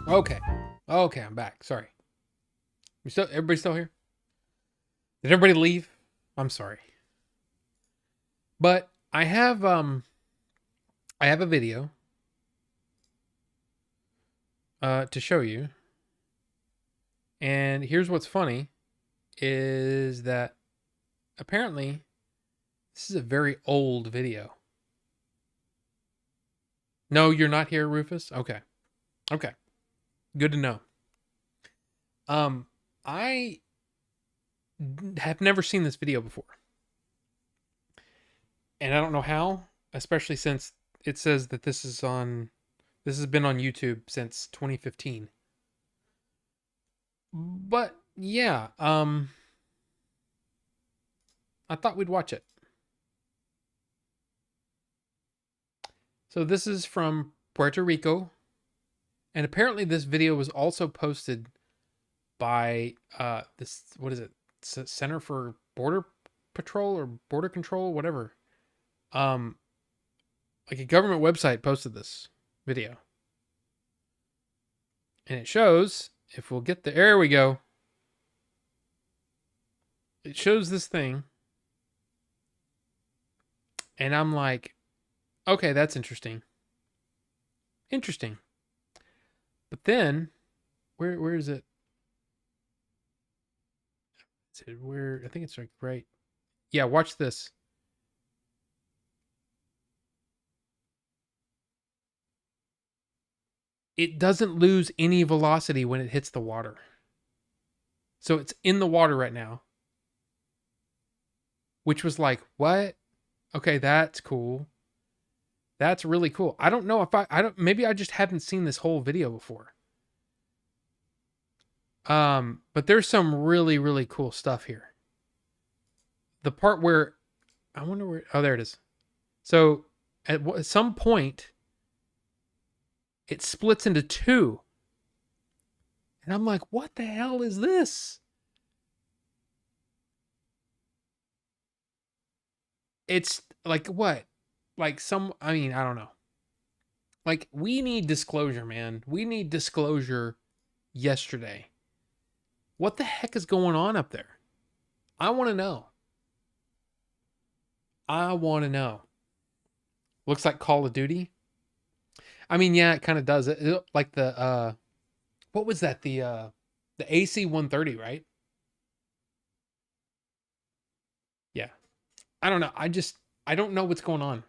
Okay. Okay, I'm back. Sorry. Everybody still here? Did everybody leave? I'm sorry. But I have a video to show you. And here's what's funny is that apparently this is a very old video. No, you're not here, Rufus? Okay. Okay. Good to know. I have never seen this video before. And I don't know how, especially since it says that this has been on YouTube since 2015. But yeah, I thought we'd watch it. So this is from Puerto Rico. And apparently this video was also posted by this, what is it? Center for Border Patrol or Border Control, whatever. Like a government website posted this video. And it shows, if we'll get there we go. It shows this thing. And I'm like, okay, that's interesting. Interesting. But then, where is it? Is it where? I think it's like right. Yeah, watch this. It doesn't lose any velocity when it hits the water. So it's in the water right now, which was like, what? Okay, that's cool. That's really cool. I don't know if I don't maybe I just haven't seen this whole video before. But there's some really really cool stuff here. The part where I wonder where oh there it is. So at some point it splits into two. And I'm like, "What the hell is this?" It's like what? Like some I mean, I don't know. Like we need disclosure, man. We need disclosure yesterday. What the heck is going on up there? I want to know. I want to know. Looks like Call of Duty. I mean, yeah, it kind of does. Like the what was that? The AC-130, right? Yeah. I don't know. I don't know what's going on.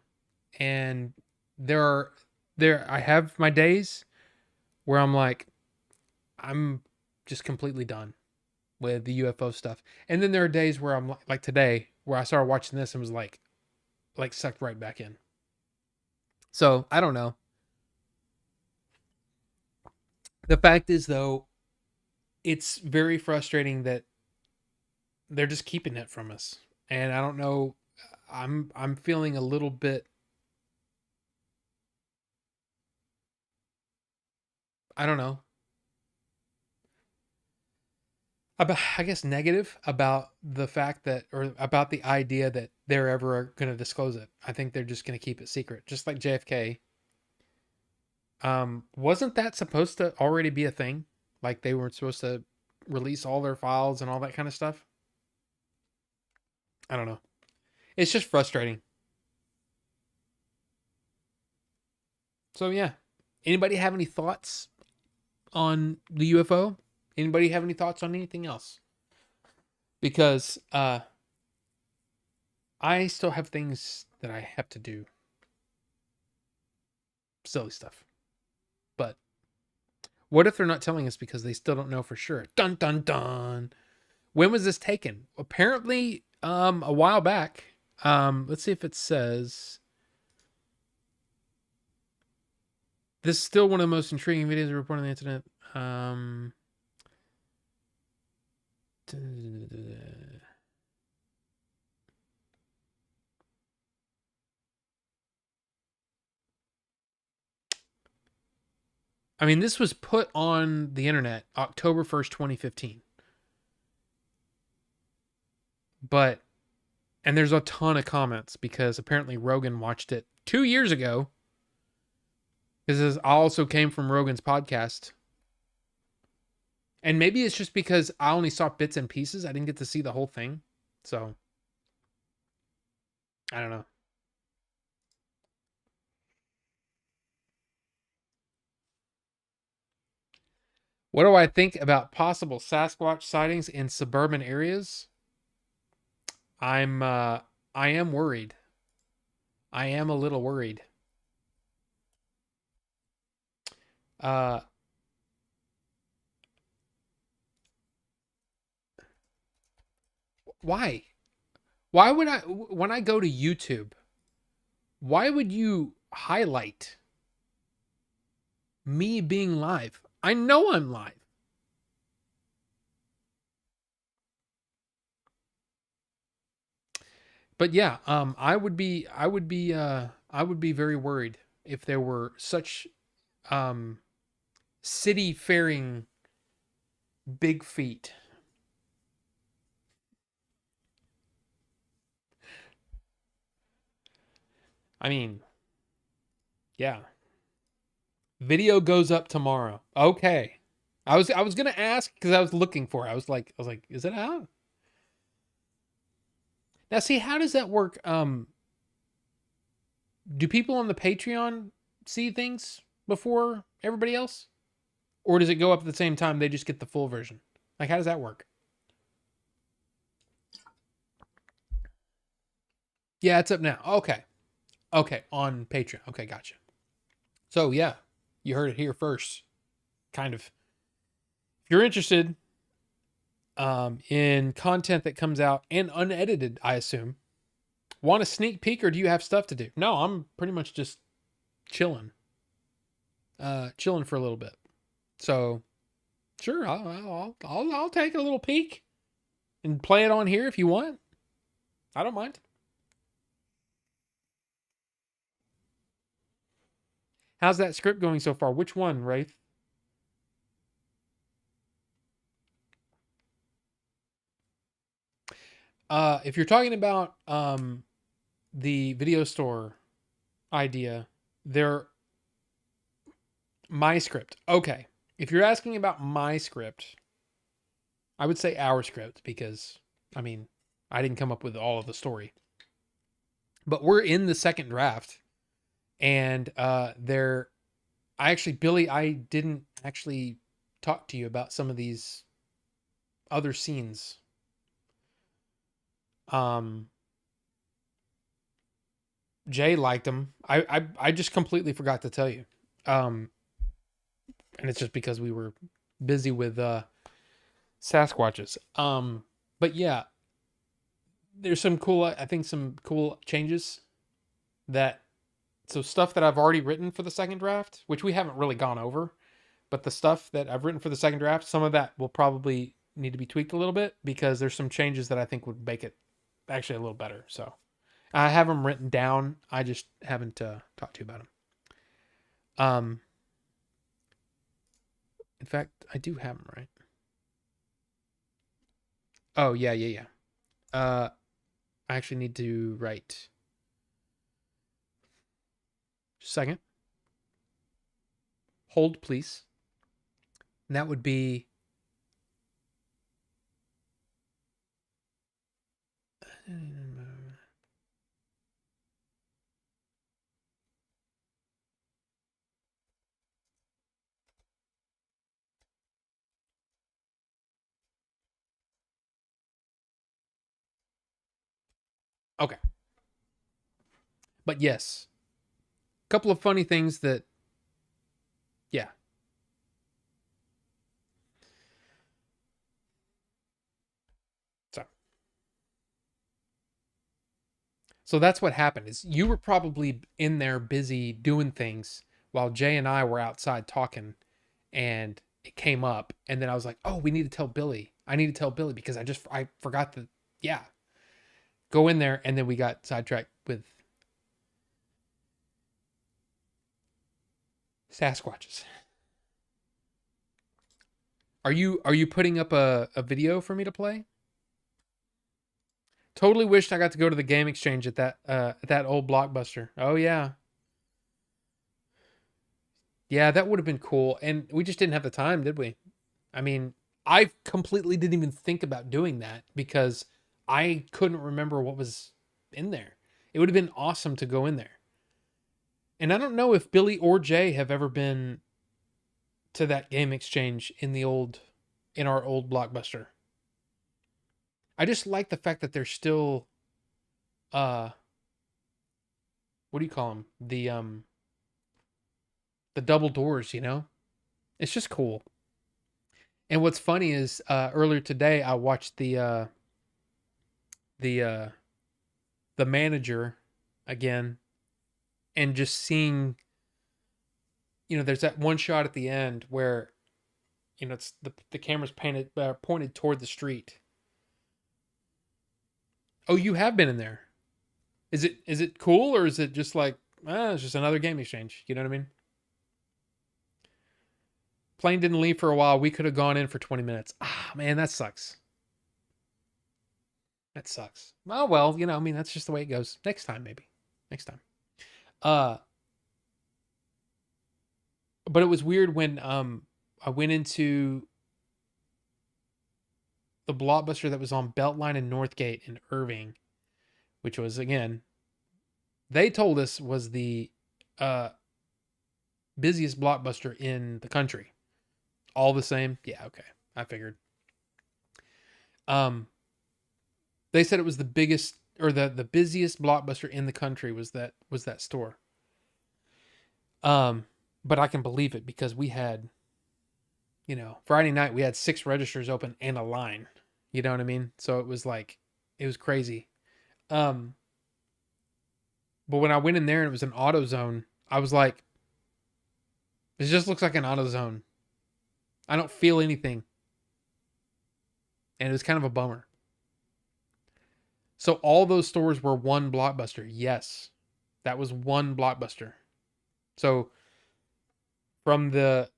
And there are I have my days where I'm like I'm just completely done with the UFO stuff. And then there are days where I'm like today where I started watching this and was like sucked right back in. So, I don't know. The fact is though, it's very frustrating that they're just keeping it from us. And I don't know, I'm feeling a little bit I don't know. About, I guess negative about the fact that or about the idea that they're ever going to disclose it. I think they're just going to keep it secret, just like JFK. Wasn't that supposed to already be a thing? Like they weren't supposed to release all their files and all that kind of stuff? I don't know. It's just frustrating. So yeah. Anybody have any thoughts on the UFO? Anybody have any thoughts on anything else? Because I still have things that I have to do. Silly stuff. But what if they're not telling us because they still don't know for sure? Dun dun dun. When was this taken? Apparently a while back. Let's see if it says this is still one of the most intriguing videos reported on the internet. I mean, this was put on the internet October 1st, 2015. But, and there's a ton of comments because apparently Rogan watched it 2 years ago. This also came from Rogan's podcast. And maybe it's just because I only saw bits and pieces. I didn't get to see the whole thing. So, I don't know. What do I think about possible Sasquatch sightings in suburban areas? I am worried. I am a little worried. Uh why? Why would I when I go to YouTube, why would you highlight me being live? I know I'm live. But yeah, I would be very worried if there were such um city faring big feet. I mean, yeah. Video goes up tomorrow. Okay. I was gonna ask because I was looking for it. I was like, is it out? Now see, how does that work? Do people on the Patreon see things before everybody else? Or does it go up at the same time? They just get the full version. Like, how does that work? Yeah, it's up now. Okay. Okay. On Patreon. Okay. Gotcha. So, yeah, you heard it here first. Kind of. If you're interested in content that comes out and unedited, I assume, want a sneak peek or do you have stuff to do? No, I'm pretty much just chilling. Chilling for a little bit. So, sure, I'll take a little peek and play it on here if you want. I don't mind. How's that script going so far? Which one, Wraith? If you're talking about the video store idea, my script. Okay. If you're asking about my script, I would say our script because I mean, I didn't come up with all of the story. But we're in the second draft and Billy, I didn't actually talk to you about some of these other scenes. Jay liked them. I just completely forgot to tell you. And it's just because we were busy with Sasquatches. But yeah, there's some cool changes so stuff that I've already written for the second draft, which we haven't really gone over, but the stuff that I've written for the second draft, some of that will probably need to be tweaked a little bit because there's some changes that I think would make it actually a little better. So I have them written down. I just haven't talked to you about them. In fact, I do have them, right? Oh, yeah. I actually need to write. Just a second. Hold, please. And that would be okay. But yes, a couple of funny things that, yeah. So that's what happened is you were probably in there busy doing things while Jay and I were outside talking and it came up and then I was like, "Oh, we need to tell Billy. I need to tell Billy because I forgot to yeah. Go in there and then we got sidetracked with Sasquatches." Are you putting up a video for me to play? Totally wished I got to go to the game exchange at that old Blockbuster. Oh yeah. Yeah, that would have been cool. And we just didn't have the time, did we? I mean, I completely didn't even think about doing that because I couldn't remember what was in there. It would have been awesome to go in there. And I don't know if Billy or Jay have ever been to that game exchange in our old Blockbuster. I just like the fact that they're still uh what do you call them? The double doors, you know? It's just cool. And what's funny is earlier today I watched the uh the manager again and just seeing there's that one shot at the end where it's the camera's pointed toward the street. Oh, you have been in there. Is it cool or is it just like it's just another game exchange? You know what I mean? Plane didn't leave for a while. We could have gone in for 20 minutes. Ah, man, that sucks. That sucks. Oh well, I mean that's just the way it goes. Next time maybe. Next time. Uh but it was weird when I went into the Blockbuster that was on Beltline and Northgate in Irving, which was again, they told us was the uh busiest Blockbuster in the country. All the same. Yeah, okay. I figured. Um, they said it was the biggest or the busiest Blockbuster in the country was that store. Um, but I can believe it because we had, Friday night we had 6 registers open and a line. You know what I mean? So it was like it was crazy. Um, but when I went in there and it was an AutoZone, I was like, this just looks like an AutoZone. I don't feel anything. And it was kind of a bummer. So all those stores were one Blockbuster. Yes. That was one Blockbuster. So from the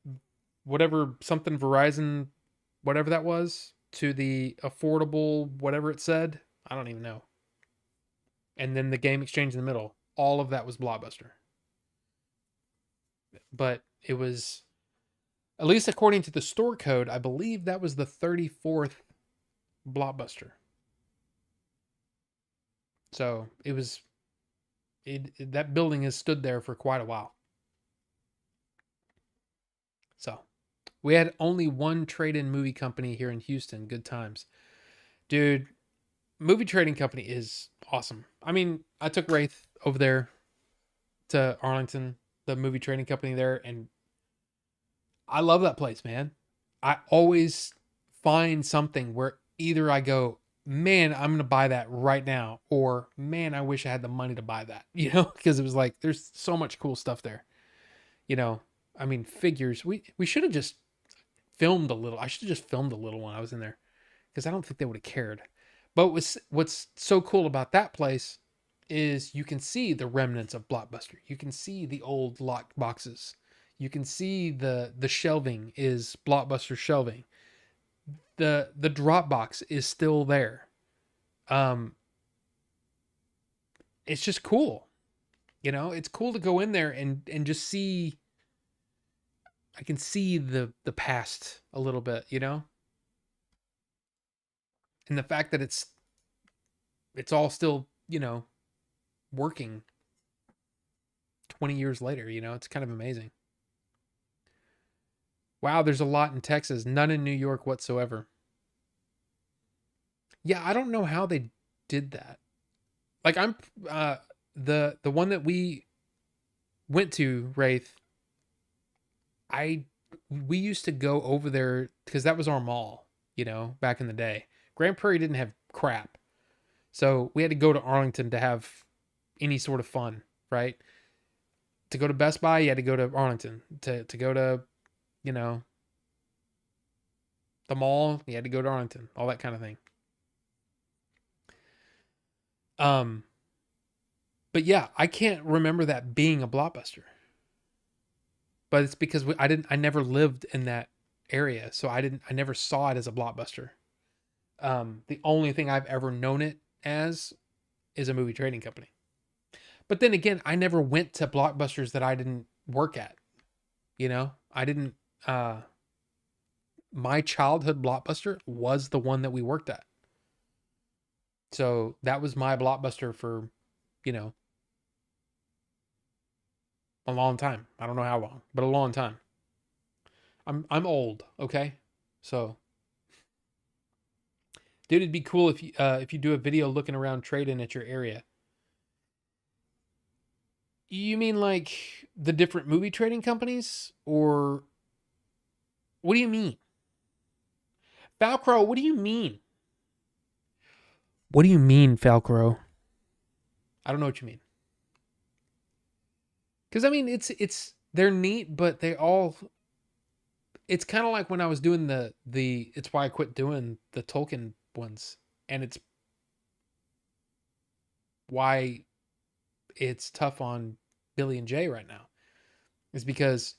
whatever something Verizon, whatever that was, to the affordable whatever it said, I don't even know. And then the Game Exchange in the middle, all of that was Blockbuster. But it was, at least according to the store code, I believe that was the 34th Blockbuster. So it was, that building has stood there for quite a while. So we had only one trade-in movie company here in Houston. Good times, dude. Movie trading company is awesome. I mean, I took Wraith over there to Arlington, the movie trading company there, and I love that place, man. I always find something where either I go, man, I'm gonna buy that right now, or man, I wish I had the money to buy that, because it was like there's so much cool stuff there. You know, I mean, figures. We should have just filmed a little. I should have just filmed a little when I was in there, because I don't think they would have cared. But what's so cool about that place is you can see the remnants of Blockbuster. You can see the old locked boxes. You can see the shelving is Blockbuster shelving. The drop box is still there. Um, it's just cool. It's cool to go in there and just see. I can see the past a little bit, and the fact that it's all still, working 20 years later, it's kind of amazing. Wow, there's a lot in Texas, none in New York whatsoever. Yeah, I don't know how they did that. Like the one that we went to, Wraith, I we used to go over there because that was our mall, back in the day. Grand Prairie didn't have crap. So we had to go to Arlington to have any sort of fun, right? To go to Best Buy, you had to go to Arlington. To go to, you know, the mall, you had to go to Arlington, all that kind of thing. Um, but yeah, I can't remember that being a Blockbuster. But it's because I never lived in that area, so I never saw it as a Blockbuster. The only thing I've ever known it as is a movie trading company. But then again, I never went to Blockbusters that I didn't work at. I didn't. My childhood Blockbuster was the one that we worked at. So that was my Blockbuster for, you know, a long time. I don't know how long, but a long time. I'm old, okay? So, dude, it'd be cool if you do a video looking around trading at your area. You mean like the different movie trading companies, or what do you mean? Falcro, what do you mean? What do you mean, Falcro? I don't know what you mean. Because I mean, it's they're neat, but they all. It's kind of like when I was doing the. It's why I quit doing the Tolkien ones, and it's why it's tough on Billy and Jay right now. Is because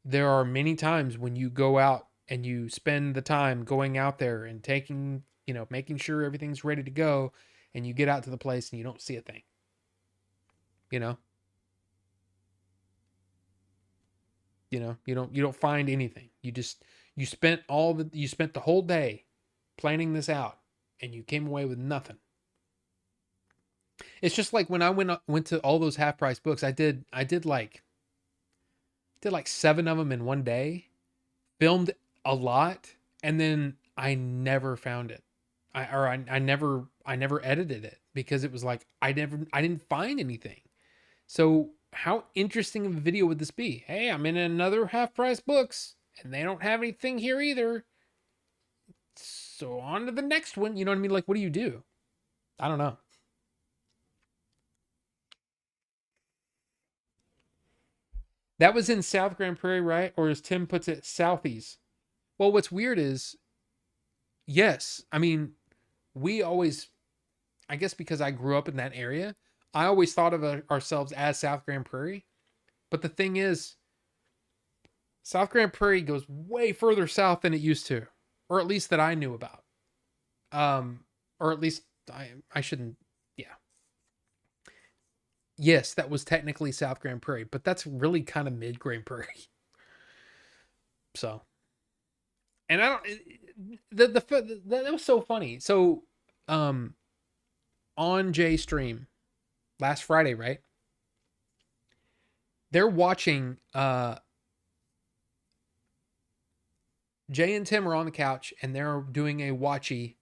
there are many times when you go out and you spend the time going out there and taking, making sure everything's ready to go, and you get out to the place and you don't see a thing. You know, you don't find anything. You spent the whole day planning this out, and you came away with nothing. It's just like when I went to all those half price books. I did like 7 of them in one day. Filmed a lot, and then I never found it. I never edited it because it was like I didn't find anything. So how interesting of a video would this be? Hey, I'm in another half price books and they don't have anything here either. So on to the next one. You know what I mean? Like, what do you do? I don't know. That was in South Grand Prairie, right? Or as Tim puts it, Southeast. Well, what's weird is, yes, I mean, we always, I guess because I grew up in that area, I always thought of ourselves as South Grand Prairie. But the thing is, South Grand Prairie goes way further south than it used to, or at least that I knew about. Um, or at least I shouldn't. Yeah, yes, that was technically South Grand Prairie, but that's really kind of mid Grand Prairie. So, and I don't. That was so funny. So, um, on Jay stream last Friday, right? They're watching. Jay and Tim are on the couch and they're doing a watchy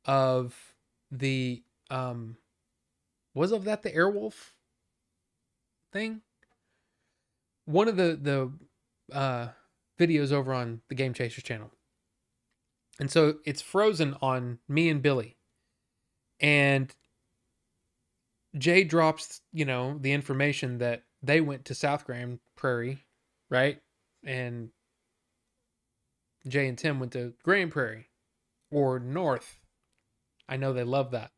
of the was of that the Airwolf thing? One of the videos over on the Game Chasers channel. And so it's frozen on me and Billy. And Jay drops, the information that they went to South Grand Prairie, right? And Jay and Tim went to Grand Prairie or North. I know they love that.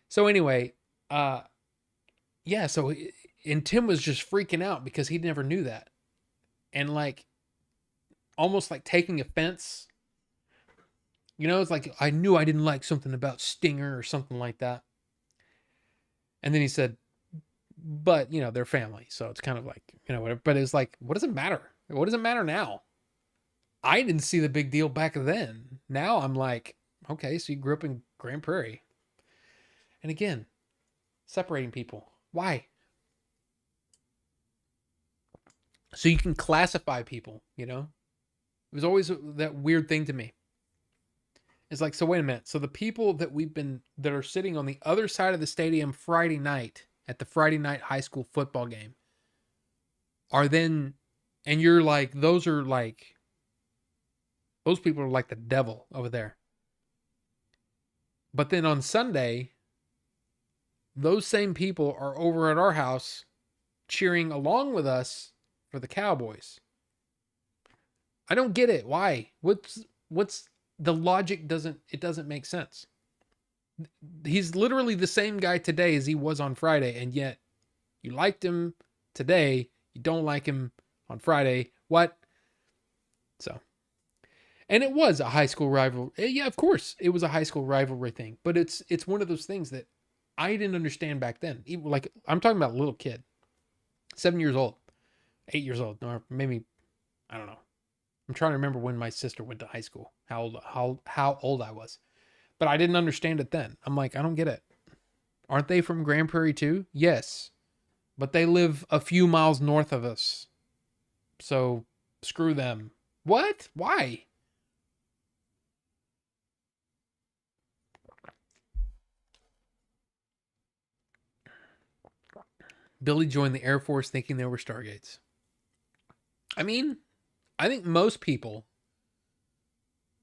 So anyway, yeah, so and Tim was just freaking out because he never knew that. And like almost like taking offense. It's like I knew I didn't like something about Stinger or something like that. And then he said, but they're family, so it's kind of like, whatever. But it's like, what does it matter? What does it matter now? I didn't see the big deal back then. Now I'm like, okay, so you grew up in Grand Prairie. And again, separating people. Why? So you can classify people, It was always that weird thing to me. It's like, so wait a minute. So the people that are sitting on the other side of the stadium Friday night at the Friday night high school football game are then, and you're like, those people are like the devil over there. But then on Sunday, those same people are over at our house cheering along with us for the Cowboys. I don't get it. Why? What's the logic doesn't make sense. He's literally the same guy today as he was on Friday, and yet you liked him today, you don't like him on Friday. What? So, and it was a high school rival. Yeah, of course, it was a high school rivalry thing, but it's one of those things that I didn't understand back then. Even like I'm talking about a little kid, 7 years old, 8 years old, or maybe I don't know. I'm trying to remember when my sister went to high school, how old I was. But I didn't understand it then. I'm like, I don't get it. Aren't they from Grand Prairie too? Yes. But they live a few miles north of us. So screw them. What? Why? Billy joined the Air Force thinking they were Stargates. I mean, I think most people,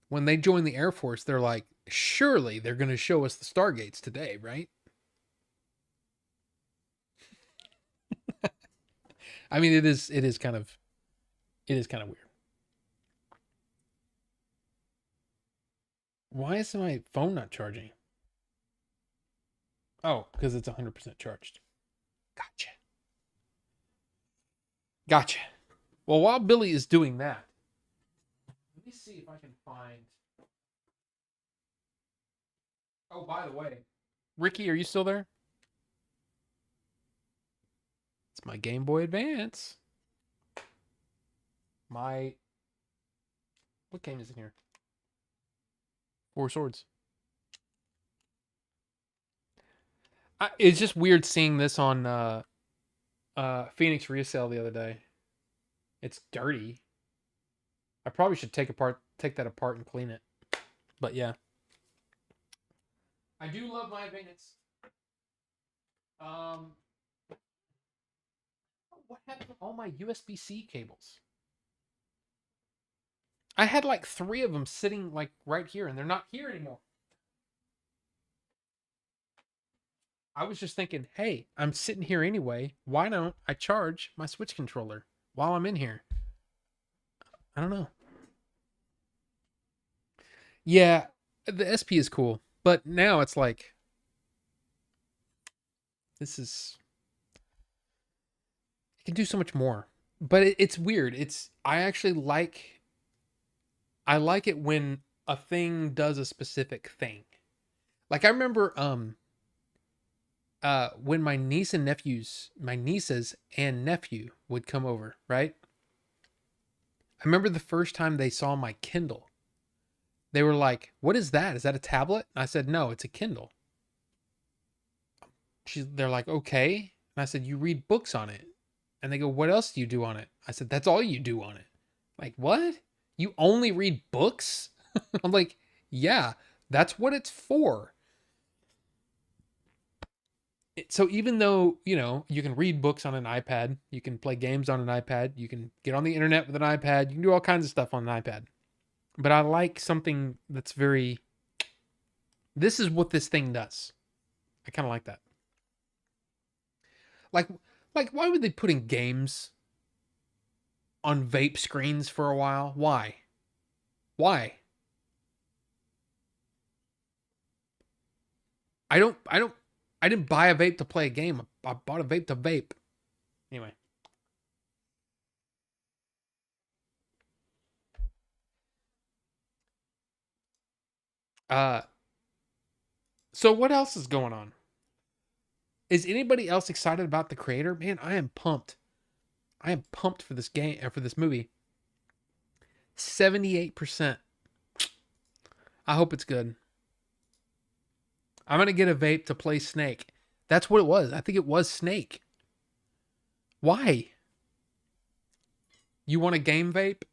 when they join the Air Force, they're like, surely they're going to show us the Stargates today, right? I mean, it is kind of weird. Why is my phone not charging? Oh, because it's 100% charged. Gotcha. Gotcha. Well, while Billy is doing that, let me see if I can find. Oh, by the way, Ricky, are you still there? It's my Game Boy Advance. My. What game is in here? Four Swords. It's just weird seeing this on Phoenix Resale the other day. It's dirty. I probably should take that apart and clean it. But yeah, I do love my Advance. Um, what happened to all my USB-C cables? I had like 3 of them sitting like right here, and they're not here anymore. I was just thinking, hey, I'm sitting here anyway. Why don't I charge my Switch controller while I'm in here? I don't know. Yeah, the SP is cool, but now it's like this is it can do so much more. But it's weird. I like it when a thing does a specific thing. Like I remember when my nieces and nephew would come over, right? I remember the first time they saw my Kindle. They were like, "What is that? Is that a tablet?" And I said, "No, it's a Kindle." They're like, "Okay." And I said, "You read books on it." And they go, "What else do you do on it?" I said, "That's all you do on it." Like, "What? You only read books?" I'm like, "Yeah, that's what it's for." So even though, you can read books on an iPad, you can play games on an iPad, you can get on the internet with an iPad, you can do all kinds of stuff on an iPad. But I like something that's very, this is what this thing does. I kind of like that. Like why would they put in games on vape screens for a while? Why? Why? I didn't buy a vape to play a game. I bought a vape to vape. Anyway. Uh so what else is going on? Is anybody else excited about the creator? Man, I am pumped. I am pumped for this game for this movie. 78%. I hope it's good. I'm gonna get a vape to play Snake. That's what it was. I think it was Snake. Why? You want a game vape?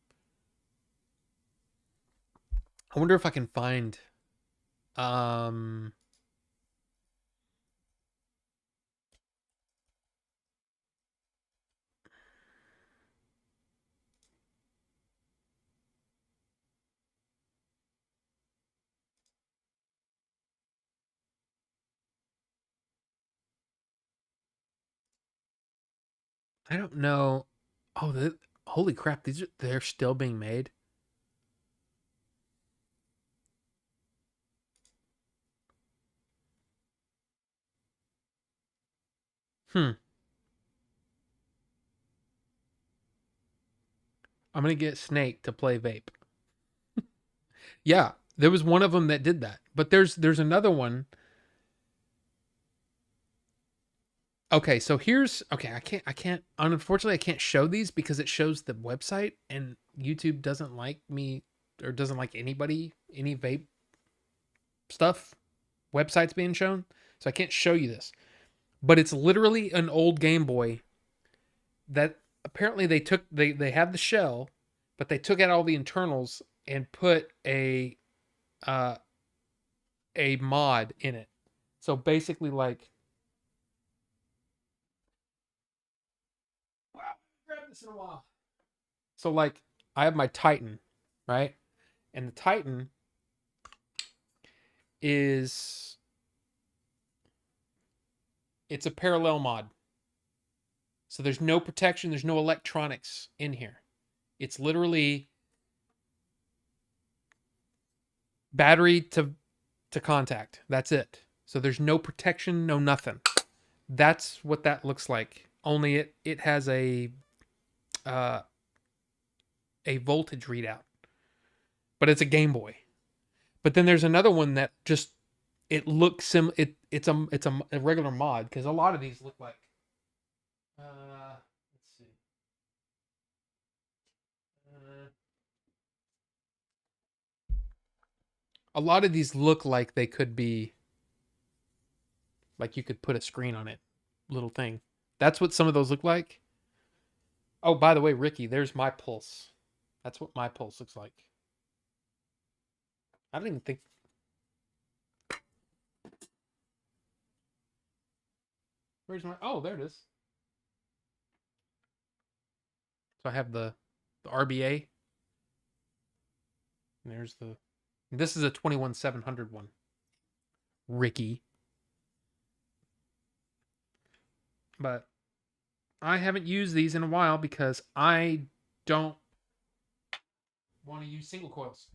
I wonder if I can find um I don't know. Oh, holy crap, they're still being made. Hmm. I'm gonna get Snake to play vape. Yeah, there was one of them that did that. But there's another one. Okay, so here's okay. I can't. Unfortunately, I can't show these because it shows the website, and YouTube doesn't like me or doesn't like any vape stuff websites being shown. So I can't show you this. But it's literally an old Game Boy that apparently they have the shell, but they took out all the internals and put uh a mod in it. So basically, like, wow, I haven't grabbed this in a while. So like, I have my Titan, right? And the Titan is it's a parallel mod. So there's no protection, there's no electronics in here. It's literally battery to contact. That's it. So there's no protection, no nothing. That's what that looks like. Only it has uh, a voltage readout, but it's a Game Boy. But then there's another one that just it looks it's a regular mod because a lot of these look like let's see uh, a lot of these look like they could be like you could put a screen on it, little thing. That's what some of those look like. Oh, by the way, Ricky, there's my pulse. That's what my pulse looks like. I don't even think. Where's my? Oh, there it is. So I have the RBA. And there's the. This is a 21700 one. Ricky. But I haven't used these in a while because I don't want to use single coils.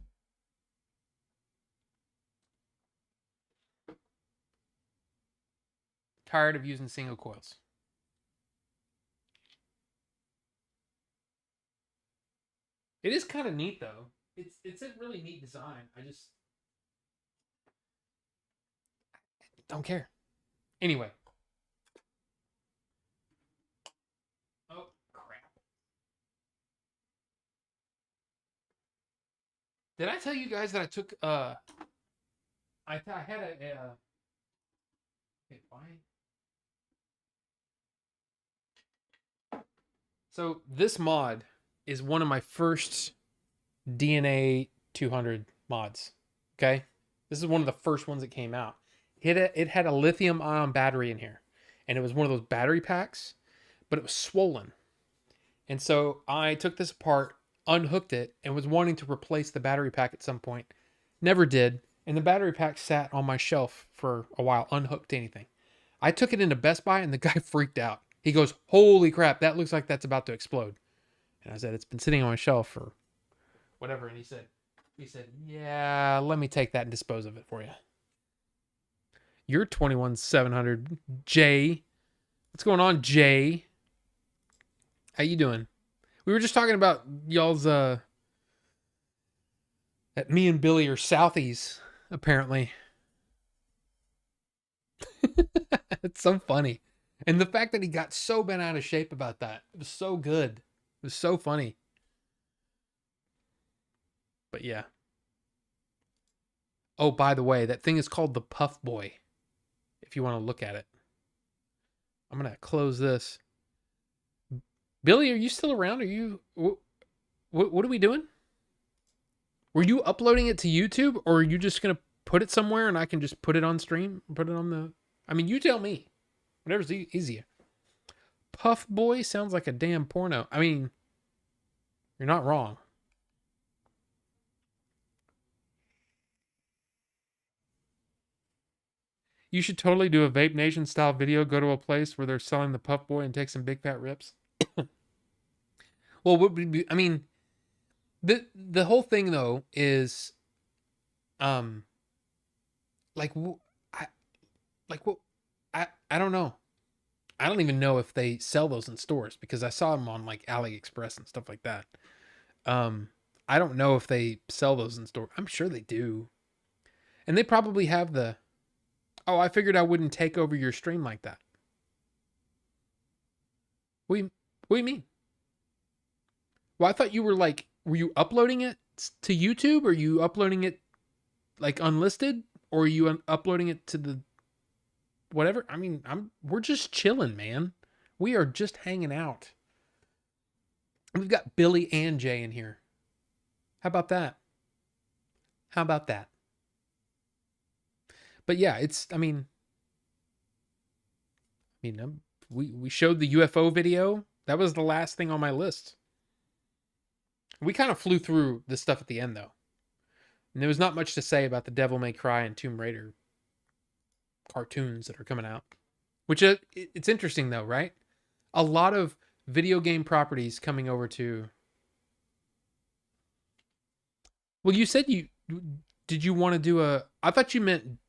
Tired of using single coils. It is kind of neat though. It's a really neat design. I just don't care. Anyway. Oh crap. Did I tell you guys that I took I had a okay, fine. So this mod is one of my first DNA 200 mods. Okay, this is one of the first ones that came out. It had a lithium ion battery in here, and it was one of those battery packs, but it was swollen. And so I took this apart, unhooked it, and was wanting to replace the battery pack at some point. Never did, and the battery pack sat on my shelf for a while, unhooked to anything. I took it into Best Buy, and the guy freaked out. He goes, "Holy crap, that looks like that's about to explode." And I said, "It's been sitting on my shelf for whatever." And he said, "Yeah, let me take that and dispose of it for you." You're 21700 Jay. What's going on, Jay? How you doing? We were just talking about y'all's that me and Billy are Southies, apparently. It's so funny. And the fact that he got so bent out of shape about that. It was so good. It was so funny. But yeah. Oh, by the way, that thing is called the Puff Boy. If you want to look at it. I'm going to close this. Billy, are you still around? Are you... What are we doing? Were you uploading it to YouTube, or are you just going to put it somewhere and I can just put it on stream? Put it on the... I mean, you tell me. Whatever's easier. Puff Boy sounds like a damn porno. I mean, you're not wrong. You should totally do a Vape Nation style video. Go to a place where they're selling the Puff Boy and take some big fat rips. Well, what would be, I mean, the whole thing though is, like, I don't know. I don't even know if they sell those in stores because I saw them on like AliExpress and stuff like that. I don't know if they sell those in store. I'm sure they do. And they probably have the, oh, I figured I wouldn't take over your stream like that. What do you mean? Well, I thought you were like, were you uploading it to YouTube? Or are you uploading it like unlisted? Or are you uploading it to the whatever? I mean, we're just chilling, man. We are just hanging out. We've got Billy and Jay in here. How about that? How about that? But yeah, it's, I mean, we showed the UFO video. That was the last thing on my list. We kind of flew through this stuff at the end, though. And there was not much to say about the Devil May Cry and Tomb Raider cartoons that are coming out. Which, it's interesting, though, right? A lot of video game properties coming over to... Well, you said did you want to do a... I thought you meant...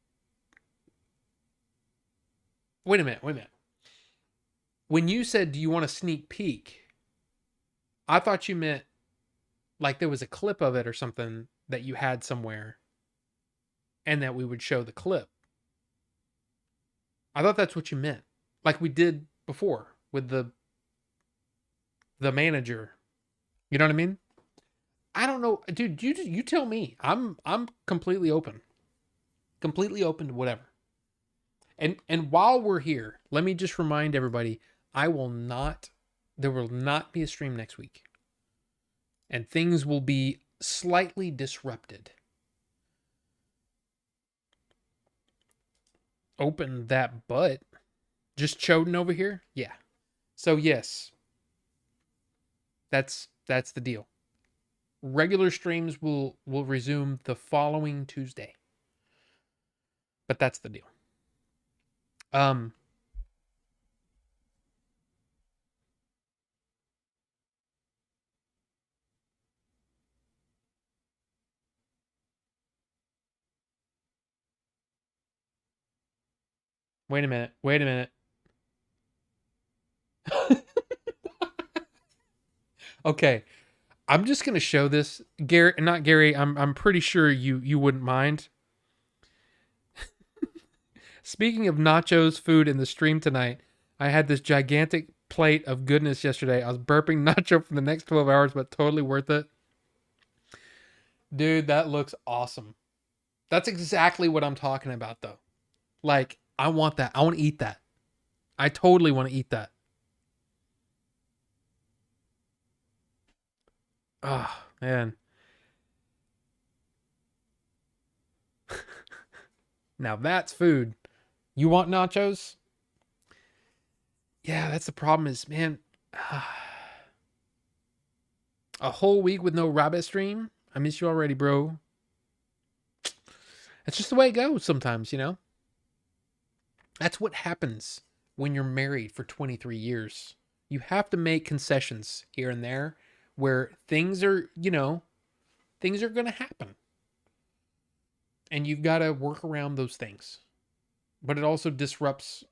Wait a minute. When you said, do you want a sneak peek? I thought you meant like there was a clip of it or something that you had somewhere and that we would show the clip. I thought that's what you meant. Like we did before with the manager. You know what I mean? I don't know. Dude, you tell me. I'm completely open. Completely open to whatever. And while we're here, let me just remind everybody, there will not be a stream next week. and things will be slightly disrupted. Open that butt. Just choding over here? Yeah. So yes, that's the deal. Regular streams will resume the following Tuesday. But that's the deal. Um Wait a minute. Wait a minute. Okay. I'm just gonna show this. Gary, not Gary, I'm pretty sure you wouldn't mind. Speaking of nachos food in the stream tonight, I had this gigantic plate of goodness yesterday. I was burping nacho for the next 12 hours, but totally worth it. Dude, that looks awesome. That's exactly what I'm talking about though. Like, I want that. I want to eat that. I totally want to eat that. Oh, man. Now that's food. You want nachos? Yeah, that's the problem is, man, a whole week with no rabbit stream? I miss you already, bro. That's just the way it goes sometimes, you know? That's what happens when you're married for 23 years. You have to make concessions here and there where things are, things are going to happen. And you've got to work around those things. But it also disrupts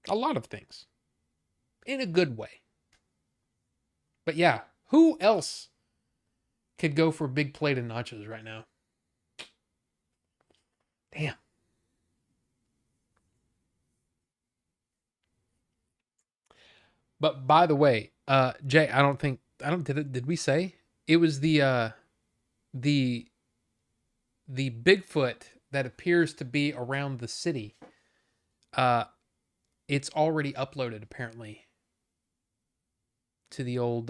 a lot of things in a good way. But yeah, who else could go for a big plate of nachos right now? Damn. But by the way, Jay, did we say it was the the Bigfoot that appears to be around the city? Uh, it's already uploaded apparently to the old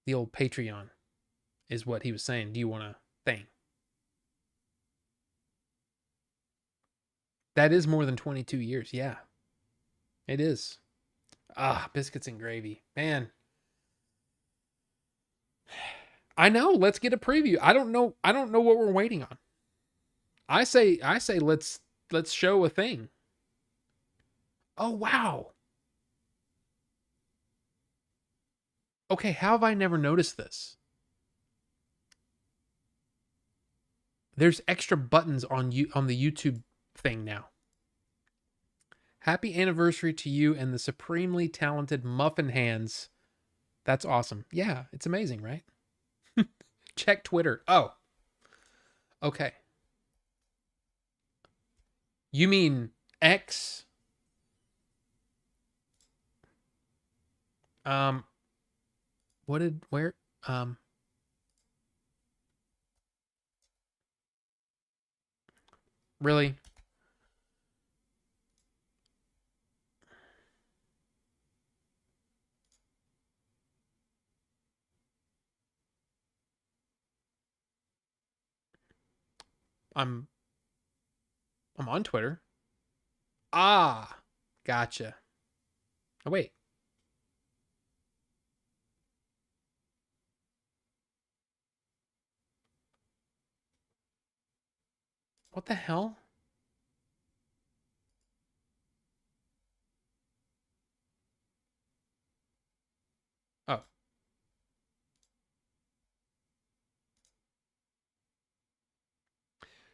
Patreon, is what he was saying. Do you want to thing? That is more than 22 years. Yeah, it is. Ah, biscuits and gravy, man. I know. Let's get a preview. I don't know. I don't know what we're waiting on. I say let's show a thing. Oh wow. Okay, how have I never noticed this? There's extra buttons on you on the YouTube thing now. Happy anniversary to you and the supremely talented Muffin Hands. That's awesome. Yeah, it's amazing, right? Check Twitter. Oh, okay. You mean X? Um, where? Um, really? I'm I'm on Twitter. Ah, gotcha. Oh wait, what the hell? Oh,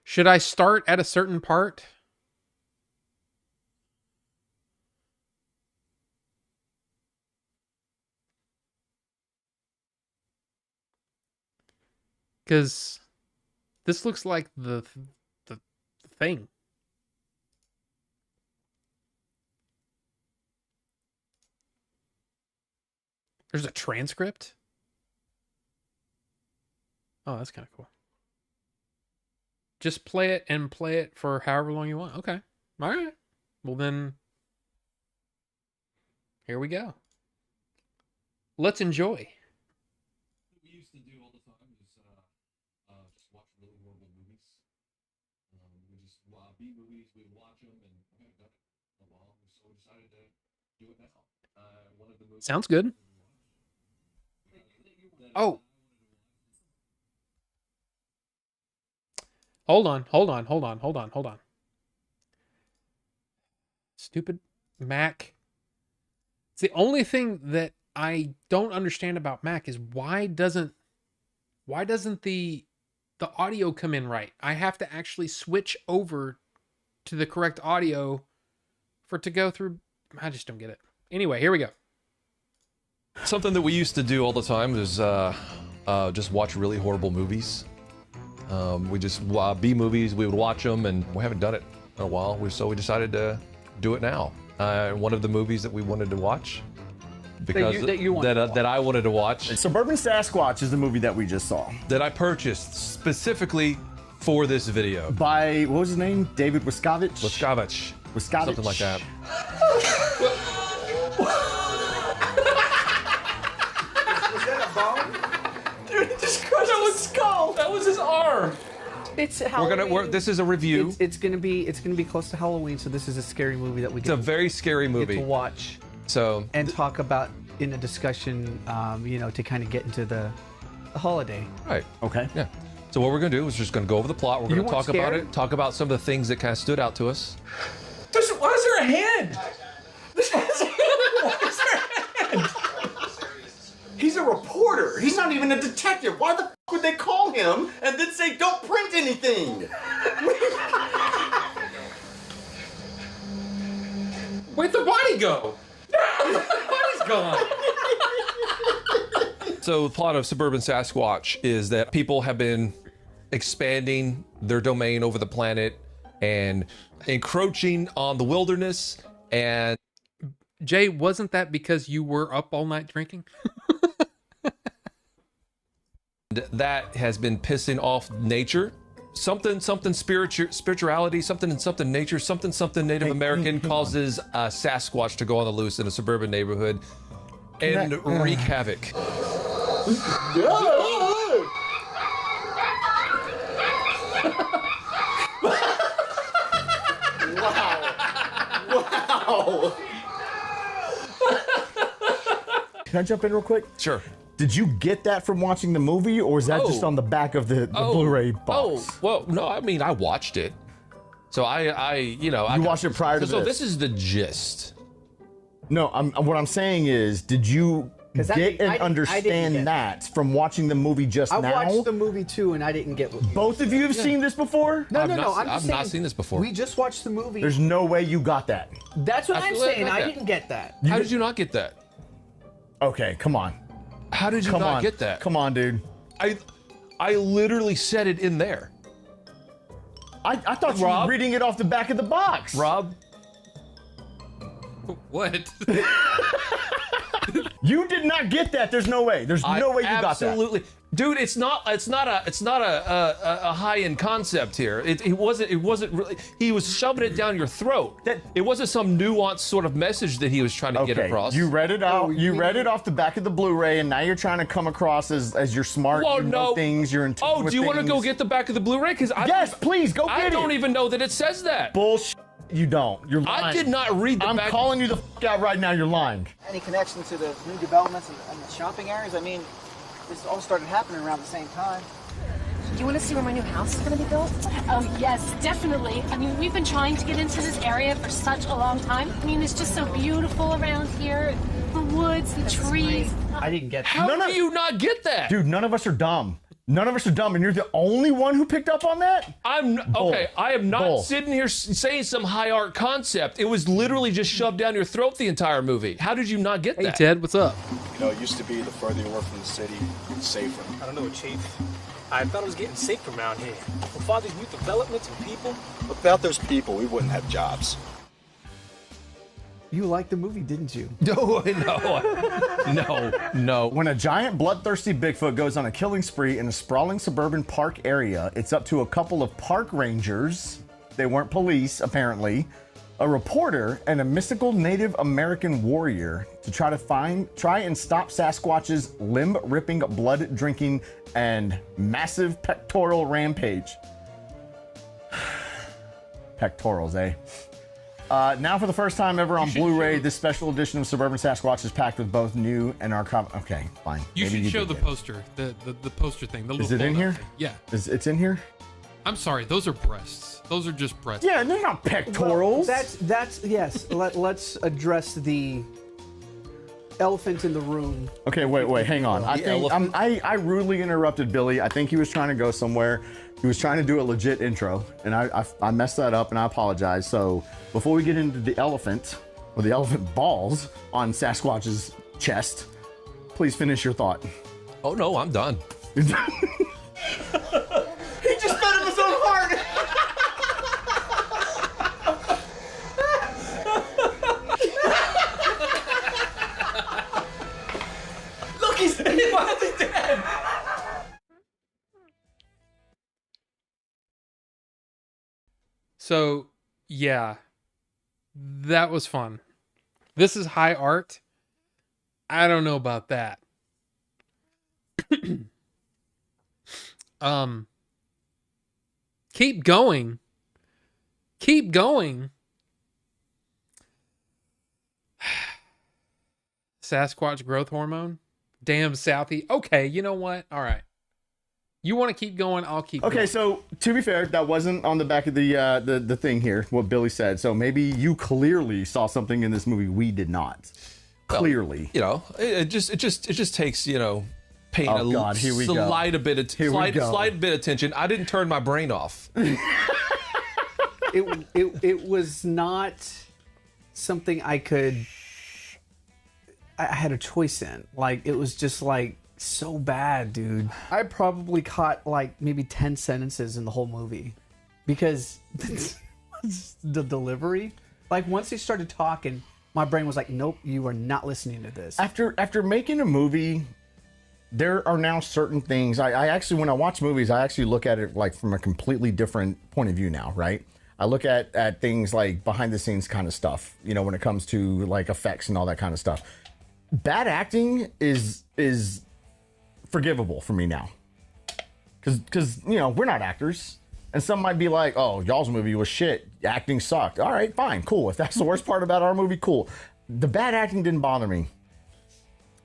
should I start at a certain part? Because this looks like the thing. There's a transcript. Oh, that's kind of cool. Just play it and play it for however long you want. Okay. All right. Well then, here we go. Let's enjoy. We used to do all the time is just watch really horrible movies. We just B movies. We would watch them, and we haven't done it in a while, so we decided to do it now. One of the movies. Sounds good. Oh. Hold on. Stupid Mac. It's the only thing that I don't understand about Mac is why doesn't the audio come in right? I have to actually switch over to the correct audio for it to go through. I just don't get it. Anyway, here we go. Something that we used to do all the time is just watch really horrible movies. We just B movies. We would watch them, and we haven't done it in a while. So we decided to do it now. One of the movies that we wanted to watch, because that I wanted to watch. Suburban Sasquatch is the movie that we just saw. That I purchased specifically for this video. By, what was his name? David Wiskovich? Wiskovich. Something like that. Was that a bone? Dude, he just crushed his skull. That was his arm. It's Halloween. This is a review. It's gonna be close to Halloween, so this is a scary movie that we It's a very scary movie get to watch. So and talk about in a discussion, to kind of get into the holiday. Right. Okay. Yeah. So what we're gonna do is just gonna go over the plot. We're gonna talk about it. Talk about some of the things that kind of stood out to us. Why is there a hand? Why is there a hand? He's a reporter. He's not even a detective. Why the f would they call him and then say, don't print anything? Where'd the body go? The body's gone. So the plot of Suburban Sasquatch is that people have been expanding their domain over the planet and encroaching on the wilderness. And Jay, wasn't that because you were up all night drinking? that has been pissing off nature. Something spirituality, something nature, something Native American causes a Sasquatch to go on the loose in a suburban neighborhood and wreak havoc. Wow. Can I jump in real quick? Sure. Did you get that from watching the movie, or is that just on the back of the Blu-ray box? Oh, well, no, I mean, I watched it. So you watched it prior to this? So this is the gist. No, what I'm saying is, did you get and understand that from watching the movie just now? I watched the movie too, and I didn't get what Both of you have seen this before? No. I've not seen this before. We just watched the movie. There's no way you got that. That's what I'm saying. like I didn't get that. How did you not get that? Okay, come on. How did you not get that? Come on, dude. I literally said it in there. I thought you were reading it off the back of the box. Rob? What? You did not get that. There's no way. There's no way you got that. Absolutely. Dude, it's not a high-end concept here. It wasn't really. He was shoving it down your throat. It wasn't some nuanced sort of message that he was trying to get across. You read it out. You read it off the back of the Blu-ray, and now you're trying to come across as you're smart. Well, you know things. You're in tune with do you want to go things. get the back of the Blu-ray? Because yes, please go get it. I don't even know that it says that. Bullshit. You don't. You're lying. I did not read the back. I'm calling you the f out right now. You're lying. Any connection to the new developments and the shopping areas? I mean, this all started happening around the same time. Do you want to see where my new house is going to be built? Oh, yes, definitely. I mean, we've been trying to get into this area for such a long time. I mean, it's just so beautiful around here. The woods, the trees. I didn't get that. How do you not get that? Dude, none of us are dumb. None of us are dumb, and you're the only one who picked up on that? I am not sitting here saying some high art concept. It was literally just shoved down your throat the entire movie. How did you not get that? Hey, Ted, what's up? You know, it used to be the further you were from the city, the safer. I don't know, Chief. I thought it was getting safer around here. With all these new developments and people. Without those people, we wouldn't have jobs. You liked the movie, didn't you? No. When a giant bloodthirsty Bigfoot goes on a killing spree in a sprawling suburban park area, it's up to a couple of park rangers, they weren't police apparently, a reporter and a mystical Native American warrior to try and stop Sasquatch's limb-ripping, blood-drinking, and massive pectoral rampage. Pectorals, eh? Now, for the first time ever on Blu-ray, this special edition of Suburban Sasquatch is packed with both new and archive. Okay, fine. You should show the poster, the poster thing. The is it in here? Thing. Yeah. It's in here? I'm sorry, those are breasts. Those are just breasts. Yeah, they're not pectorals. Well, that's yes. Let's address the elephant in the room. Okay, wait, hang on. I rudely interrupted Billy. I think he was trying to go somewhere. He was trying to do a legit intro, and I messed that up, and I apologize. So before we get into the elephant, or the elephant balls on Sasquatch's chest, please finish your thought. Oh no, I'm done. He just fed him his own heart. Look, he's finally dead. So, yeah, that was fun. This is high art. I don't know about that. Keep going. Keep going. Sasquatch growth hormone? Damn, Southie. Okay, you know what? All right. You want to keep going? I'll keep going. Okay, so to be fair, that wasn't on the back of the thing here, what Billy said. So maybe you clearly saw something in this movie we did not. Clearly. Well, it just takes, paying Oh, God, here we go. slight bit of attention. I didn't turn my brain off. It was not something I had a choice in. Like, it was just like so bad, dude. I probably caught like maybe 10 sentences in the whole movie because the delivery. Like, once he started talking, my brain was like, nope, you are not listening to this. After making a movie, there are now certain things. I actually, when I watch movies, I actually look at it like from a completely different point of view now, right? I look at things like behind the scenes kind of stuff, when it comes to like effects and all that kind of stuff. Bad acting is forgivable for me now. Because we're not actors. And some might be like, oh, y'all's movie was shit. Acting sucked. All right, fine, cool. If that's the worst part about our movie, cool. The bad acting didn't bother me.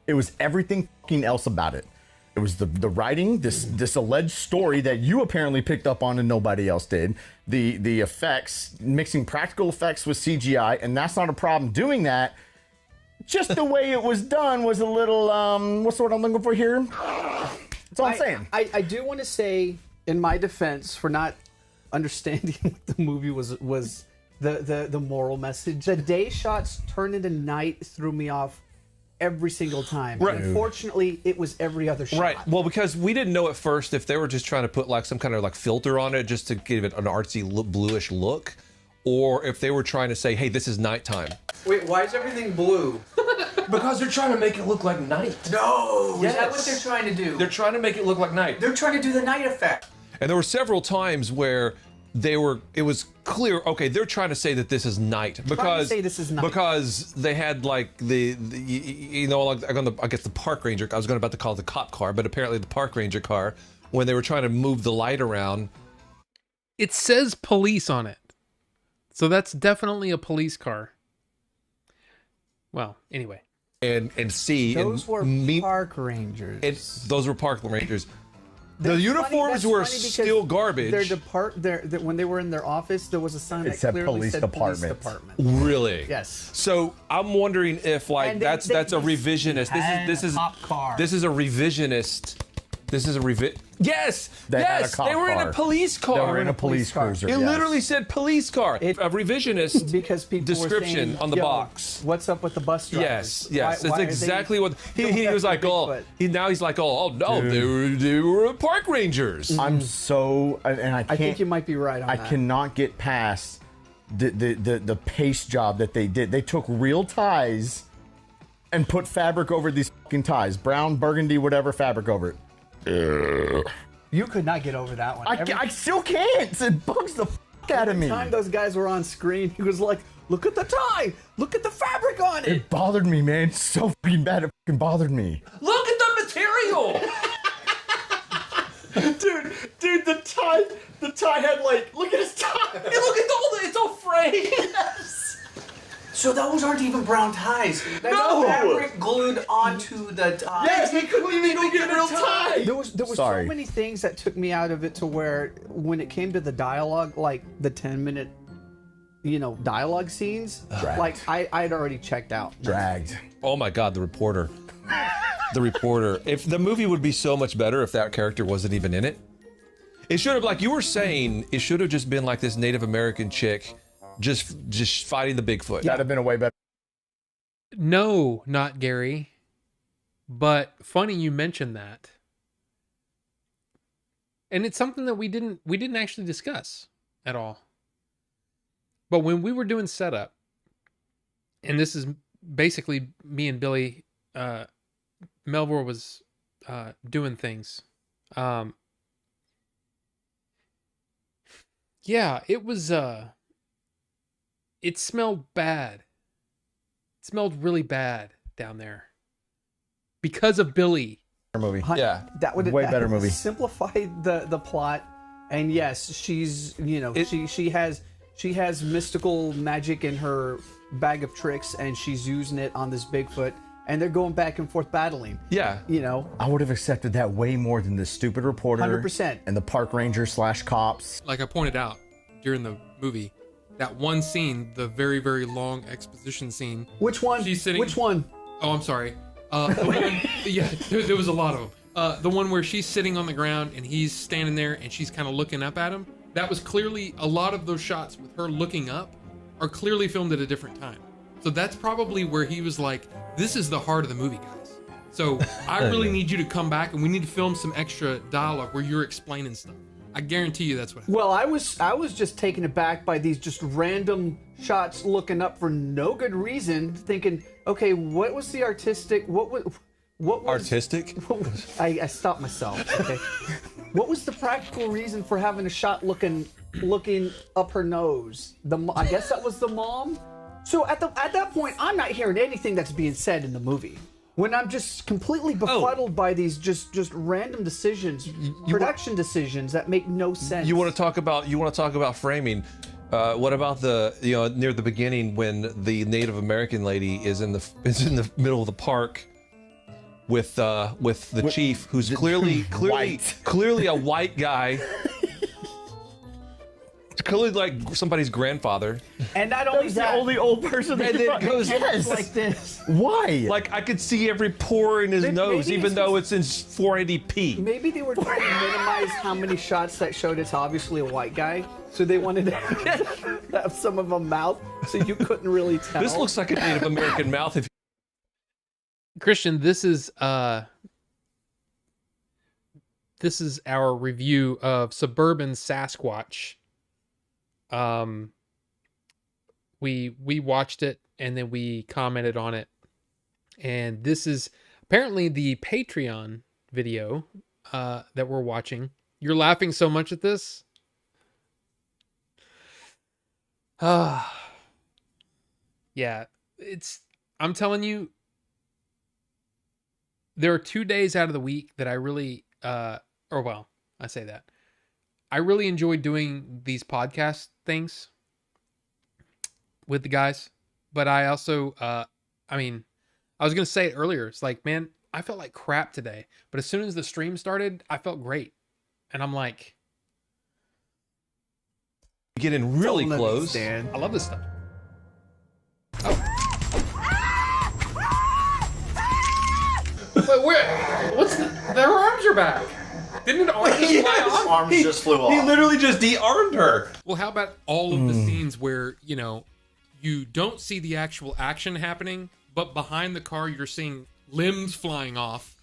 It was everything fucking else about it. It was the writing, this alleged story that you apparently picked up on and nobody else did. The effects, mixing practical effects with CGI, and that's not a problem doing that. Just the way it was done was a little, what's the word I'm looking for here? That's all I'm saying. I do want to say, in my defense, for not understanding what the movie was the moral message. The day shots turned into night threw me off every single time. Right. Unfortunately, it was every other shot. Right. Well, because we didn't know at first if they were just trying to put like some kind of like filter on it just to give it an artsy bluish look, or if they were trying to say, hey, this is nighttime. Wait, why is everything blue? Because they're trying to make it look like night. No! Yes. Is that what they're trying to do? They're trying to make it look like night. They're trying to do the night effect. And there were several times where it was clear, okay, they're trying to say that this is night because they had like I guess the park ranger, I was about to call it the cop car, but apparently the park ranger car, when they were trying to move the light around. It says police on it. So that's definitely a police car. Well, anyway. And see, those were park rangers. Those were park rangers. The uniforms were still garbage. When they were in their office, there was a sign that said clearly police said department. police department. Really? Yes. So I'm wondering if like that's a revisionist. This is cop car. This is a revisionist. Yes. They had a cop they were car. in a police car. They were in a police cruiser. It literally said police car. A revisionist because people description were saying, on the box. What's up with the bus drivers? Yes. That's exactly what he was like. He's like, oh no, they were park rangers. I'm so, and I think you might be right on that. I cannot get past the paste job that they did. They took real ties and put fabric over these fucking ties, brown, burgundy, whatever fabric over it. You could not get over that one. I still can't. It bugs the fuck out of me. Every time those guys were on screen, he was like, Look at the tie. Look at the fabric on it. It bothered me, man. So fucking bad. It fucking bothered me. Look at the material. Dude, the tie had like, look at his tie. Hey, look at it's all frayed. So those aren't even brown ties. That's No. fabric glued onto the tie. Yes, he couldn't even go get a real tie. There was Sorry. so many things that took me out of it to where when it came to the dialogue, like the 10-minute, dialogue scenes, like I'd already checked out. Dragged. Oh my God, the reporter. The reporter. If the movie would be so much better if that character wasn't even in it. It should have, like you were saying, it should have just been like this Native American chick just fighting the Bigfoot. That'd have been a way better. No, not Gary. But funny you mentioned that. And it's something that we didn't actually discuss at all. But when we were doing setup, and this is basically me and Billy, Melvor was doing things. Yeah, it was it smelled bad. It smelled really bad down there. Because of Billy. Movie. Yeah. That would Way better movie. Simplified the plot. And yes, she's she has mystical magic in her bag of tricks, and she's using it on this Bigfoot, and they're going back and forth battling. Yeah. I would have accepted that way more than the stupid reporter 100%. and the park ranger / cops. Like I pointed out during the movie, that one scene, the very, very long exposition scene. Which one? She's sitting. Which one? Oh, I'm sorry. The one, yeah, there was a lot of them. The one where she's sitting on the ground and he's standing there and she's kind of looking up at him. That was clearly, a lot of those shots with her looking up are clearly filmed at a different time. So that's probably where he was like, this is the heart of the movie, guys. So I really need you to come back and we need to film some extra dialogue where you're explaining stuff. I guarantee you that's what happened. Well, I was just taken aback by these just random shots looking up for no good reason, thinking, okay, what was the artistic? What was Artistic? I stopped myself. Okay, what was the practical reason for having a shot looking up her nose? I guess that was the mom. So at that point, I'm not hearing anything that's being said in the movie. When I'm just completely befuddled by these just random decisions, production decisions that make no sense. You want to talk about framing? What about near the beginning when the Native American lady is in the middle of the park with the chief, who's clearly a white guy. Clearly like somebody's grandfather. And not only that, the only old person that goes like this. Why? Like I could see every pore in his nose, even though it's in 480p. Maybe they were trying to minimize how many shots that showed it's obviously a white guy, so they wanted to have some of a mouth, so you couldn't really tell. This looks like a Native American mouth. Christian, this is our review of Suburban Sasquatch. We watched it and then we commented on it, and this is apparently the Patreon video that we're watching. You're laughing so much at this. Yeah, I'm telling you, there are 2 days out of the week that I really I really enjoy doing these podcast things with the guys, but I also, I was going to say it earlier. It's like, man, I felt like crap today, but as soon as the stream started, I felt great. And I'm like, getting really close. I love this stuff. Wait, their arms are back. Didn't an arm just fly off? Arms just flew off. He literally just de-armed her. Well, how about all of the scenes where, you don't see the actual action happening, but behind the car you're seeing limbs flying off,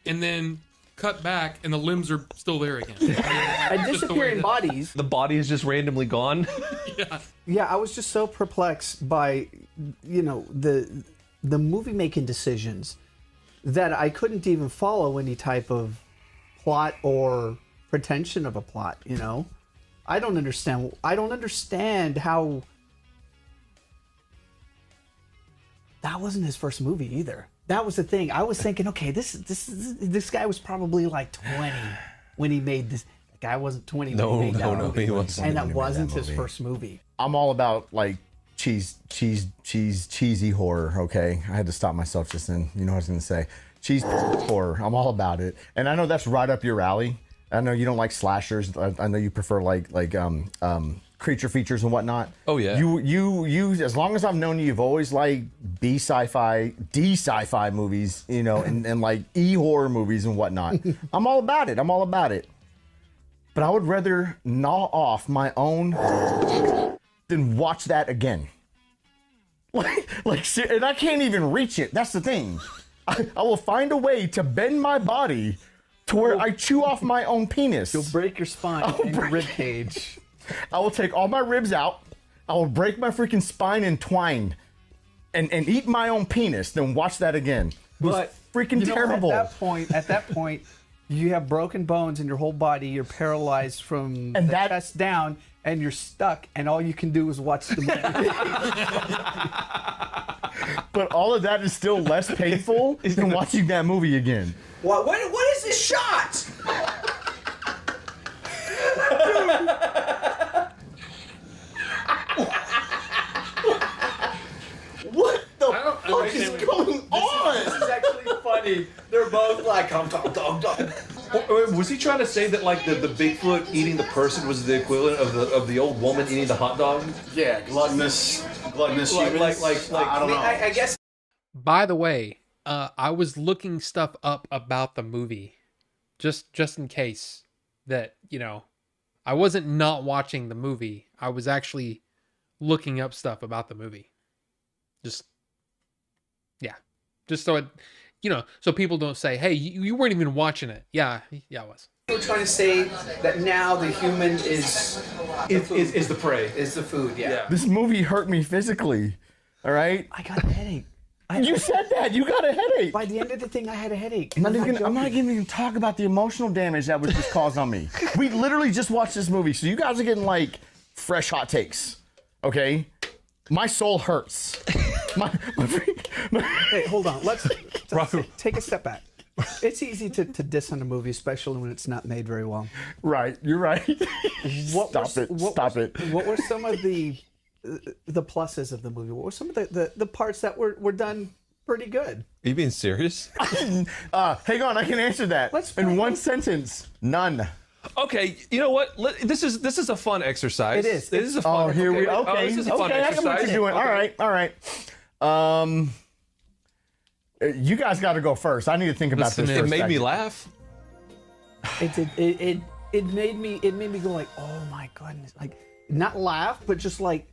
and then cut back and the limbs are still there again. And disappearing bodies. The body is just randomly gone. Yeah, I was just so perplexed by, the movie making decisions that I couldn't even follow any type of plot or pretension of a plot. I don't understand how that wasn't his first movie either. That was the thing. I was thinking, okay, this guy was probably like 20 when he made this. The guy wasn't 20 when he made that movie. He wasn't. And that wasn't his first movie. I'm all about like cheesy horror. Okay, I had to stop myself just then. You know what I was gonna say? Cheese horror. I'm all about it, and I know that's right up your alley. I know you don't like slashers. I know you prefer like creature features and whatnot. Oh yeah. You as long as I've known you, you've always liked D sci-fi movies, you know, and like horror movies and whatnot. I'm all about it. I'm all about it. But I would rather gnaw off my own than watch that again. And I can't even reach it. That's the thing. I will find a way to bend my body to where I chew off my own penis. You'll break your spine and your rib cage. I will take all my ribs out. I will break my freaking spine and twine and eat my own penis, then watch that again. It was freaking terrible. At that point, you have broken bones in your whole body. You're paralyzed from the chest down, and you're stuck, and all you can do is watch the movie. But all of that is still less painful than watching that movie again. What is this shot? What the fuck is going on? This is actually funny. They're both like, dog. Was he trying to say that like the Bigfoot eating the person was the equivalent of the old woman eating the hot dog? Yeah, gluttonous humans. I don't know. I guess. By the way, I was looking stuff up about the movie, just in case that, you know, I wasn't not watching the movie. I was actually looking up stuff about the movie. Just so it, you know, so people don't say, hey, you weren't even watching it. Yeah, I was. We're trying to say that now the human is the prey. Is the food, yeah. This movie hurt me physically. All right? I got a headache. You said that. You got a headache. By the end of the thing, I had a headache. I'm not even going to talk about the emotional damage that was just caused on me. We literally just watched this movie, so you guys are getting like fresh hot takes. Okay? My soul hurts. Hey, hold on. Let's take a step back. It's easy to diss on a movie, especially when it's not made very well. Right. You're right. Stop it. What were some of the pluses of the movie? What were some of the parts that were done pretty good? Are you being serious? Hang on, I can answer that. In one sentence, none. Okay, you know what? This is a fun exercise. It is. This is a fun. Here we go. Okay. This is a fun I exercise. know what you're doing. Okay. All right. You guys got to go first. I need to think about this. It made me laugh. It did. It made me go like, oh my goodness, like not laugh, but just like,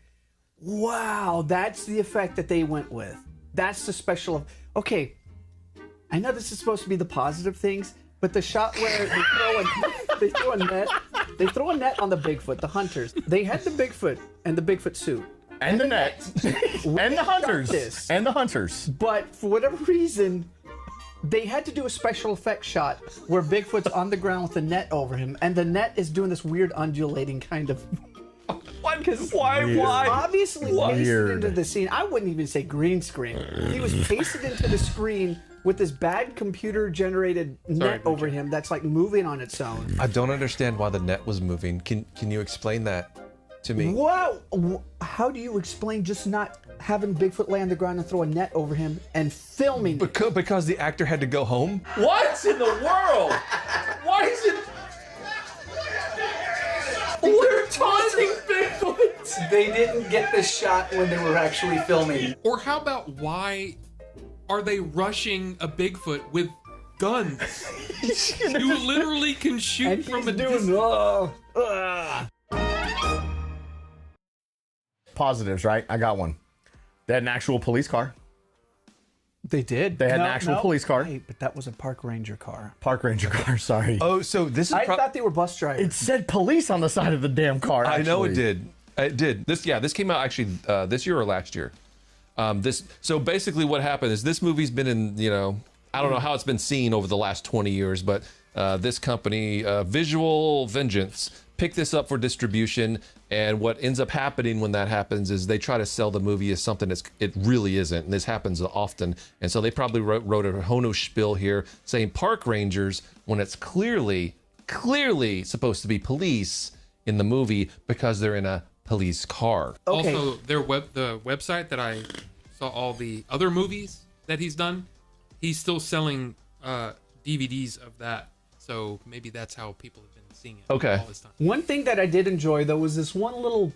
wow, that's the effect that they went with. That's the special. Okay, I know this is supposed to be the positive things, but the shot where they throw a net on the Bigfoot, the hunters. They had the Bigfoot and the Bigfoot suit. And the net. And the hunters. And the hunters. But for whatever reason, they had to do a special effects shot where Bigfoot's on the ground with a net over him, and the net is doing this weird undulating kind of. Why? Why? Obviously pasted into the scene. I wouldn't even say green screen. He was pasted into the screen with this bad computer-generated net over him that's like moving on its own. I don't understand why the net was moving. Can you explain that to me? Wow. How do you explain just not having Bigfoot lay on the ground and throw a net over him and filming it? Because the actor had to go home? What in the world? Why is it? We're taunting Bigfoot. They didn't get the shot when they were actually filming. Or how about why are they rushing a Bigfoot with guns? You literally can shoot from a distance. Positives, right? I got one. They had an actual police car. They did. They had an actual police car. Right, but that was a park ranger car. Park ranger car, sorry. Oh, so this is. I thought they were bus drivers. It said police on the side of the damn car. I know it actually. did. It did. This came out actually this year or last year. So basically what happened is this movie's been in, I don't know how it's been seen over the last 20 years, but this company, Visual Vengeance, pick this up for distribution, and what ends up happening when that happens is they try to sell the movie as something it really isn't, and this happens often. And so they probably wrote a Hono spiel here saying park rangers when it's clearly supposed to be police in the movie because they're in a police car. Okay. Also, the website that I saw all the other movies that he's done, he's still selling DVDs of that. So maybe that's how people have been seeing it all this time. One thing that I did enjoy, though, was this one little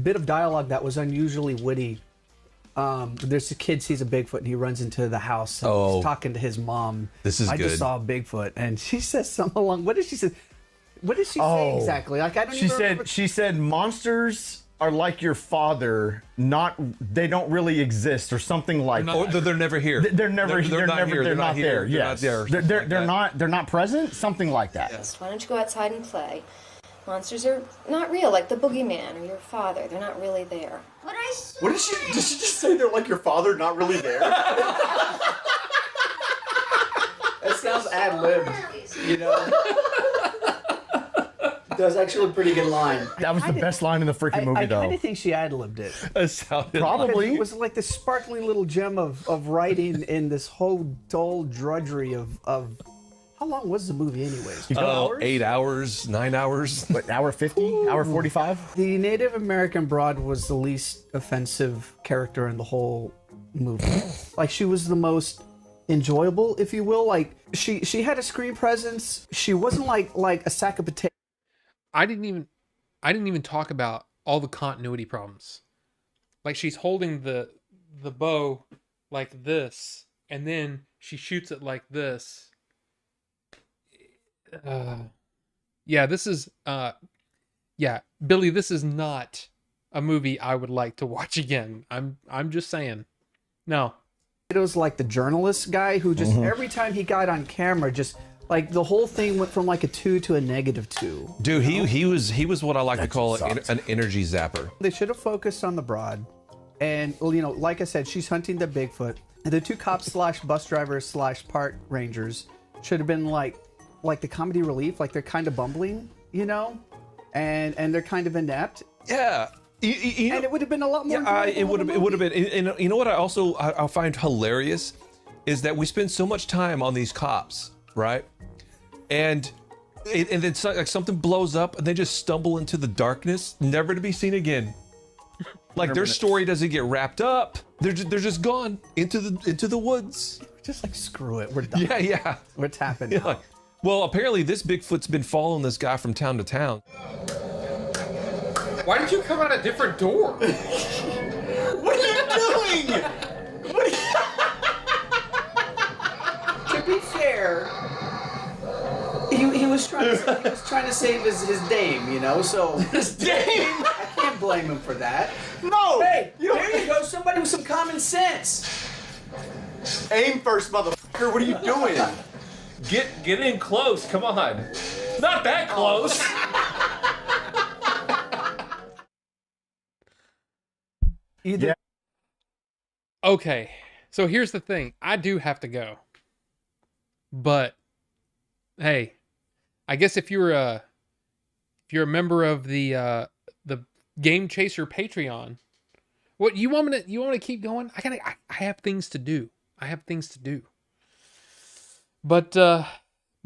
bit of dialogue that was unusually witty. There's a kid sees a Bigfoot and he runs into the house and he's talking to his mom. This is I good. just saw a Bigfoot, and she says something along. What did she say? What did she say exactly? Like I don't. She said monsters are like your father. They don't really exist, or something like. Or they're never here. They're never. They're not here. They're not there. Yes. They're not present. Something like that. Yes. Why don't you go outside and play? Monsters are not real, like the boogeyman or your father. They're not really there. What did she just say? They're like your father, not really there? That sounds ad-libbed, you know? That's actually a pretty good line. That was the best line in the freaking movie, though. I kind of think she ad-libbed it. Probably. It was like this sparkling little gem of writing in this whole dull drudgery of how long was the movie anyways? 8 hours, 9 hours. What, hour 50? Hour 45? The Native American broad was the least offensive character in the whole movie. Like, she was the most enjoyable, if you will. Like, she had a screen presence. She wasn't like a sack of potatoes. I didn't even talk about all the continuity problems. Like, she's holding the bow like this, and then she shoots it like this. This is Billy, this is not a movie I would like to watch again. I'm just saying. No. It was like the journalist guy who just every time he got on camera, just like the whole thing went from like a 2 to a -2. Dude, he was what I like to call an energy zapper. They should have focused on the broad, and like I said, she's hunting the Bigfoot. And the two cops / bus drivers / park rangers should have been like the comedy relief, like they're kind of bumbling, and they're kind of inept. Yeah. And it would have been a lot more. It would have been. And you know what I find hilarious is that we spend so much time on these cops, right? And then like something blows up and they just stumble into the darkness, never to be seen again. Like their story doesn't get wrapped up. They're just gone into the woods. Just like screw it, we're done. Yeah. What's happening? Yeah. Well, apparently this Bigfoot's been following this guy from town to town. Why did you come out a different door? What are you doing? To be fair, he was trying to save his dame, So His dame? I can't blame him for that. No. Hey, there you go. Somebody with some common sense. Aim first, motherfucker. What are you doing? Get in close. Come on. Not that close. Yeah. Okay, so here's the thing. I do have to go, but hey, I guess if you're a member of the Game Chaser Patreon, what you want me to keep going? I have things to do. But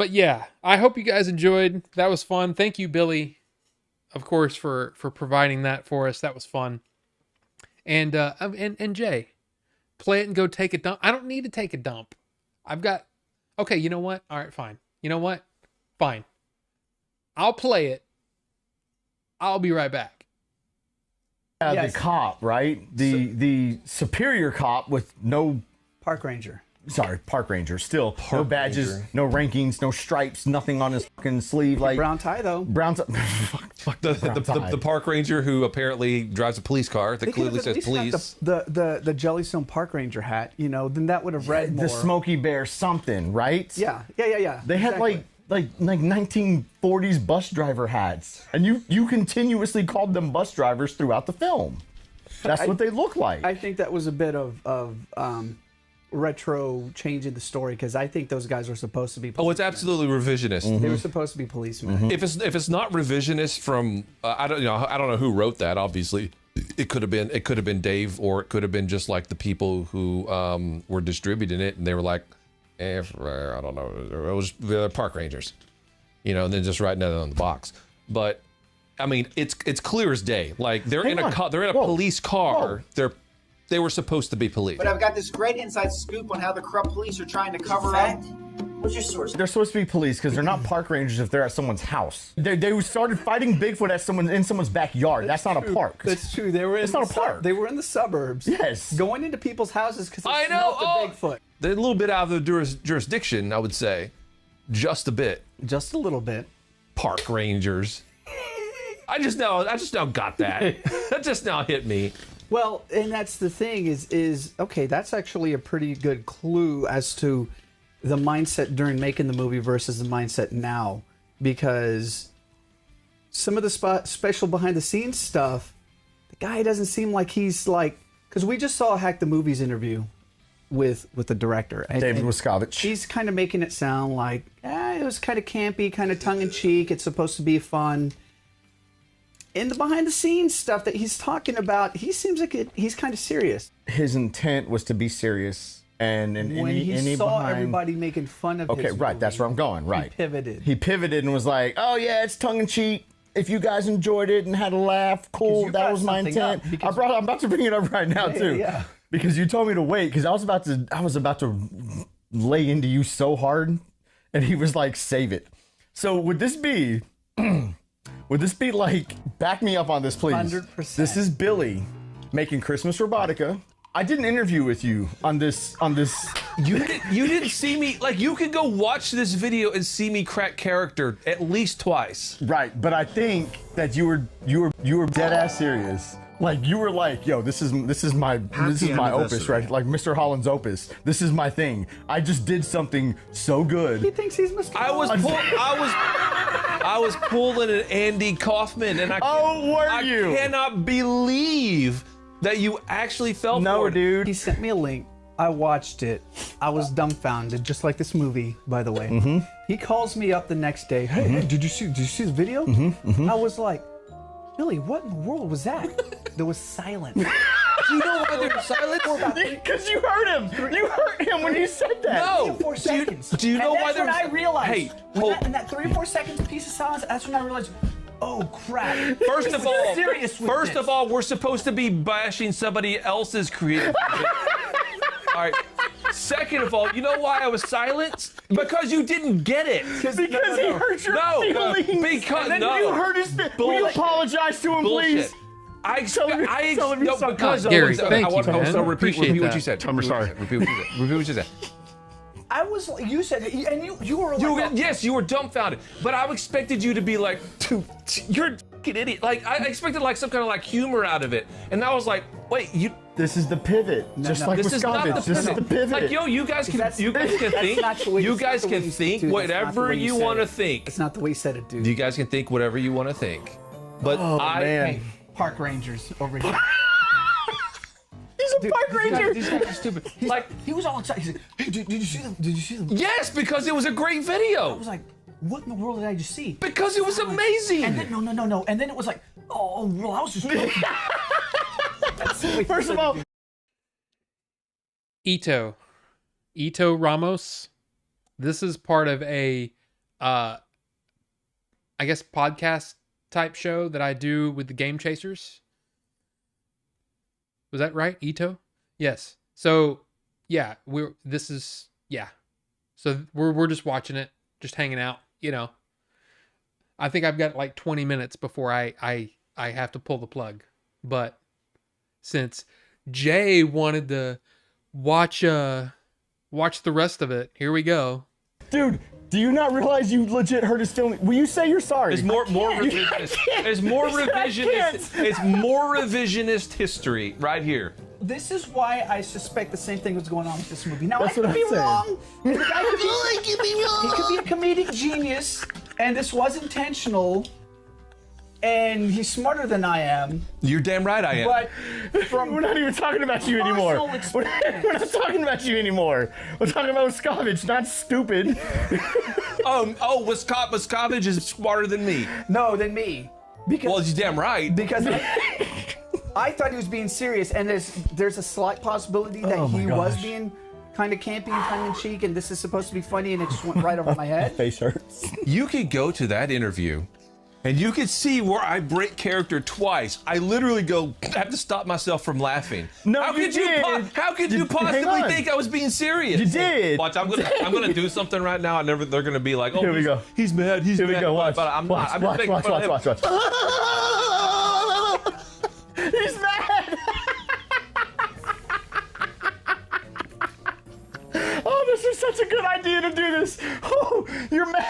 yeah, I hope you guys enjoyed. That was fun. Thank you, Billy, of course, for providing that for us. That was fun. And Jay, play it and go take a dump. I don't need to take a dump. Okay, you know what? All right, fine. You know what? Fine. I'll play it. I'll be right back. The cop, right? The superior cop with no park ranger. Sorry, park ranger. Still, no badges, ranger. No rankings, no stripes, nothing on his fucking sleeve. Like brown tie though. Brown tie. The park ranger who apparently drives a police car that clearly says police. The Jellystone park ranger hat, then that would have read more. The Smokey Bear something, right? Yeah. They had like 1940s bus driver hats, and you continuously called them bus drivers throughout the film. That's what they look like. I think that was a bit of retro changing the story because I think those guys were supposed to be. Oh, it's absolutely revisionist. They were supposed to be policemen. If it's not revisionist from I don't know who wrote that. Obviously, it could have been Dave, or it could have been just like the people who were distributing it, and they were like, I don't know, it was the park rangers, and then just writing that on the box. But I mean, it's clear as day. Like they're in a police car. They were supposed to be police. But I've got this great inside scoop on how the corrupt police are trying to cover up. What's your source? They're supposed to be police because they're not park rangers if they're at someone's house. They started fighting Bigfoot in someone's backyard. That's not a park. That's true. They were. It's not a park. They were in the suburbs. Yes. Going into people's houses because I know. The Bigfoot. They're a little bit out of their jurisdiction, I would say, just a bit. Just a little bit. Park rangers. I just now got that. That just now hit me. Well, and that's the thing is okay, that's actually a pretty good clue as to the mindset during making the movie versus the mindset now, because some of the special behind the scenes stuff, the guy doesn't seem like he's like, because we just saw a Hack the Movies interview with the director. David Wascovich. He's kind of making it sound like it was kind of campy, kind of tongue-in-cheek, it's supposed to be fun. In the behind-the-scenes stuff that he's talking about, he seems like he's kind of serious. His intent was to be serious, and when he saw everybody making fun of his right, movie, that's where I'm going. Right, he pivoted and was like, "Oh yeah, it's tongue-in-cheek. If you guys enjoyed it and had a laugh, cool. That was my intent." I'm about to bring it up right now too, because you told me to wait because I was about to lay into you so hard, and he was like, "Save it." So would this be? Would this be like, back me up on this, please? 100%. This is Billy making Christmas Robotica. I did an interview with you on this. You didn't see me. Like, you could go watch this video and see me crack character at least twice. Right, but I think that you were dead ass serious. Like, you were like, yo, this is my opus, right? Like Mr. Holland's opus. This is my thing. I just did something so good. He thinks he's Mr. I was pulling an Andy Kaufman, and I cannot believe that you actually fell for it. Dude. He sent me a link. I watched it. I was dumbfounded, just like this movie, by the way. He calls me up the next day. Hey, did you see the video? I was like, Billy, what in the world was that? There was silence. Do you know why there was silence? Because you heard him. You heard him when he said that. No. 4 seconds. Do you know why there was? That's when I realized. Hey, in that 3 or 4 seconds piece of silence, that's when I realized. Oh crap! First of all, we're supposed to be bashing somebody else's creative. All right. Second of all, you know why I was silenced? Because you didn't get it. Because he hurt your feelings. Because and then you hurt his feelings. Will you apologize to him, please? Gary, thank you, man. So repeat what you said. I'm sorry. Repeat what you said. I was, you said, and you were like... Yes, you were dumbfounded. But I expected you to be like, you're a fucking idiot. Like, I expected like some kind of like humor out of it. And I was like, wait, you... This is the pivot. Just like Wisconsin. This is the pivot. Like, yo, you guys can think whatever you want to think. It's not the way you said it, dude. You guys can think whatever you want to think. But Hey, park rangers over here. He's a park ranger. These guys are stupid. He was all excited. He's like, hey, did you see them? Did you see them? Yes, because it was a great video. I was like, what in the world did I just see? Because it was amazing. And then, no. And then it was like, oh, well, I was just joking. First of all, Ito Ramos. This is part of a, I guess, podcast type show that I do with the Game Chasers. Was that right, Ito? Yes. So, yeah, So we're just watching it, just hanging out. You know, I think I've got like 20 minutes before I have to pull the plug, but since Jay wanted to watch the rest of it, here we go. Dude, do you not realize you legit hurt his feelings? Will you say you're sorry? It's more revisionist. It's more revisionist. It's more revisionist history right here. This is why I suspect the same thing was going on with this movie. Now, That's I could what be I'm saying. wrong. The guy could be wrong. He could be a comedic genius, and this was intentional. and he's smarter than I am. You're damn right I am. But We're not even talking about you anymore. We're not talking about you anymore. We're talking about Wiscovich, not stupid. Wiscovich is smarter than me. No, than me. Because, well, you're damn right. Because I thought he was being serious, and there's a slight possibility that he was being kind of campy and tongue-in-cheek, and this is supposed to be funny, and it just went right over my head. Face hurts. You could go to that interview, and you could see where I break character twice. I literally have to stop myself from laughing. No, how could you possibly think I was being serious? You did. Watch, I'm gonna do something right now, and they're gonna be like, oh, here we go. He's mad. He's here mad. We go. Watch. But I'm watch. not. I'm Watch. He's mad. Oh, this is such a good idea to do this. Oh, you're mad.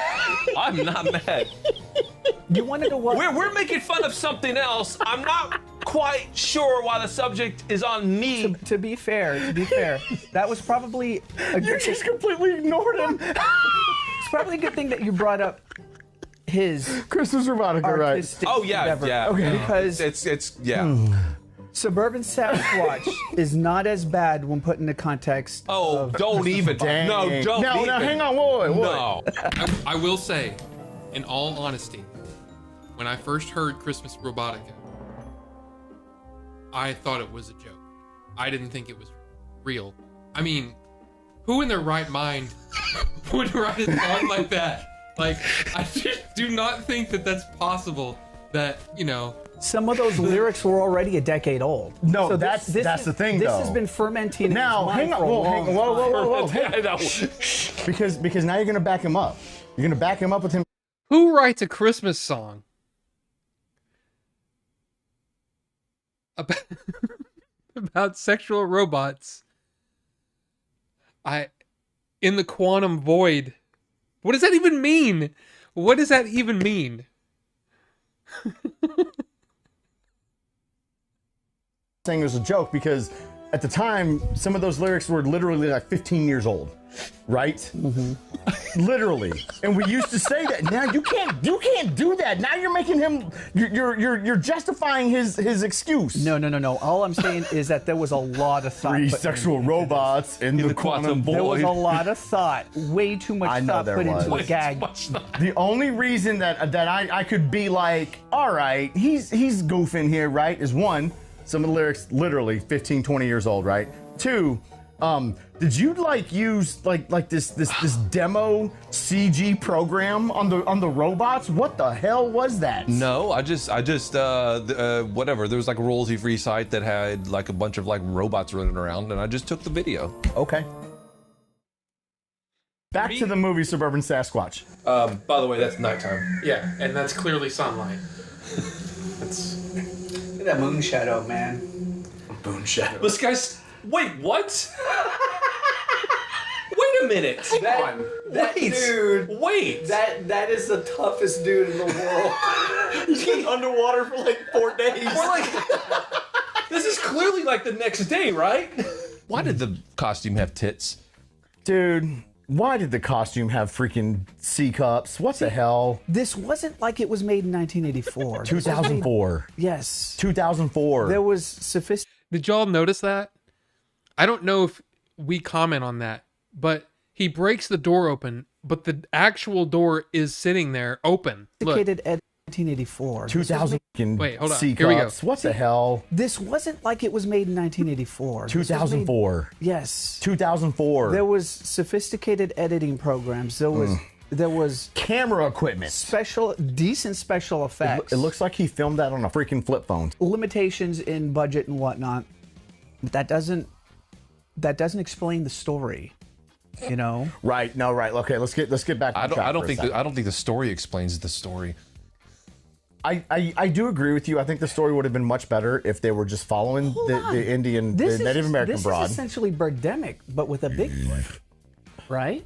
I'm not mad. You want to know what? We're making fun of something else. I'm not quite sure why the subject is on me. To be fair, that was probably a good You just completely ignored him. It's probably a good thing that you brought up his Christmas Robotica, right? Oh yeah, endeavor. yeah. Okay. Because it's yeah. Suburban Sasquatch is not as bad when put into context. Oh, don't even. Dang. No, don't even. No, hang on, wait. No. I will say, in all honesty, when I first heard Christmas Robotica, I thought it was a joke. I didn't think it was real. I mean, who in their right mind would write a song like that? Like, I just do not think that that's possible. That, you know, some of those lyrics were already a decade old. No, so that's the thing, this though. has been fermenting. Now, hang on. Whoa. Because now you're gonna back him up. You're gonna back him up with him. who writes a Christmas song about sexual robots? In the quantum void. What does that even mean? What does that even mean? Saying it was a joke because at the time some of those lyrics were literally like 15 years old, right? Mm-hmm. Literally. And we used to say that. Now you can't do that. Now you're making him you're justifying his excuse. No. All I'm saying is that there was a lot of thought. 3 sexual robots in the quantum void. There was a lot of thought. Way too much thought put into a gag. The only reason that I could be like, all right, he's goofing here, right? Is one, some of the lyrics literally 15, 20 years old, right? 2, did you like use like this demo CG program on the robots? What the hell was that? No, I just whatever. There was like a royalty-free site that had like a bunch of like robots running around, and I just took the video. Okay. Back to the movie Suburban Sasquatch. By the way, that's nighttime. Yeah, and that's clearly sunlight. Look at that moon shadow, man. Moon shadow. This guy's. Wait, what? Wait a minute. That dude. Wait. That is the toughest dude in the world. He's been underwater for like 4 days. We're like, this is clearly like the next day, right? Why did the costume have tits? Dude, why did the costume have freaking C cups? What the hell? This wasn't like it was made in 1984. 2004. Yes. 2004. There was sophisticated. Did y'all notice that? I don't know if we comment on that, but he breaks the door open, but the actual door is sitting there open. Look. At 1984. 2000. Wait, hold on. C Here we go. cups. What the hell? This wasn't like it was made in 1984. 2004. Yes. 2004. There was sophisticated editing programs. There was camera equipment. Decent special effects. It looks like he filmed that on a freaking flip phone. Limitations in budget and whatnot. But that doesn't explain the story. You know? Right. No, right. Okay, let's get back on track. I don't think the story explains the story. I do agree with you. I think the story would have been much better if they were just following the Indian, the Native American broad. This is essentially Birdemic, but with a Bigfoot, right?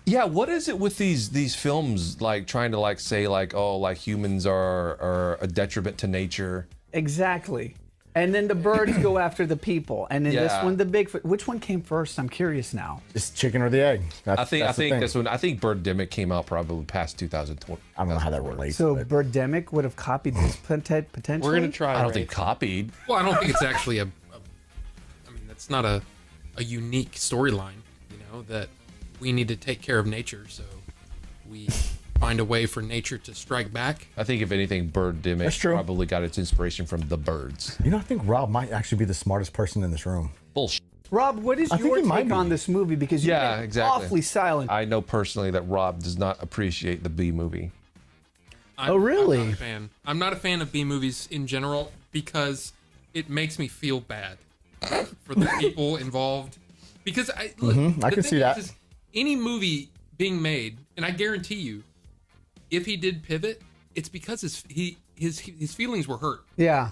Yeah, what is it with these films like trying to like say like, oh, like humans are a detriment to nature? Exactly. And then the birds go after the people. And then this Yeah. one, the Bigfoot. Which one came first? I'm curious now. It's chicken or the egg. I think that's the thing. this one. I think Birdemic came out probably past 2020. I don't know how that relates. So Birdemic would have copied this potentially? We're gonna try. I don't Ray. think copied. Well, I don't think it's actually I mean, that's not a unique storyline. You know that we need to take care of nature, so we find a way for nature to strike back. I think if anything, Birdemic That's true. probably got its inspiration from the birds. You know, I think Rob might actually be the smartest person in this room. Bullshit. Rob, what is I think your he might take be. on this movie? Because you've Yeah, been exactly. awfully silent. I know personally that Rob does not appreciate the B movie. Oh, really? I'm not a fan. I'm not a fan of B movies in general because it makes me feel bad for the people involved. Because I I can see that. Any movie being made, and I guarantee you, if he did pivot, it's because his feelings were hurt Yeah.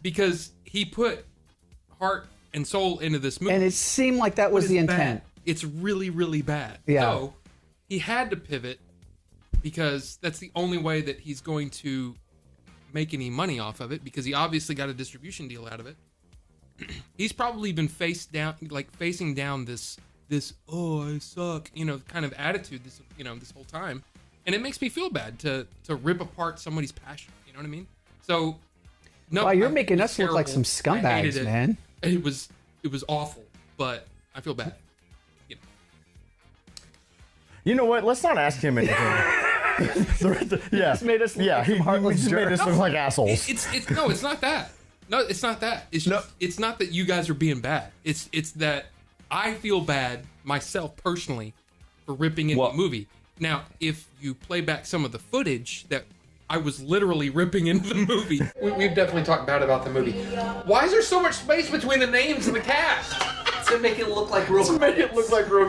because he put heart and soul into this movie. And it seemed like that was But the it's intent. bad. It's really, really bad. Yeah. So he had to pivot because that's the only way that he's going to make any money off of it, because he obviously got a distribution deal out of it. He's probably been facing down this oh, I suck, kind of attitude this whole time. And it makes me feel bad to rip apart somebody's passion. You know what I mean? So no, Wow, you're it making was us look like terrible. some I hated scumbags, it. man. It was awful, but I feel bad. You know what? Let's not ask him anything. Yeah, just made us look like he some heartless just made us jerks. look like assholes. No, it's not that. No, it's not that. It's just, it's not that you guys are being bad. It's that I feel bad myself personally for ripping into the movie. Now, if you play back some of the footage that I was literally ripping into the movie, we've definitely talked bad about the movie. Why is there so much space between the names and the cast? To make it look like real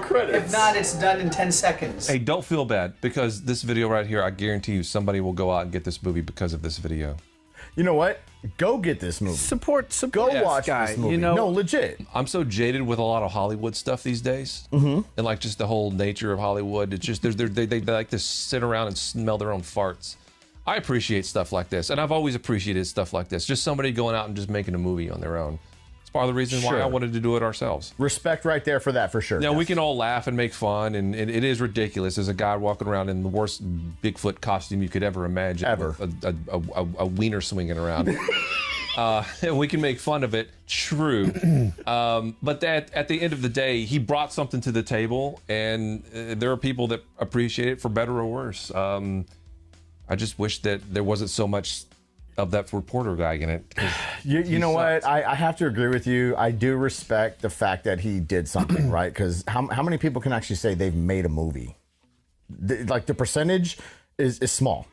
credits. If not, it's done in 10 seconds. Hey, don't feel bad, because this video right here, I guarantee you somebody will go out and get this movie because of this video. You know what? Go get this movie. Support Go this watch guy, this movie. you know? No, legit. I'm so jaded with a lot of Hollywood stuff these days, and like just the whole nature of Hollywood. It's just they like to sit around and smell their own farts. I appreciate stuff like this, and I've always appreciated stuff like this. Just somebody going out and just making a movie on their own. It's part of the reason why I wanted to do it ourselves. Respect right there for that, for sure. Now, yes. we can all laugh and make fun, and it is ridiculous. There's a guy walking around in the worst Bigfoot costume you could ever imagine. Ever. with a wiener swinging around. And we can make fun of it, true. But at the end of the day, he brought something to the table, and there are people that appreciate it for better or worse. I just wish that there wasn't so much of that reporter guy in it. You know what? I have to agree with you. I do respect the fact that he did something, right? Because how many people can actually say they've made a movie? Like the percentage is small.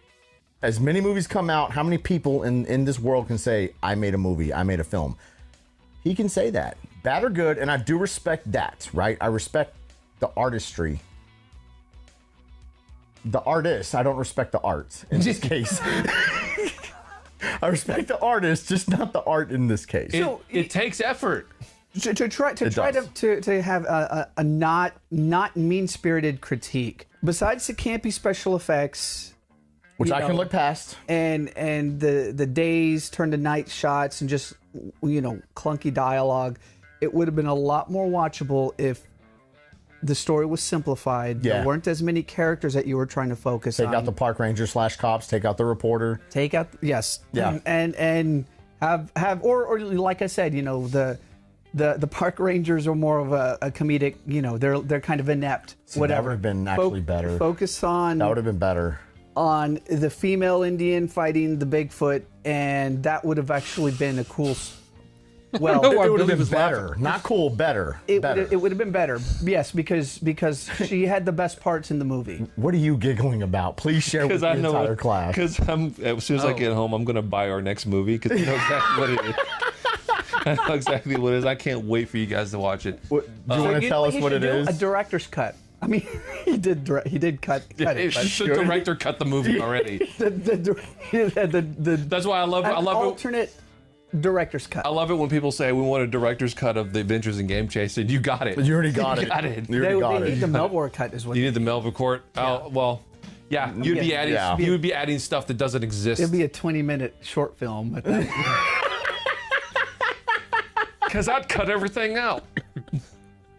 As many movies come out, how many people in this world can say, I made a movie, I made a film? He can say that. Bad or good, and I do respect that, right? I respect the artistry. The artist, I don't respect the art in this case. I respect the artist, just not the art in this case. It takes effort. To try to have a not mean-spirited critique. Besides the campy special effects, which I can look past, and the days turn to night shots and just clunky dialogue, it would have been a lot more watchable if the story was simplified. Yeah. There weren't as many characters that you were trying to focus on. Take out the park ranger / cops. Take out the reporter. Take out yes. Yeah. And have or like I said, the park rangers are more of a comedic. They're kind of inept. See, whatever. That would have been actually better. Focus on. That would have been better. On the female Indian fighting the Bigfoot, and that would have actually been a cool. Well, it would have been better. Not cool, better. It would have been better, yes, because she had the best parts in the movie. What are you giggling about? Please share with the entire class. Because as soon as I get home, I'm going to buy our next movie, because you know exactly what it is. I know exactly what it is. I can't wait for you guys to watch it. Do you want to tell us what it is? A director's cut. I mean, he did cut it. But the director cut the movie already. That's why I love it. Alternate director's cut. I love it when people say we want a director's cut of the Adventures in Game Chasing. You got it. You already got it. You They need the Melbourne cut is what you need. The Melbourne court. Oh well, yeah. You'd be adding. Yeah. You would be adding stuff that doesn't exist. It'd be a 20-minute short film. Because I'd cut everything out.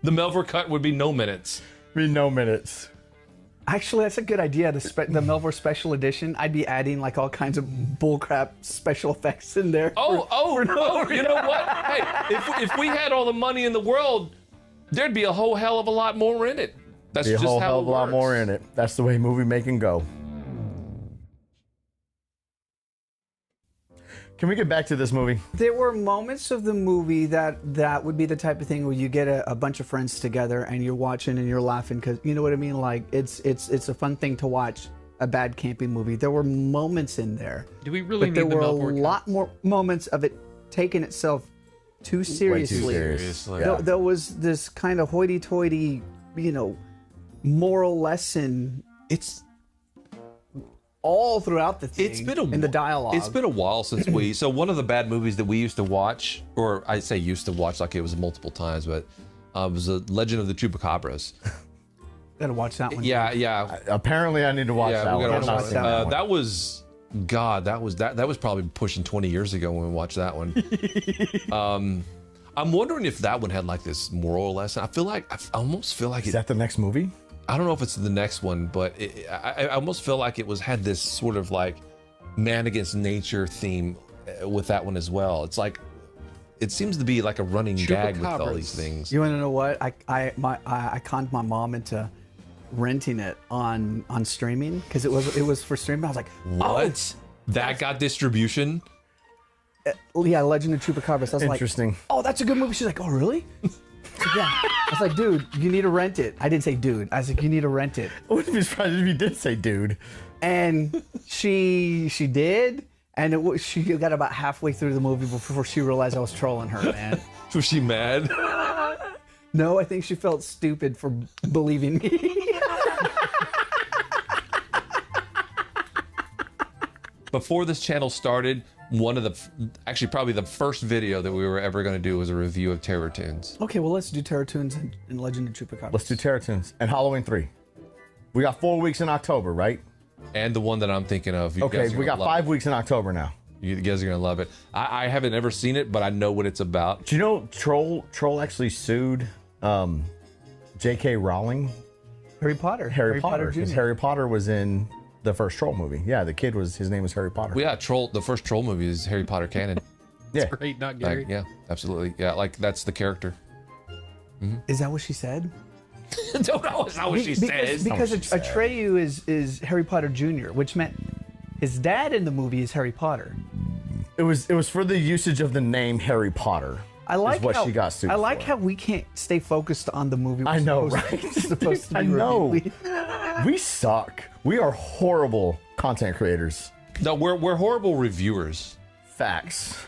The Melver cut would be no minutes. Actually, that's a good idea. The Melvor Special Edition. I'd be adding like all kinds of bullcrap special effects in there. You know what? Hey, if we had all the money in the world, there'd be a whole hell of a lot more in it. That's Be a just whole how hell it of a lot works. more in it. That's the way movie making go. Can we get back to this movie? There were moments of the movie that would be the type of thing where you get a bunch of friends together and you're watching and you're laughing because you know what I mean. Like it's a fun thing to watch a bad camping movie. There were moments in there. Do we really but need there the were a Melbourne lot more moments of it taking itself too seriously. There was this kind of hoity-toity, moral lesson. It's all throughout the thing. It's been in the dialogue. It's been a while since so one of the bad movies that we used to watch, or I say used to watch like it was multiple times, but was The Legend of the Chupacabras. Gotta watch that one. Yeah. Apparently, I need to watch that we one. gotta watch that. That was probably pushing 20 years ago when we watched that one. I'm wondering if that one had like this moral lesson. I almost feel like Is that the next movie? I don't know if it's the next one, but I almost feel like it had this sort of like man against nature theme with that one as well. It's like it seems to be like a running gag with all these things. You want to know what? I conned my mom into renting it on streaming because it was for streaming. I was like, what? That got distribution? Yeah, Legend of Chupacabras. I was Interesting. like, oh, that's a good movie. She's like, oh, really? Yeah. I was like, dude, you need to rent it. I didn't say dude. I was like, you need to rent it. I wouldn't be surprised if you did say dude. And she did, and she got about halfway through the movie before she realized I was trolling her, man. Was she mad? No, I think she felt stupid for believing me. Before this channel started, probably the first video that we were ever going to do was a review of Terror Tunes. Okay, well, let's do Terror Tunes and Legend of Chupacabras. Let's do Terror Tunes and Halloween 3. We got 4 weeks in October, right? And the one that I'm thinking of. Okay, we got 5 weeks in October now. You guys are going to love it. I haven't ever seen it, but I know what it's about. Do you know Troll actually sued J.K. Rowling? Harry Potter. Harry Potter. Jr. Because Harry Potter was in the first Troll movie. Yeah, the kid his name was Harry Potter. Well, yeah, the first Troll movie is Harry Potter canon. Yeah. Great, not Gary. Yeah, absolutely. Yeah, like that's the character. Is that what she said? Don't know. Is that what she says? Because Atreyu is Harry Potter Jr., which meant his dad in the movie is Harry Potter. It was for the usage of the name Harry Potter. I like is what how, she got sued I like for. how we can't stay focused on the movie. I know, right? Supposed to be I know. reviewed. We suck. We are horrible content creators. No, we're horrible reviewers. Facts.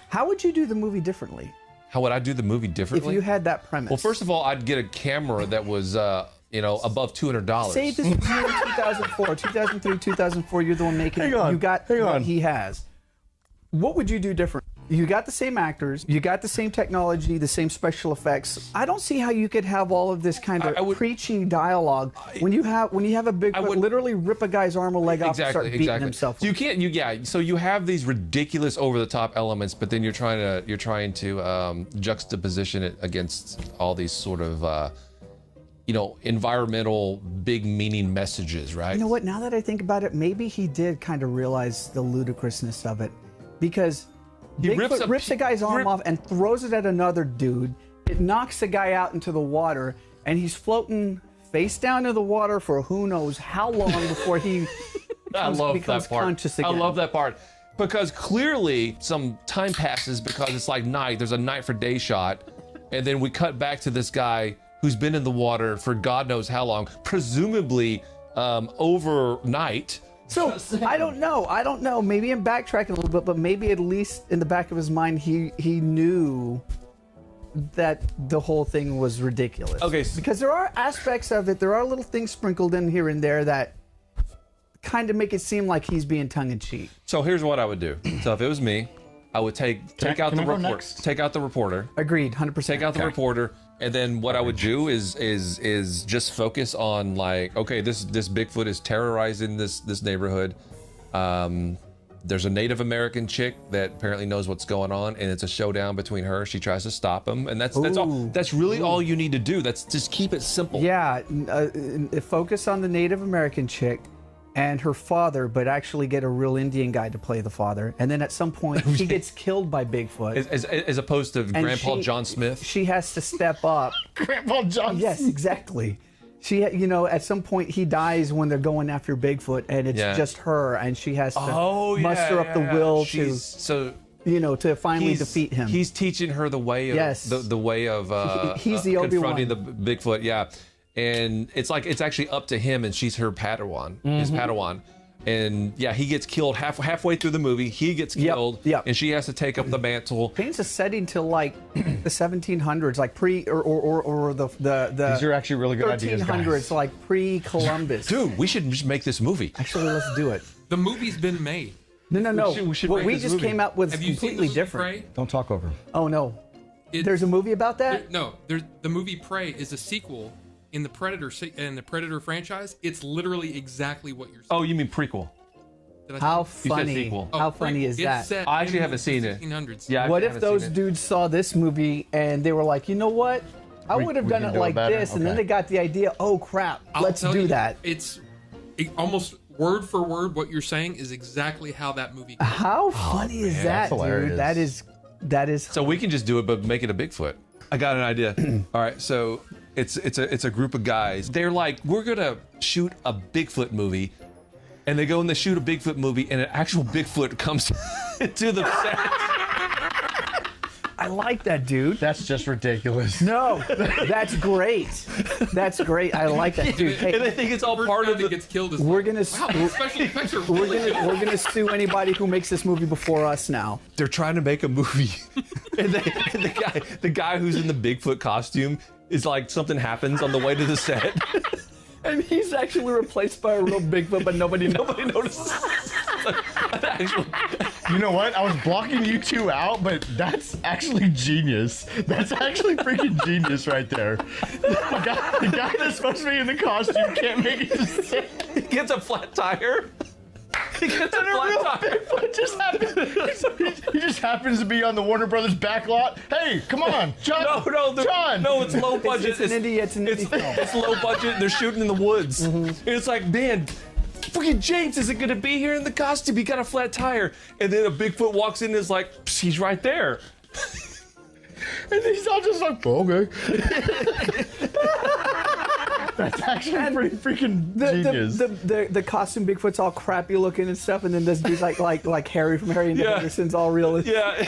How would you do the movie differently? How would I do the movie differently? If you had that premise. Well, first of all, I'd get a camera that was, above $200. Say this was in 2004, 2003, 2004. You're the one making it. You got what he has. What would you do different? You got the same actors, you got the same technology, the same special effects. I don't see how you could have all of this kind of preachy dialogue when you have a Bigfoot literally rip a guy's arm or leg off and start beating himself. So you can't. So you have these ridiculous over-the-top elements, but then you're trying to juxtaposition it against all these sort of environmental big meaning messages, right? You know what? Now that I think about it, maybe he did kind of realize the ludicrousness of it, because He Bigfoot rips a guy's arm off and throws it at another dude. It knocks the guy out into the water, and he's floating face down in the water for who knows how long before he becomes conscious again. I love that part. Because clearly some time passes because it's like night. There's a night for day shot. And then we cut back to this guy who's been in the water for God knows how long, presumably overnight. So I don't know. Maybe I'm backtracking a little bit, but maybe at least in the back of his mind, he knew that the whole thing was ridiculous. Okay. Because there are aspects of it, there are little things sprinkled in here and there that kind of make it seem like he's being tongue-in-cheek. So here's what I would do. So if it was me, I would take out the report. Take out the reporter. Agreed, 100%. Take out the reporter, and then what I would do is just focus on like, okay, this Bigfoot is terrorizing this neighborhood. There's a Native American chick that apparently knows what's going on, and it's a showdown between her. She tries to stop him, and that's all. That's really all you need to do. That's just keep it simple. Yeah, focus on the Native American chick and her father, but actually get a real Indian guy to play the father. And then at some point, she gets killed by Bigfoot. As opposed to Grandpa John Smith. She has to step up. Grandpa John. Yes, exactly. She, at some point he dies when they're going after Bigfoot, and it's just her, and she has to muster up the will to finally defeat him. He's teaching her the way of the way of he's the confronting the Bigfoot. Yeah, and it's actually up to him, and she's her Padawan, his Padawan. And yeah, he gets killed halfway through the movie. He gets killed, and she has to take up the mantle. Paints a setting to like the 1700s, like pre or the These are actually really good ideas, 1300s, like pre-Columbus. Dude, we should just make this movie. Actually, let's do it. The movie's been made. No. We just movie. came out with Have you seen completely the movie different. Prey? Don't talk over. Oh no, there's a movie about that. The movie Prey is a sequel in the Predator franchise. It's literally exactly what you're saying. Oh, you mean prequel? How funny! How funny is that? I actually haven't seen it. 1600s. Yeah. What if those dudes saw this movie and they were like, you know what? I would have done it like this, and then they got the idea. Oh crap! Let's do that. It's almost word for word what you're saying is exactly how that movie goes. How funny is that, dude? That is. So we can just do it, but make it a Bigfoot. I got an idea. All right, so it's a group of guys. They're like, we're gonna shoot a Bigfoot movie, and they go and they shoot a Bigfoot movie, and an actual Bigfoot comes to the set. I like that, dude. That's just ridiculous. No, that's great. That's great. I like that, dude. Hey, and I think it's all part of it gets killed. We're gonna special effects are we're gonna sue anybody who makes this movie before us now. They're trying to make a movie, and the guy who's in the Bigfoot costume is like, something happens on the way to the set. And he's actually replaced by a real Bigfoot, but nobody notices. You know what? I was blocking you two out, but that's actually genius. That's actually freaking genius right there. The guy that's supposed to be in the costume can't make it to set. He gets a flat tire. He gets a flat tire. Bigfoot just happens. He just happens to be on the Warner Brothers back lot. Hey, come on, John. John. No, it's low budget. It's an indie film. It's low budget. They're shooting in the woods. And it's like, man, freaking James isn't gonna be here in the costume. He got a flat tire. And then a Bigfoot walks in and is like, he's right there. And he's all just like, oh, okay. That's actually pretty freaking genius. The costume Bigfoot's all crappy looking and stuff, and then this dude's like Harry from Harry and the Hendersons, all realistic. Yeah.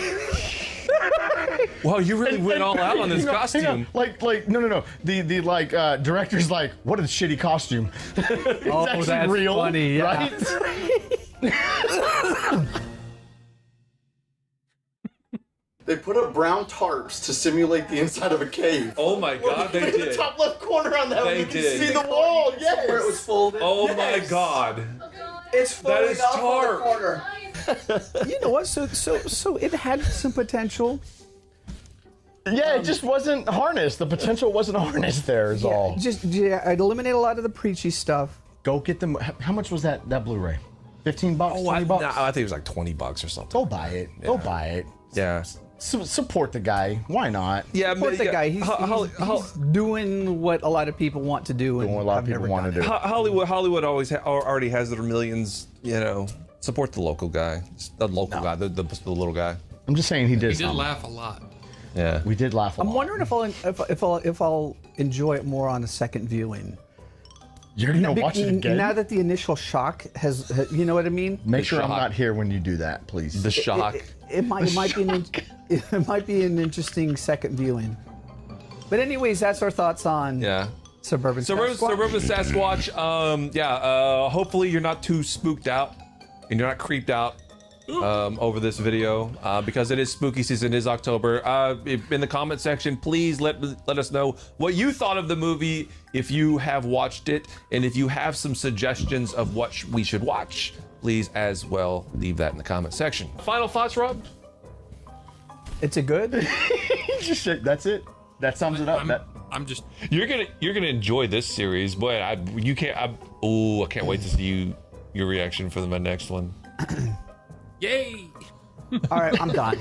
Wow, you really went all out on this costume. Hang on. Like, no. The director's like, what a shitty costume. It's actually that's real, funny, yeah. right? They put up brown tarps to simulate the inside of a cave. Oh my God, they In did. the top left corner on that one, They you can did. see the wall. Yes. Where it was folded. Oh my God. It's folding is off tarp. on the corner. You know what? So it had some potential. Yeah, it just wasn't harnessed. The potential wasn't harnessed there is all. I'd eliminate a lot of the preachy stuff. Go get them. How much was that Blu-ray? $15? $20? I think it was like $20 or something. Go buy it. Yeah. Go buy it. Yeah. Support the guy. Why not? Yeah, Support the guy. He's doing what a lot of people want to do. Doing what a lot of people want to do. Hollywood already has their millions. You know, support the local guy, the local guy, the little guy. I'm just saying he did laugh a lot. Yeah, we did laugh a lot. I'm wondering if I'll enjoy it more on a second viewing. You're gonna watch it again? Now that the initial shock has, you know what I mean? Make sure I'm not here when you do that, please. The shock. It might be an interesting second viewing. But anyways, that's our thoughts on Suburban Sasquatch. Suburban Sasquatch. Hopefully you're not too spooked out and you're not creeped out over this video because it is spooky season. It is October. In the comment section, please let us know what you thought of the movie, if you have watched it, and if you have some suggestions of what we should watch, please as well leave that in the comment section. Final thoughts, Rob? It's a good. That's it. That sums it up. You're gonna enjoy this series, boy. I can't wait to see your reaction for my next one. Yay! All right, I'm done.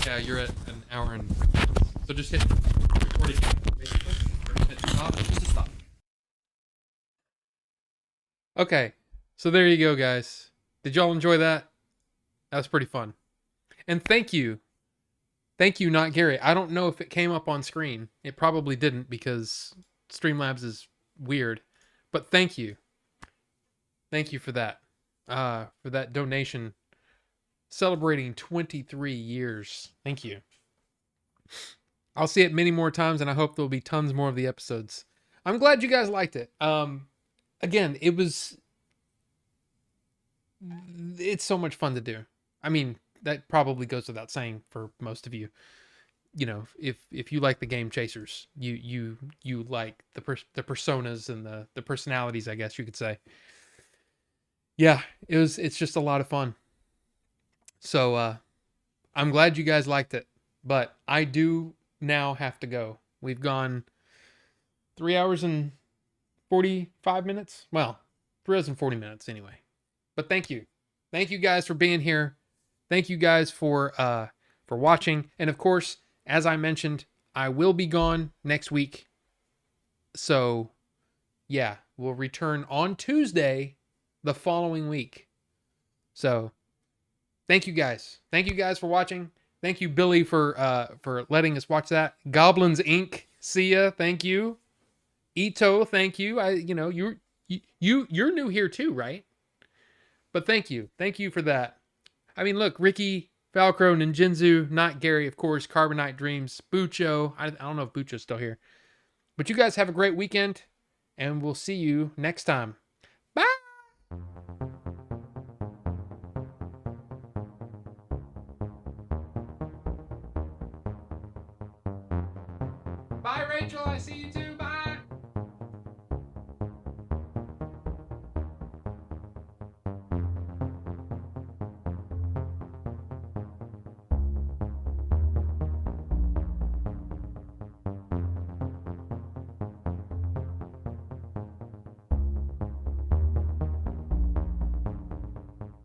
Yeah, you're at an hour and... So just hit recording, basically. Or hit stop. Just to stop. Okay, so there you go, guys. Did y'all enjoy that? That was pretty fun. And thank you. Thank you, Not Gary. I don't know if it came up on screen. It probably didn't because Streamlabs is weird. But thank you. Thank you for that. For that donation. Celebrating 23 years. Thank you. I'll see it many more times, and I hope there'll be tons more of the episodes. I'm glad you guys liked it. Again, it's so much fun to do. I mean, that probably goes without saying for most of you. You know, if you like the Game Chasers, you like the personas and the personalities, I guess you could say. Yeah, it's just a lot of fun. So I'm glad you guys liked it, but I do now have to go. We've gone 3 hours and 45 minutes. Well, 3 hours and 40 minutes anyway. But thank you guys for being here. Thank you guys for watching, and of course, as I mentioned, I will be gone next week. So yeah, we'll return on Tuesday the following week. So thank you guys for watching. Thank you, Billy, for letting us watch that. Goblins Inc. See ya. Thank you. Ito, thank you. You're new here too, right? But thank you for that. I mean, look, Ricky, Falcro, Ninjinzu, Not Gary, of course, Carbonite Dreams, Bucho. I don't know if Bucho's still here, but you guys have a great weekend, and we'll see you next time. Bye. Bye, Rachel. I see you too.